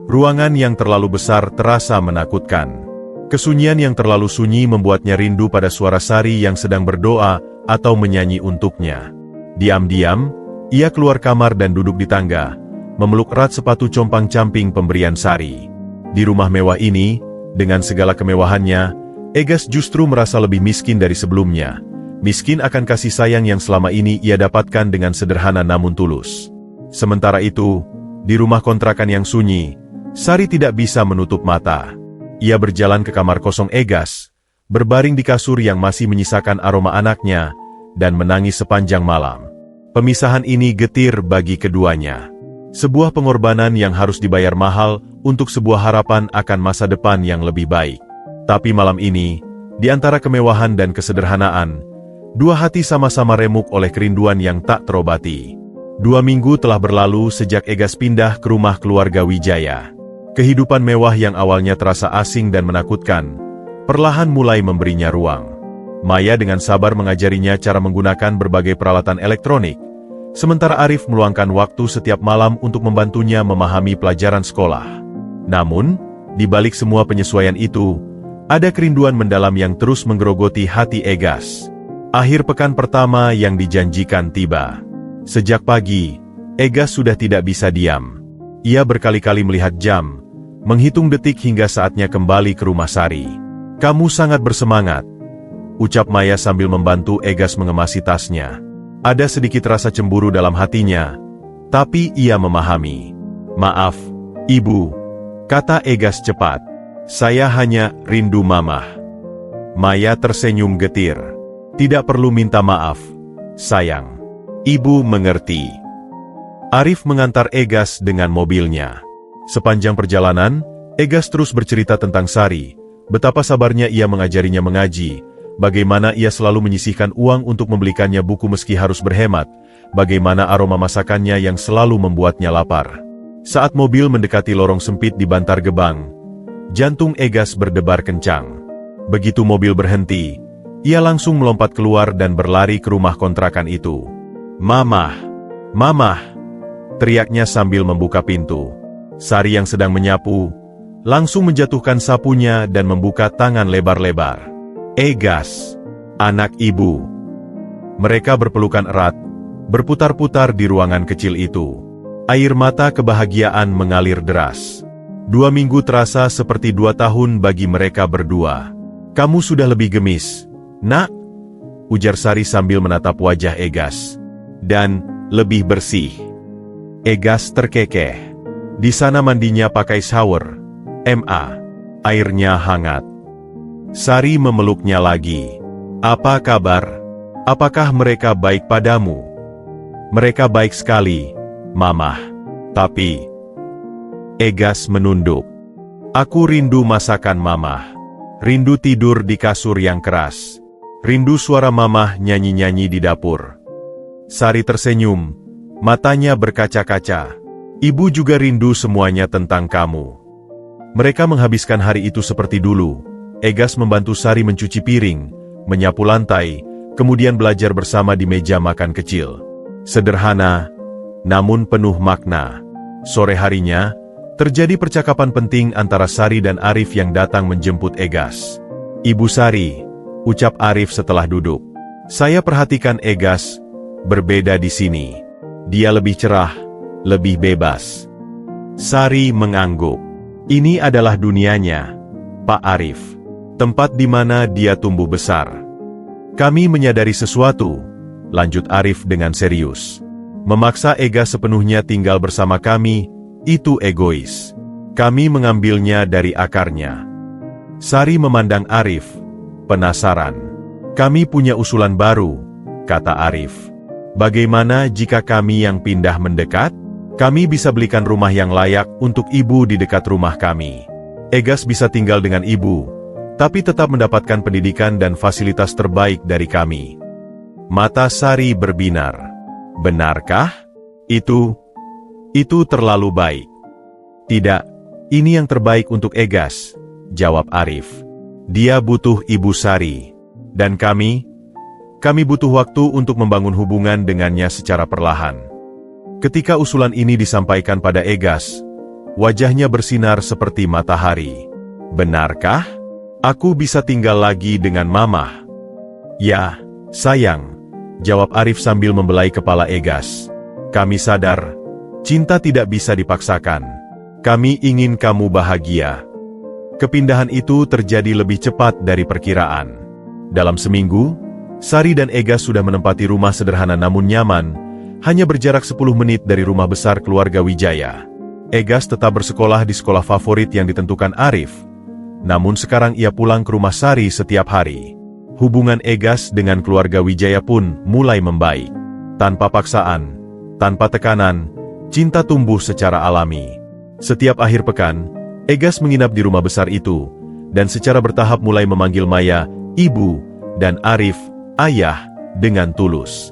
Ruangan yang terlalu besar terasa menakutkan. Kesunyian yang terlalu sunyi membuatnya rindu pada suara Sari yang sedang berdoa atau menyanyi untuknya. Diam-diam, ia keluar kamar dan duduk di tangga, memeluk erat sepatu compang-camping pemberian Sari. Di rumah mewah ini, dengan segala kemewahannya, Egas justru merasa lebih miskin dari sebelumnya. Miskin akan kasih sayang yang selama ini ia dapatkan dengan sederhana namun tulus. Sementara itu, di rumah kontrakan yang sunyi, Sari tidak bisa menutup mata. Ia berjalan ke kamar kosong Egas, berbaring di kasur yang masih menyisakan aroma anaknya, dan menangis sepanjang malam. Pemisahan ini getir bagi keduanya. Sebuah pengorbanan yang harus dibayar mahal untuk sebuah harapan akan masa depan yang lebih baik. Tapi malam ini, di antara kemewahan dan kesederhanaan, dua hati sama-sama remuk oleh kerinduan yang tak terobati. 2 minggu telah berlalu sejak Egas pindah ke rumah keluarga Wijaya. Kehidupan mewah yang awalnya terasa asing dan menakutkan, perlahan mulai memberinya ruang. Maya dengan sabar mengajarinya cara menggunakan berbagai peralatan elektronik, sementara Arif meluangkan waktu setiap malam untuk membantunya memahami pelajaran sekolah. Namun, di balik semua penyesuaian itu, ada kerinduan mendalam yang terus menggerogoti hati Egas. Akhir pekan pertama yang dijanjikan tiba. Sejak pagi, Egas sudah tidak bisa diam. Ia berkali-kali melihat jam, menghitung detik hingga saatnya kembali ke rumah Sari. Kamu sangat bersemangat, ucap Maya sambil membantu Egas mengemasi tasnya. Ada sedikit rasa cemburu dalam hatinya, tapi ia memahami. Maaf, Ibu, kata Egas cepat. Saya hanya rindu Mamah. Maya tersenyum getir. Tidak perlu minta maaf, sayang. Ibu mengerti. Arif mengantar Egas dengan mobilnya. Sepanjang perjalanan, Egas terus bercerita tentang Sari, betapa sabarnya ia mengajarinya mengaji, bagaimana ia selalu menyisihkan uang untuk membelikannya buku meski harus berhemat, bagaimana aroma masakannya yang selalu membuatnya lapar. Saat mobil mendekati lorong sempit di Bantar Gebang, jantung Egas berdebar kencang. Begitu mobil berhenti, ia langsung melompat keluar dan berlari ke rumah kontrakan itu. Mamah, Mamah, teriaknya sambil membuka pintu. Sari yang sedang menyapu, langsung menjatuhkan sapunya dan membuka tangan lebar-lebar. Egas, anak ibu. Mereka berpelukan erat, berputar-putar di ruangan kecil itu. Air mata kebahagiaan mengalir deras. 2 minggu terasa seperti 2 tahun bagi mereka berdua. Kamu sudah lebih gemis, Nak, ujar Sari sambil menatap wajah Egas. Dan lebih bersih. Egas terkekeh. Di sana mandinya pakai shower, airnya hangat. Sari memeluknya lagi. Apa kabar? Apakah mereka baik padamu? Mereka baik sekali, Mamah. Tapi, Egas menunduk. Aku rindu masakan mamah. Rindu tidur di kasur yang keras. Rindu suara mamah nyanyi-nyanyi di dapur. Sari tersenyum, matanya berkaca-kaca. Ibu juga rindu semuanya tentang kamu. Mereka menghabiskan hari itu seperti dulu. Egas membantu Sari mencuci piring, menyapu lantai, kemudian belajar bersama di meja makan kecil. Sederhana, namun penuh makna. Sore harinya, terjadi percakapan penting antara Sari dan Arif yang datang menjemput Egas. Ibu Sari, ucap Arif setelah duduk. Saya perhatikan Egas, berbeda di sini. Dia lebih cerah, lebih bebas. Sari mengangguk. Ini adalah dunianya, Pak Arif. Tempat di mana dia tumbuh besar. Kami menyadari sesuatu, lanjut Arif dengan serius. Memaksa Egas sepenuhnya tinggal bersama kami, itu egois. Kami mengambilnya dari akarnya. Sari memandang Arif, penasaran. Kami punya usulan baru, kata Arif. Bagaimana jika kami yang pindah mendekat? Kami bisa belikan rumah yang layak untuk ibu di dekat rumah kami. Egas bisa tinggal dengan ibu, tapi tetap mendapatkan pendidikan dan fasilitas terbaik dari kami. Mata Sari berbinar. Benarkah? Itu terlalu baik. Tidak, ini yang terbaik untuk Egas, jawab Arif. Dia butuh Ibu Sari. Dan kami butuh waktu untuk membangun hubungan dengannya secara perlahan. Ketika usulan ini disampaikan pada Egas, wajahnya bersinar seperti matahari. Benarkah? Aku bisa tinggal lagi dengan Mamah? Ya, sayang, jawab Arif sambil membelai kepala Egas. Kami sadar, cinta tidak bisa dipaksakan. Kami ingin kamu bahagia. Kepindahan itu terjadi lebih cepat dari perkiraan. Dalam seminggu, Sari dan Egas sudah menempati rumah sederhana namun nyaman, hanya berjarak 10 menit dari rumah besar keluarga Wijaya. Egas tetap bersekolah di sekolah favorit yang ditentukan Arif, namun sekarang ia pulang ke rumah Sari setiap hari. Hubungan Egas dengan keluarga Wijaya pun mulai membaik. Tanpa paksaan, tanpa tekanan, cinta tumbuh secara alami. Setiap akhir pekan, Egas menginap di rumah besar itu, dan secara bertahap mulai memanggil Maya, ibu, dan Arif, ayah, dengan tulus.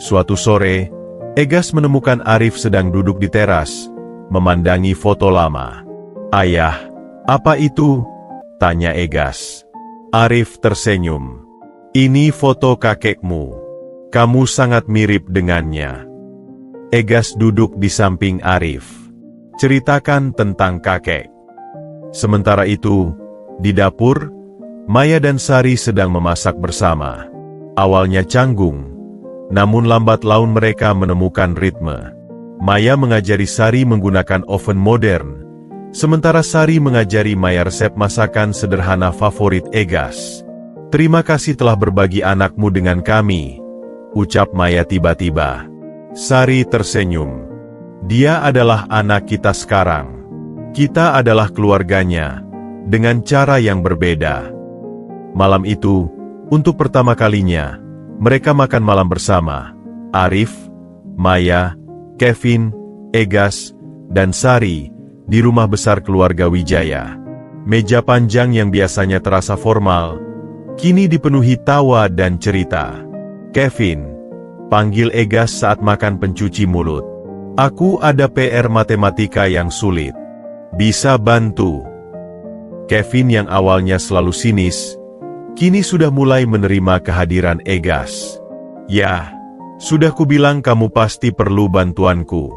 Suatu sore, Egas menemukan Arif sedang duduk di teras, memandangi foto lama. Ayah, apa itu? Tanya Egas. Arif tersenyum. Ini foto kakekmu. Kamu sangat mirip dengannya. Egas duduk di samping Arif. Ceritakan tentang kakek. Sementara itu, di dapur, Maya dan Sari sedang memasak bersama. Awalnya canggung, namun lambat laun mereka menemukan ritme. Maya mengajari Sari menggunakan oven modern, sementara Sari mengajari Maya resep masakan sederhana favorit Egas. Terima kasih telah berbagi anakmu dengan kami, ucap Maya tiba-tiba. Sari tersenyum. Dia adalah anak kita sekarang. Kita adalah keluarganya, dengan cara yang berbeda. Malam itu, untuk pertama kalinya, mereka makan malam bersama. Arif, Maya, Kevin, Egas, dan Sari di rumah besar keluarga Wijaya. Meja panjang yang biasanya terasa formal, kini dipenuhi tawa dan cerita. Kevin, panggil Egas saat makan pencuci mulut. Aku ada PR matematika yang sulit. Bisa bantu? Kevin yang awalnya selalu sinis, kini sudah mulai menerima kehadiran Egas. Ya, sudah kubilang kamu pasti perlu bantuanku.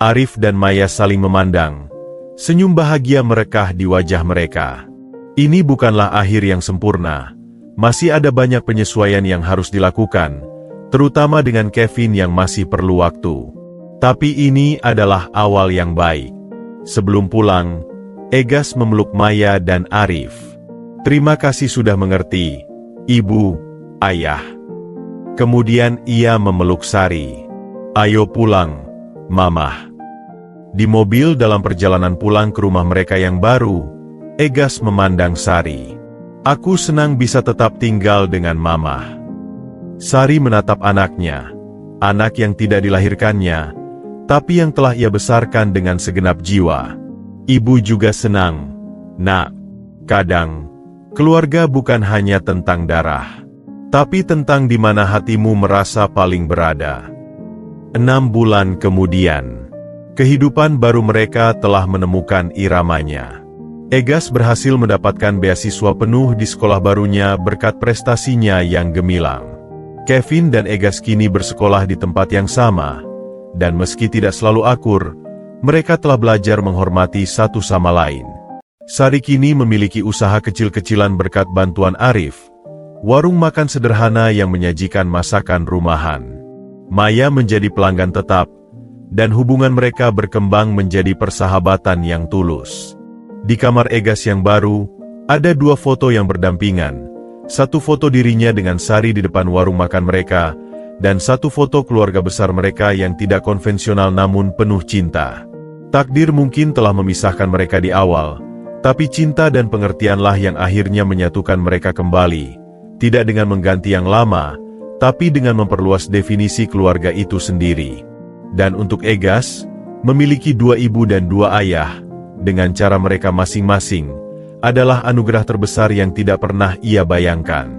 Arif dan Maya saling memandang, senyum bahagia merekah di wajah mereka. Ini bukanlah akhir yang sempurna, masih ada banyak penyesuaian yang harus dilakukan, terutama dengan Kevin yang masih perlu waktu. Tapi ini adalah awal yang baik. Sebelum pulang, Egas memeluk Maya dan Arif. Terima kasih sudah mengerti, Ibu, Ayah. Kemudian ia memeluk Sari. Ayo pulang, Mamah. Di mobil dalam perjalanan pulang ke rumah mereka yang baru, Egas memandang Sari. Aku senang bisa tetap tinggal dengan Mamah. Sari menatap anaknya, anak yang tidak dilahirkannya, tapi yang telah ia besarkan dengan segenap jiwa. Ibu juga senang. Nak, kadang, keluarga bukan hanya tentang darah, tapi tentang di mana hatimu merasa paling berada. 6 bulan kemudian, kehidupan baru mereka telah menemukan iramanya. Egas berhasil mendapatkan beasiswa penuh di sekolah barunya berkat prestasinya yang gemilang. Kevin dan Egas kini bersekolah di tempat yang sama, dan meski tidak selalu akur, mereka telah belajar menghormati satu sama lain. Sari kini memiliki usaha kecil-kecilan berkat bantuan Arif, warung makan sederhana yang menyajikan masakan rumahan. Maya menjadi pelanggan tetap, dan hubungan mereka berkembang menjadi persahabatan yang tulus. Di kamar Egas yang baru, ada 2 foto yang berdampingan. Satu foto dirinya dengan Sari di depan warung makan mereka, dan satu foto keluarga besar mereka yang tidak konvensional namun penuh cinta. Takdir mungkin telah memisahkan mereka di awal, tapi cinta dan pengertianlah yang akhirnya menyatukan mereka kembali, tidak dengan mengganti yang lama, tapi dengan memperluas definisi keluarga itu sendiri. Dan untuk Egas, memiliki 2 ibu dan 2 ayah, dengan cara mereka masing-masing, adalah anugerah terbesar yang tidak pernah ia bayangkan.